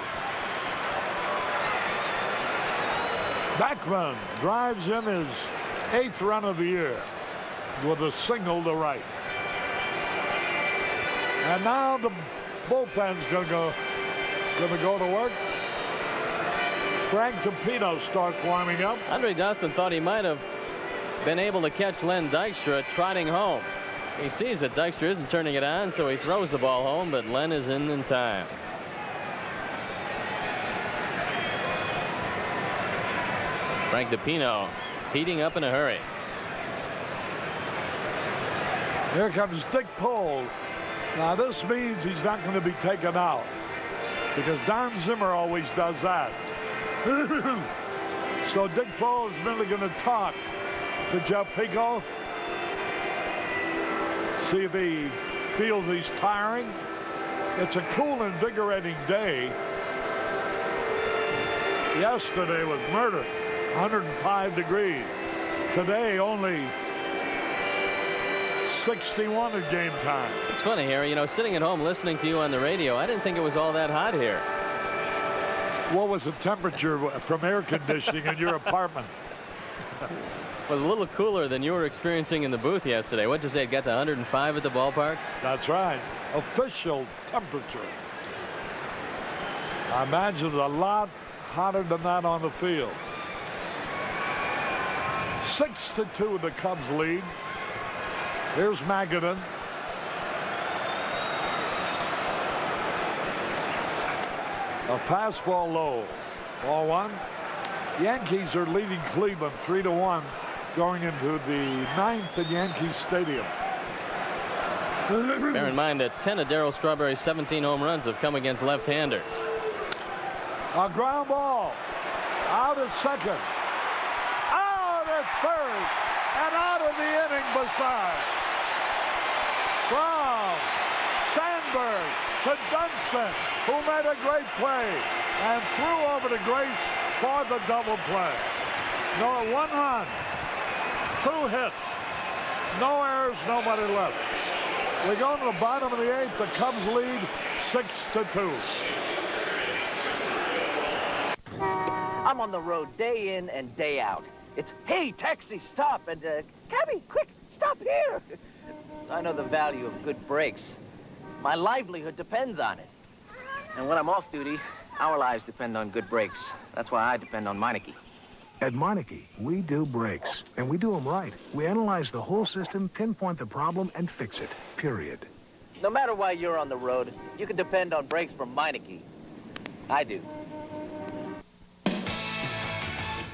Backman drives in his 8th run of the year with a single to right. And now the bullpen's gonna go to work. Frank DePino starts warming up. Andre Dawson thought he might have been able to catch Len Dykstra trotting home. He sees that Dykstra isn't turning it on, so he throws the ball home, but Len is in time. Frank DePino heating up in a hurry. Here comes Dick Pohl. Now this means he's not going to be taken out, because Don Zimmer always does that. So Dick Pohl is merely going to talk to Jeff Pico. See if he feels he's tiring. It's a cool, invigorating day. Yesterday was murder, 105 degrees. Today only 61 at game time. It's funny, Harry, you know, sitting at home listening to you on the radio, I didn't think it was all that hot here. What was the temperature from air conditioning in your apartment? It was a little cooler than you were experiencing in the booth yesterday. What'd you say, it got to 105 at the ballpark? That's right. Official temperature. I imagine a lot hotter than that on the field. 6-2 the Cubs lead. Here's Magadan. A fastball low. Ball 1. Yankees are leading Cleveland 3-1 going into the 9th at Yankee Stadium. Bear in mind that 10 of Darryl Strawberry's 17 home runs have come against left-handers. A ground ball. Out at second. Out at third. And out of the inning beside. From Sandberg to Dunston, who made a great play and threw over to Grace for the double play. No, 1 run, 2 hits, no errors, nobody left. We go to the bottom of the 8th. The Cubs lead 6-2. I'm on the road day in and day out. It's, hey, taxi, stop, and cabby, quick, stop here. I know the value of good brakes. My livelihood depends on it. And when I'm off duty, our lives depend on good brakes. That's why I depend on Meineke. At Meineke, we do brakes, and we do them right. We analyze the whole system, pinpoint the problem, and fix it, period. No matter why you're on the road, you can depend on brakes from Meineke. I do.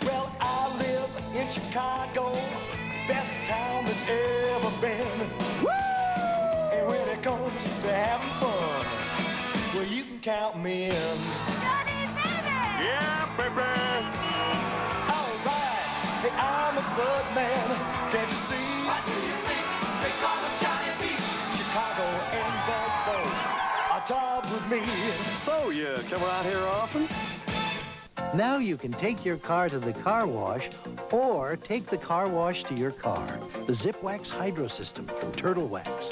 Well, I live in Chicago, best town that's ever been. Woo! And when it comes to having fun, well, you can count me in. Yeah, baby. All right. Hey, I'm a bud man. Can't you see? What do you think? They call him Johnny B. Chicago and Bud both are tied with me. So, you come around here often? Now you can take your car to the car wash or take the car wash to your car. The Zip Wax Hydro System from Turtle Wax.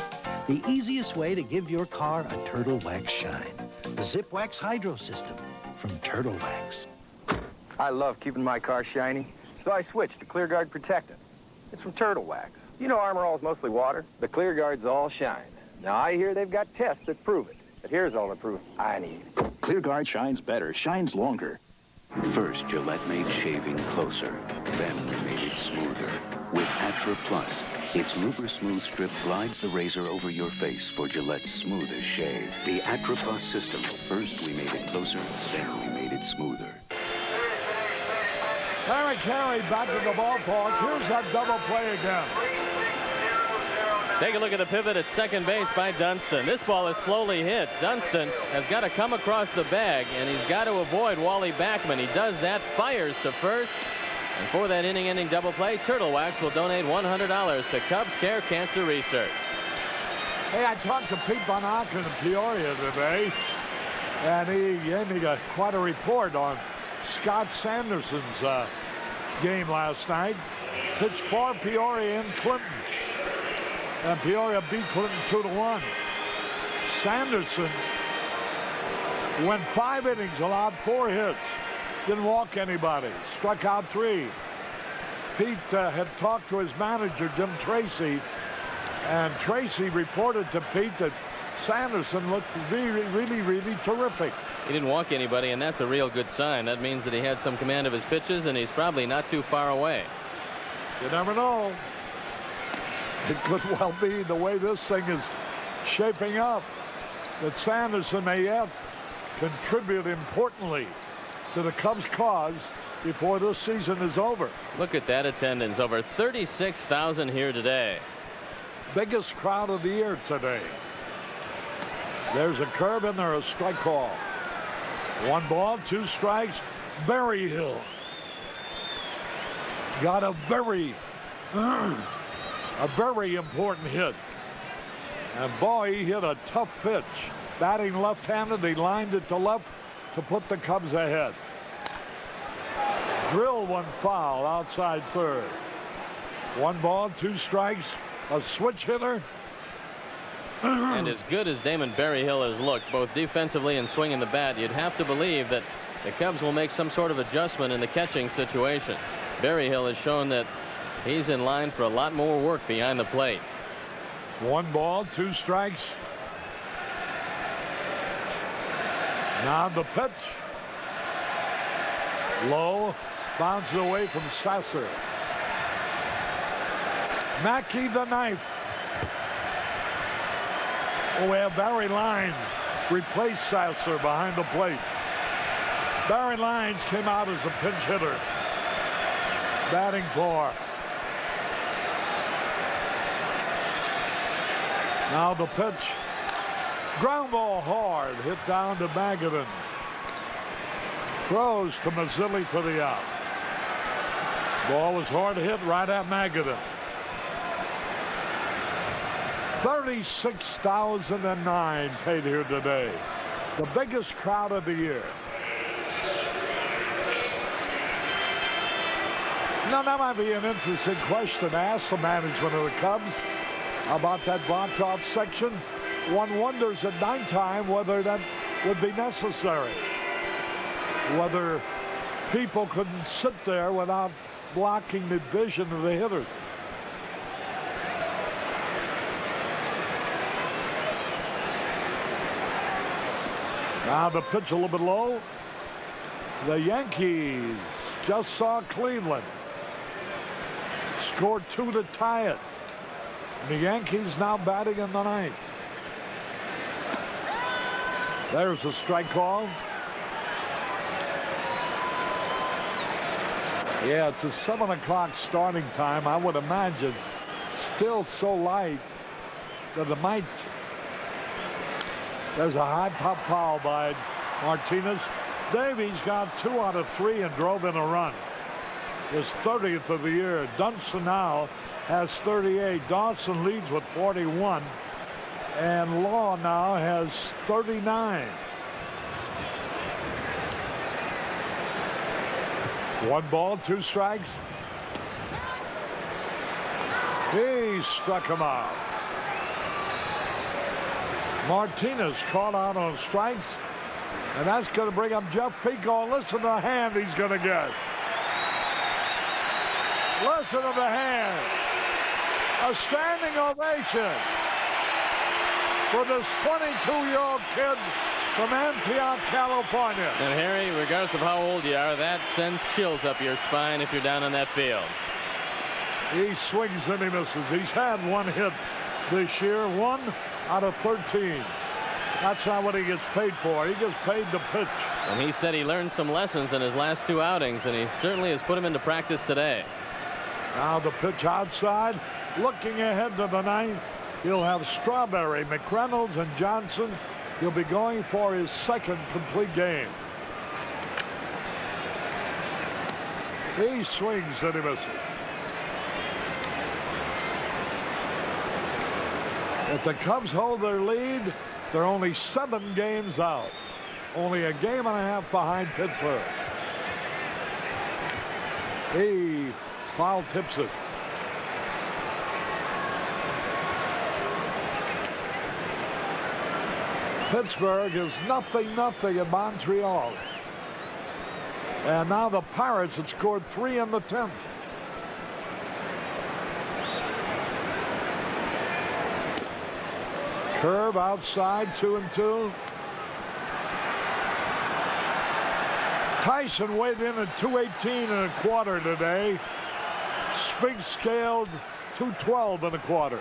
The easiest way to give your car a Turtle Wax shine. The Zip Wax Hydro System from Turtle Wax. I love keeping my car shiny, so I switched to ClearGuard Protectant. It's from Turtle Wax. You know Armor All is mostly water. The ClearGuard's all shine. Now, I hear they've got tests that prove it. But here's all the proof I need. ClearGuard shines better, shines longer. First, Gillette made shaving closer. Then we made it smoother. With Atra Plus, its Luber Smooth Strip glides the razor over your face for Gillette's smoothest shave. The Atra Plus system. First, we made it closer. Then, we made it smoother. Harry Carey back to the ballpark. Here's that double play again. Take a look at the pivot at second base by Dunston. This ball is slowly hit. Dunston has got to come across the bag, and he's got to avoid Wally Backman. He does that, fires to first. And for that inning-ending double play, Turtle Wax will donate $100 to Cubs Care Cancer Research. Hey, I talked to Pete Van Aken in Peoria today, and he gave me quite a report on Scott Sanderson's game last night. Pitched for Peoria in Clinton. And Peoria beat Clinton 2-1. Sanderson went 5 innings, allowed 4 hits. Didn't walk anybody. Struck out 3. Pete had talked to his manager, Jim Tracy. And Tracy reported to Pete that Sanderson looked really terrific. He didn't walk anybody, and that's a real good sign. That means that he had some command of his pitches, and he's probably not too far away. You never know. It could well be the way this thing is shaping up that Sanderson may yet contribute importantly to the Cubs' cause before this season is over. Look at that attendance. Over 36,000 here today. Biggest crowd of the year today. There's a curve and there's a strike call. 1 ball, 2 strikes. Berryhill got a very important hit. And boy, he hit a tough pitch. Batting left-handed, he lined it to left to put the Cubs ahead. Drilled 1 foul outside third. 1 ball, 2 strikes. A switch hitter. And as good as Damon Berryhill has looked, both defensively and swinging the bat, you'd have to believe that the Cubs will make some sort of adjustment in the catching situation. Berryhill has shown that he's in line for a lot more work behind the plate. 1 ball, 2 strikes. Now the pitch. Low. Bounces away from Sasser. Mackey the knife. Oh, we have Barry Lyons replace Sasser behind the plate. Barry Lyons came out as a pinch hitter. Batting for. Now the pitch. Ground ball hard. Hit down to Magadan. Throws to Mazzilli for the out. Ball was hard hit right at Magadan. 36,009 paid here today. The biggest crowd of the year. Now, that might be an interesting question to ask the management of the Cubs about that blocked-off section. One wonders at nighttime whether that would be necessary. Whether people couldn't sit there without blocking the vision of the hitters. Now the pitch a little bit low. The Yankees just saw Cleveland. Scored 2 to tie it. And the Yankees now batting in the 9th. There's a strike call. Yeah, it's a 7 o'clock starting time. I would imagine still so light that it might. There's a high pop foul by Martinez. Davies got 2 out of 3 and drove in a run. His 30th of the year. Dunston now has 38. Dawson leads with 41. And Law now has 39. 1 ball, 2 strikes. He struck him out. Martinez caught out on strikes. And that's going to bring up Jeff Pico. Listen to the hand he's going to get. Listen to the hand. A standing ovation for this 22-year-old kid from Antioch, California. And Harry, regardless of how old you are, that sends chills up your spine if you're down on that field. He swings and he misses. He's had 1 hit this year, 1 out of 13. That's not what he gets paid for. He gets paid to pitch. And he said he learned some lessons in his last 2 outings, and he certainly has put them into practice today. Now the pitch outside. Looking ahead to the 9th, he'll have Strawberry, McReynolds, and Johnson. He'll be going for his 2nd complete game. He swings and he misses. If the Cubs hold their lead, they're only 7 games out. Only a game and a half behind Pittsburgh. He foul tips it. Pittsburgh is 0-0 in Montreal. And now the Pirates had scored 3 in the 10th. Curve outside, 2-2. Tyson weighed in at 218 1/4 today. Spink scaled 212 1/4.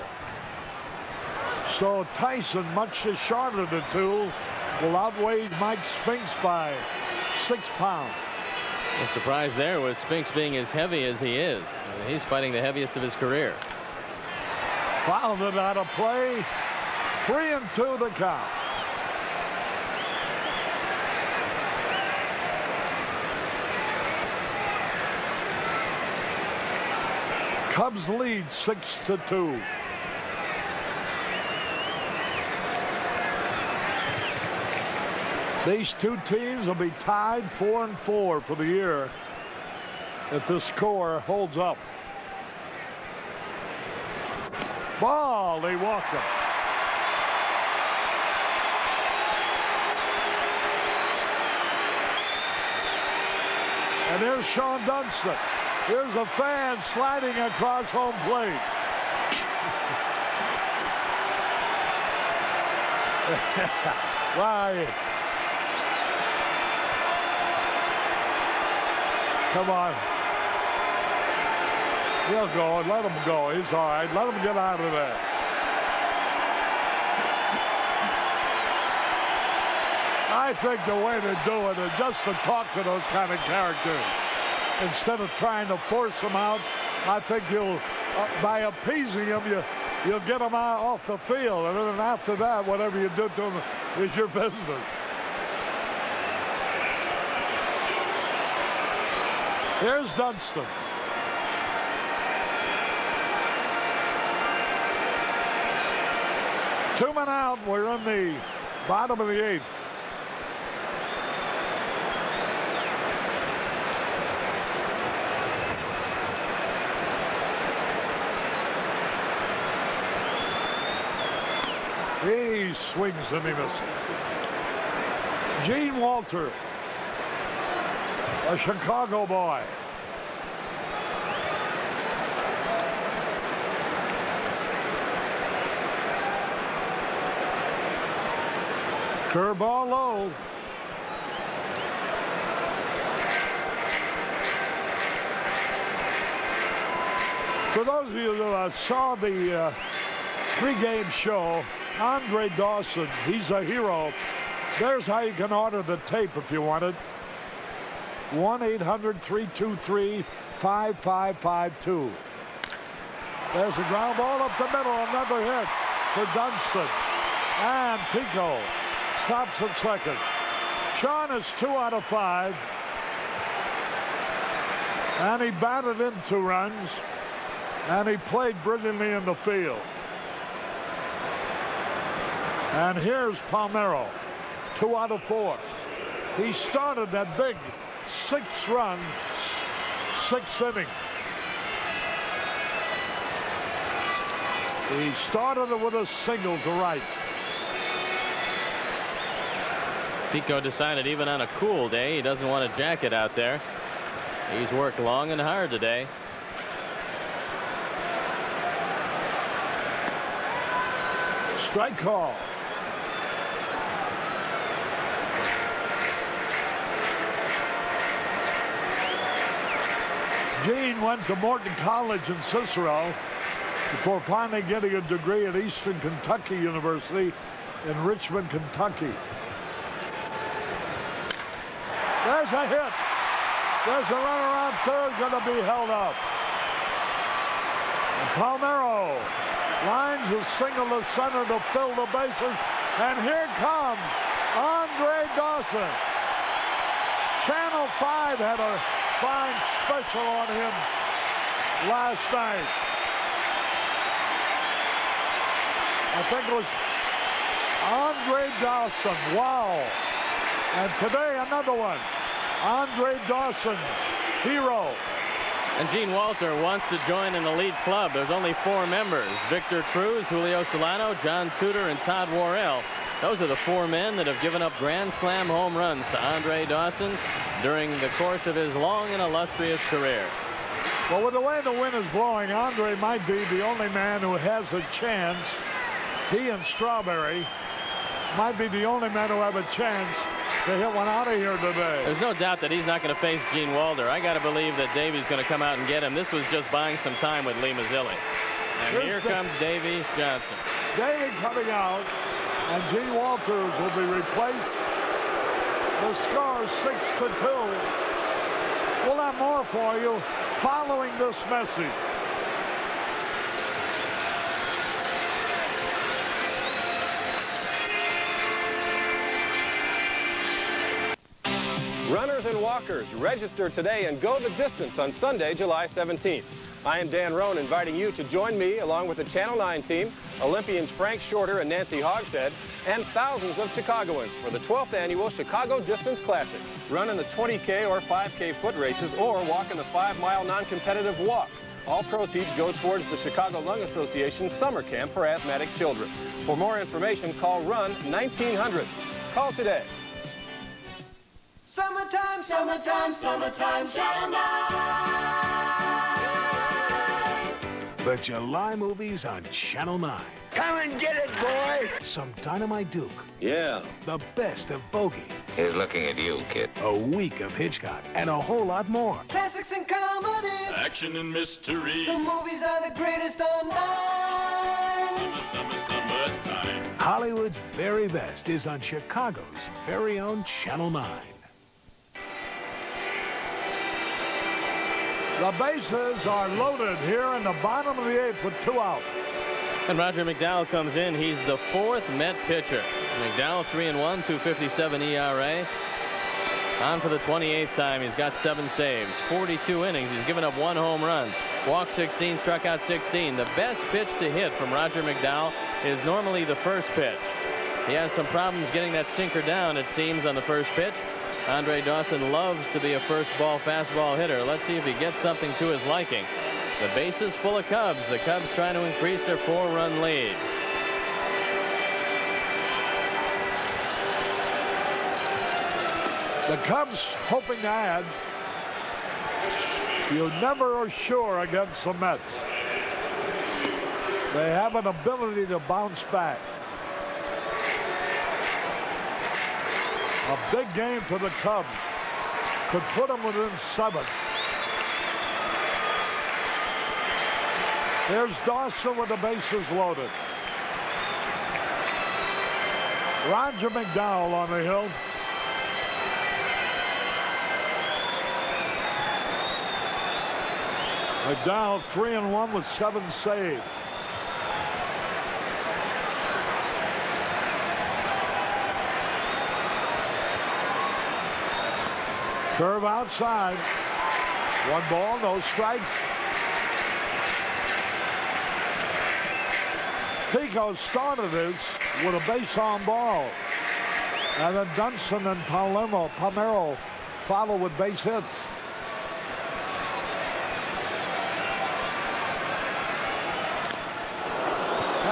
So Tyson, much the shorter of the 2, will outweigh Mike Spinks by 6 pounds. The surprise there was Spinks being as heavy as he is. He's fighting the heaviest of his career. Fouled it out of play. 3-2 the count. Cubs lead 6-2. These 2 teams will be tied 4-4 for the year if the score holds up. Ball, they walked him. And there's Sean Dunston. Here's a fan sliding across home plate. Right. Come on. He'll go. Let him go. He's all right. Let him get out of there. I think the way to do it is just to talk to those kind of characters. Instead of trying to force them out, I think you'll, by appeasing them, you'll get them out off the field. And then after that, whatever you do to them is your business. Here's Dunston. Two men out. We're in the bottom of the 8th. He swings and he misses. Gene Walter, a Chicago boy. Curveball low. For those of you that saw the pregame show, Andre Dawson, he's a hero. There's how you can order the tape if you want it. 1-800-323-5552. There's a ground ball up the middle, another hit for Dunston. And Pico stops at second. Sean is 2 out of 5. And he batted in 2 runs. And he played brilliantly in the field. And here's Palmeiro, 2 out of 4. He started that big 6-run sixth inning. He started it with a single to right. Pico decided even on a cool day he doesn't want a jacket out there. He's worked long and hard today. Strike call. Gene went to Morton College in Cicero before finally getting a degree at Eastern Kentucky University in Richmond, Kentucky. There's a hit. There's a run around third, going to be held up. And Palmero lines a single to center to fill the bases. And here comes Andre Dawson. Channel 5 had a fine special on him last night. I think it was Andre Dawson. Wow. And today another one. Andre Dawson, hero. And Gene Walter wants to join an elite club. There's only 4 members: Victor Cruz, Julio Solano, John Tudor, and Todd Worrell. Those are the 4 men that have given up Grand Slam home runs to Andre Dawson during the course of his long and illustrious career. Well, with the way the wind is blowing, Andre might be the only man who has a chance. He and Strawberry might be the only men who have a chance to hit one out of here today. There's no doubt that he's not going to face Gene Walter. I got to believe that Davey's going to come out and get him. This was just buying some time with Lee Mazzilli. And here comes Davey Johnson. Davey coming out, and Gene Walters will be replaced. The score is 6-2. We'll have more for you following this message. Runners and walkers, register today and go the distance on Sunday, July 17th. I am Dan Roan, inviting you to join me along with the Channel 9 team, Olympians Frank Shorter and Nancy Hogshead, and thousands of Chicagoans for the 12th annual Chicago Distance Classic. Run in the 20K or 5K foot races or walk in the 5-mile non-competitive walk. All proceeds go towards the Chicago Lung Association's summer camp for asthmatic children. For more information, call RUN 1900. Call today. Summertime, summertime, summertime, Channel 9. The July movies on Channel 9. Come and get it, boy. Some Dynamite Duke. Yeah. The best of Bogey. He's looking at you, kid. A week of Hitchcock. And a whole lot more. Classics and comedy. Action and mystery. The movies are the greatest on 9. Summertime. Hollywood's very best is on Chicago's very own Channel 9. The bases are loaded here in the bottom of the 8th with 2 out. And Roger McDowell comes in. He's the 4th Met pitcher. McDowell 3-1, 2.57 ERA. On for the 28th time. He's got 7 saves, 42 innings. He's given up 1 home run. Walked 16, struck out 16. The best pitch to hit from Roger McDowell is normally the first pitch. He has some problems getting that sinker down, it seems, on the first pitch. Andre Dawson loves to be a first ball fastball hitter. Let's see if he gets something to his liking. The base is full of Cubs. The Cubs trying to increase their 4-run lead. The Cubs hoping to add. You never are sure against the Mets. They have an ability to bounce back. A big game for the Cubs. Could put them within 7. Here's Dawson with the bases loaded. Roger McDowell on the hill. McDowell 3-1 with 7 saves. Curve outside. 1 ball, no strikes. Pico started this with a base on ball. And then Dunson and Palmero follow with base hits.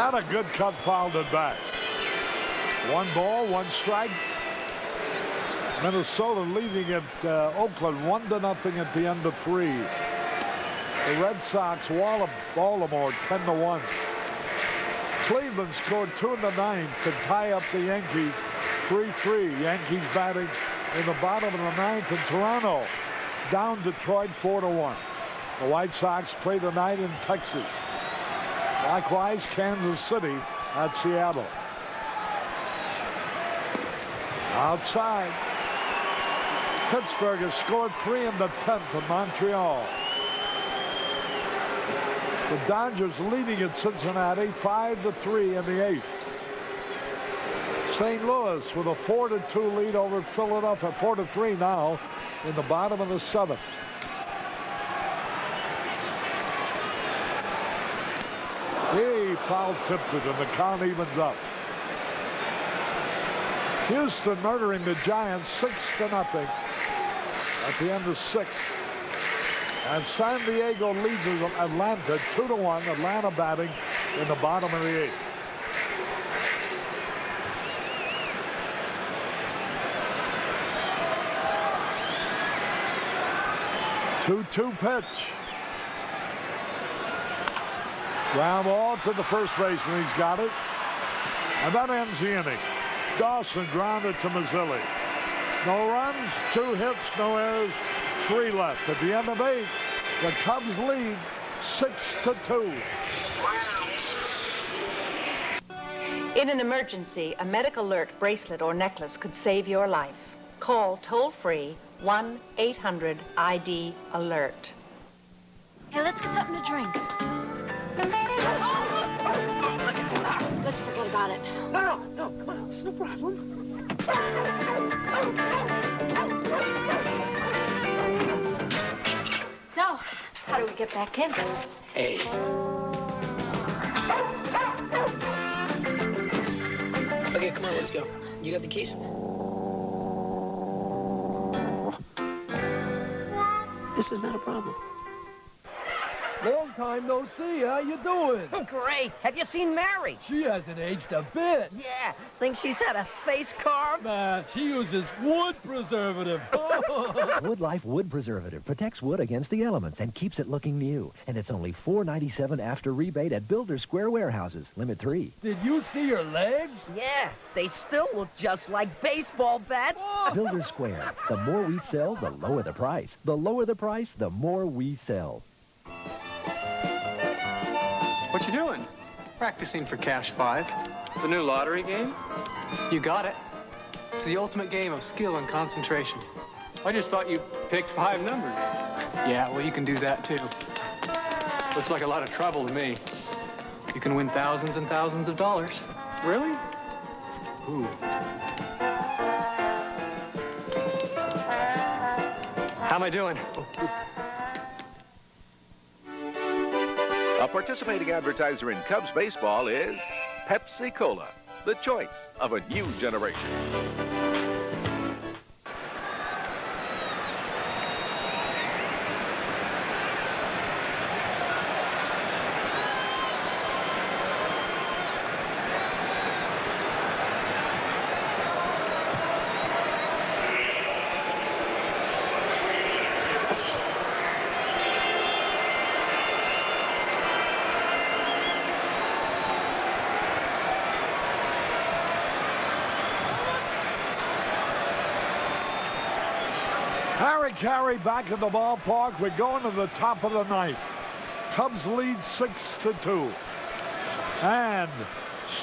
And a good cut fouled it back. 1 ball, 1 strike. Minnesota leading at Oakland 1-0 at the end of 3. The Red Sox wallop Baltimore 10-1. Cleveland scored 2 in the 9th to tie up the Yankees 3-3. Yankees batting in the bottom of the 9th, and Toronto down Detroit 4-1. The White Sox play tonight in Texas. Likewise, Kansas City at Seattle. Outside. Pittsburgh has scored 3 in the 10th of Montreal. The Dodgers leading at Cincinnati 5-3 in the 8th. St. Louis with a 4-2 lead over Philadelphia, 4-3 now in the bottom of the 7th. He foul-tipped it, and the count evens up. Houston murdering the Giants 6-0 at the end of 6. And San Diego leads Atlanta 2-1. Atlanta batting in the bottom of the 8th. Two pitch. Ground ball to the first baseman. He's got it. And that ends the inning. Dawson grounded to Mazzilli. No runs, 2 hits, no errors, 3 left. At the end of 8, the Cubs lead 6-2. In an emergency, a medical alert bracelet or necklace could save your life. Call toll-free 1-800-ID-ALERT. Hey, let's get something to drink. Let's forget about it. No, come on, it's no problem. So, how do we get back in? Hey. Okay, come on, let's go. You got the keys? This is not a problem. Long time no see. How you doing? Great. Have you seen Mary? She hasn't aged a bit. Yeah. Think she's had a face carved? Nah, she uses wood preservative. Wood Life Wood Preservative protects wood against the elements and keeps it looking new. And it's only $4.97 after rebate at Builder Square Warehouses. Limit 3. Did you see her legs? Yeah. They still look just like baseball bats. Builder Square. The more we sell, the lower the price. The lower the price, the more we sell. What you doing? Practicing for Cash 5. The new lottery game? You got it. It's the ultimate game of skill and concentration. I just thought you picked 5 numbers. Yeah, well, you can do that, too. Looks like a lot of trouble to me. You can win thousands and thousands of dollars. Really? Ooh. How am I doing? A participating advertiser in Cubs baseball is Pepsi Cola, the choice of a new generation. Carry back at the ballpark. We're going to the top of the 9th. Cubs lead 6-2. And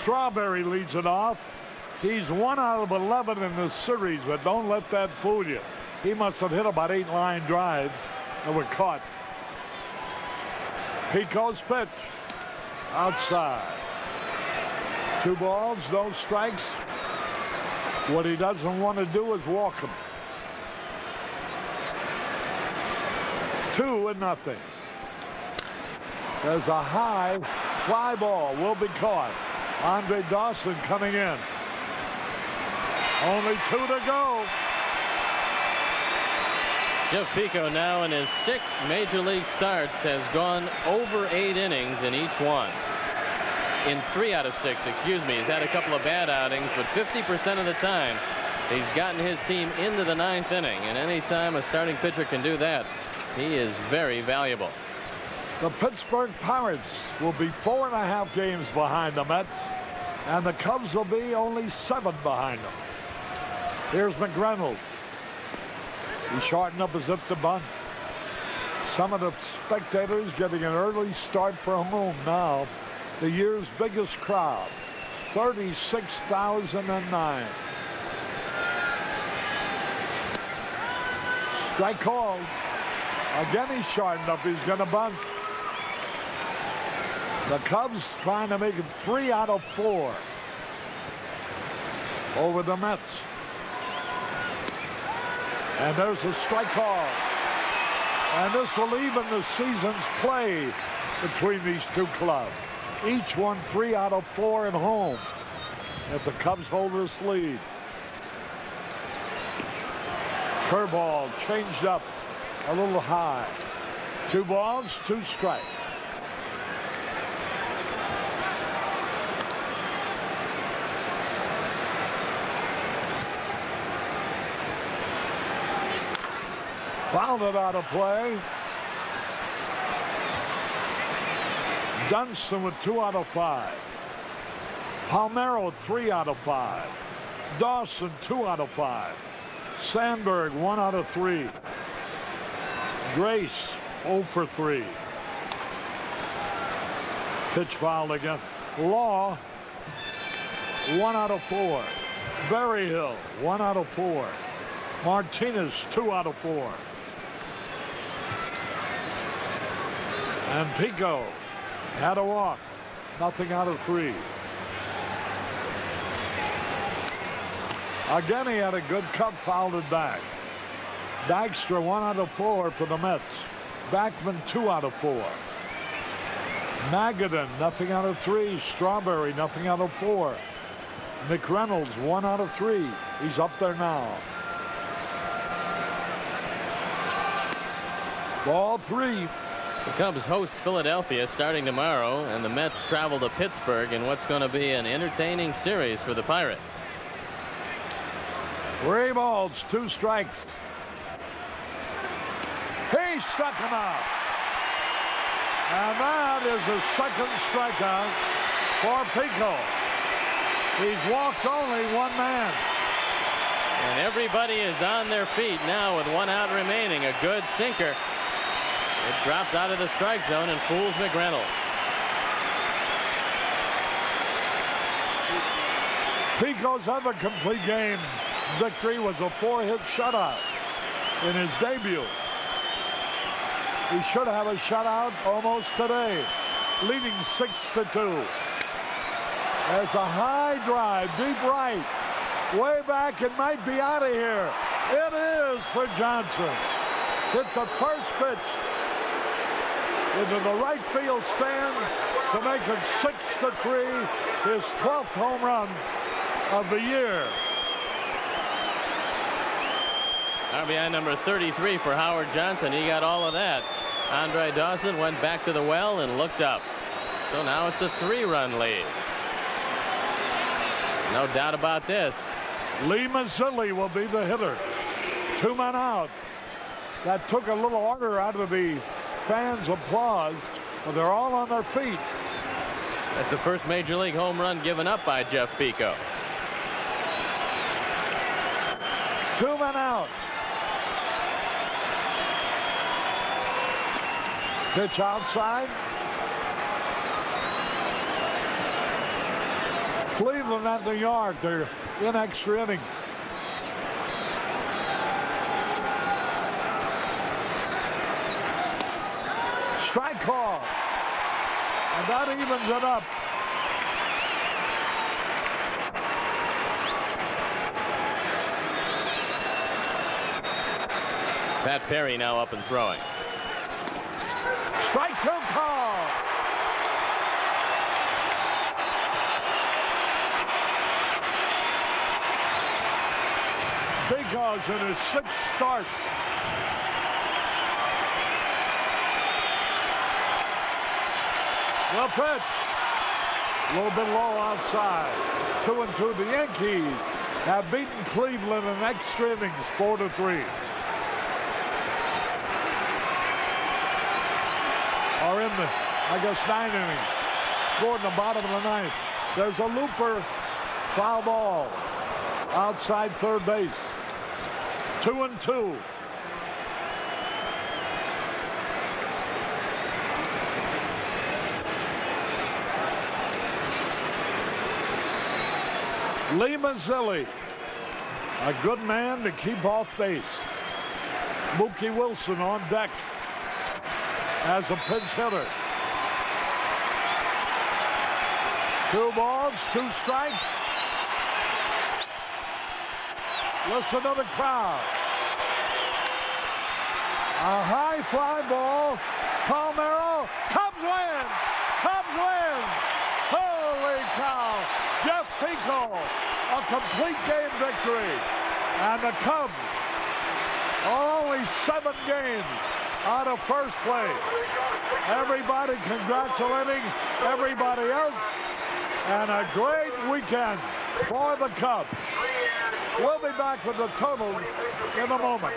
Strawberry leads it off. He's 1 out of 11 in this series, but don't let that fool you. He must have hit about 8 line drives that were caught. Pico's pitch. Outside. 2 balls, no strikes. What he doesn't want to do is walk him. 2-0. There's a high fly ball. Will be caught. Andre Dawson coming in. Only 2 to go. Jeff Pico now in his 6th major league starts has gone over 8 innings in each one. in 3 out of 6, excuse me. He's had a couple of bad outings, but 50% of the time he's gotten his team into the 9th inning. And any time a starting pitcher can do that, he is very valuable. The Pittsburgh Pirates will be 4.5 games behind the Mets, and the Cubs will be only 7 behind them. Here's McReynolds. He shortened up as if to bunt. Some of the spectators getting an early start for home now. The year's biggest crowd, 36,009. Strike called. Again, he's shortened up. He's going to bunt. The Cubs trying to make it 3 out of 4 over the Mets. And there's a strike call. And this will even the season's play between these two clubs. Each won 3 out of 4 at home if the Cubs hold this lead. Curveball changed up a little high. 2 balls, 2 strikes. Fouled it out of play. Dunston with 2 out of 5. Palmeiro 3 out of 5. Dawson 2 out of 5. Sandberg 1 out of 3. Grace 0 for 3. Pitch fouled again. Law 1 out of 4. Berryhill 1 out of 4. Martinez 2 out of 4. And Pico had a walk. Nothing out of 3. Again, he had a good cut, fouled it back. Dykstra 1 out of 4 for the Mets. Backman 2 out of 4. Magadan nothing out of 3. Strawberry nothing out of 4. McReynolds 1 out of 3. He's up there now. Ball 3. The Cubs host Philadelphia starting tomorrow, and the Mets travel to Pittsburgh in what's going to be an entertaining series for the Pirates. 3 balls, 2 strikes. He struck him out. And that is his second strikeout for Pico. He's walked only 1 man. And everybody is on their feet now with 1 out remaining. A good sinker. It drops out of the strike zone and fools McReynolds. Pico's other complete game victory was a 4-hit shutout in his debut. He should have a shutout almost today, leading 6-2. There's a high drive, deep right, way back. It might be out of here. It is for Johnson. Hit the first pitch into the right field stand to make it 6-3, his 12th home run of the year. RBI number 33 for Howard Johnson. He got all of that. Andre Dawson went back to the well and looked up. So now it's a 3-run lead. No doubt about this. Lee Mazzilli will be the hitter. 2 men out. That took a little order out of the fans' applause, but they're all on their feet. That's the first major league home run given up by Jeff Pico. 2 men out. Pitch outside. Cleveland at New York. They're in extra innings. Strike call. And that evens it up. Pat Perry now up and throwing. Strike 2 call. Pico's in his 6th start. The pitch. A little bit low outside. 2-2. The Yankees have beaten Cleveland in extra innings, 4-3. Or in the, 9 innings. Scored in the bottom of the 9th. There's a looper, foul ball, outside third base. 2-2. Lee Mazzilli, a good man to keep off base. Mookie Wilson on deck as a pinch hitter. 2 balls, 2 strikes. Listen to the crowd. A high fly ball. Palmeiro. Cubs win! Cubs win! Holy cow! Jeff Pico, a complete game victory. And the Cubs are only 7 games out of first place. Everybody congratulating everybody else. And a great weekend for the Cubs. We'll be back with the totals in a moment.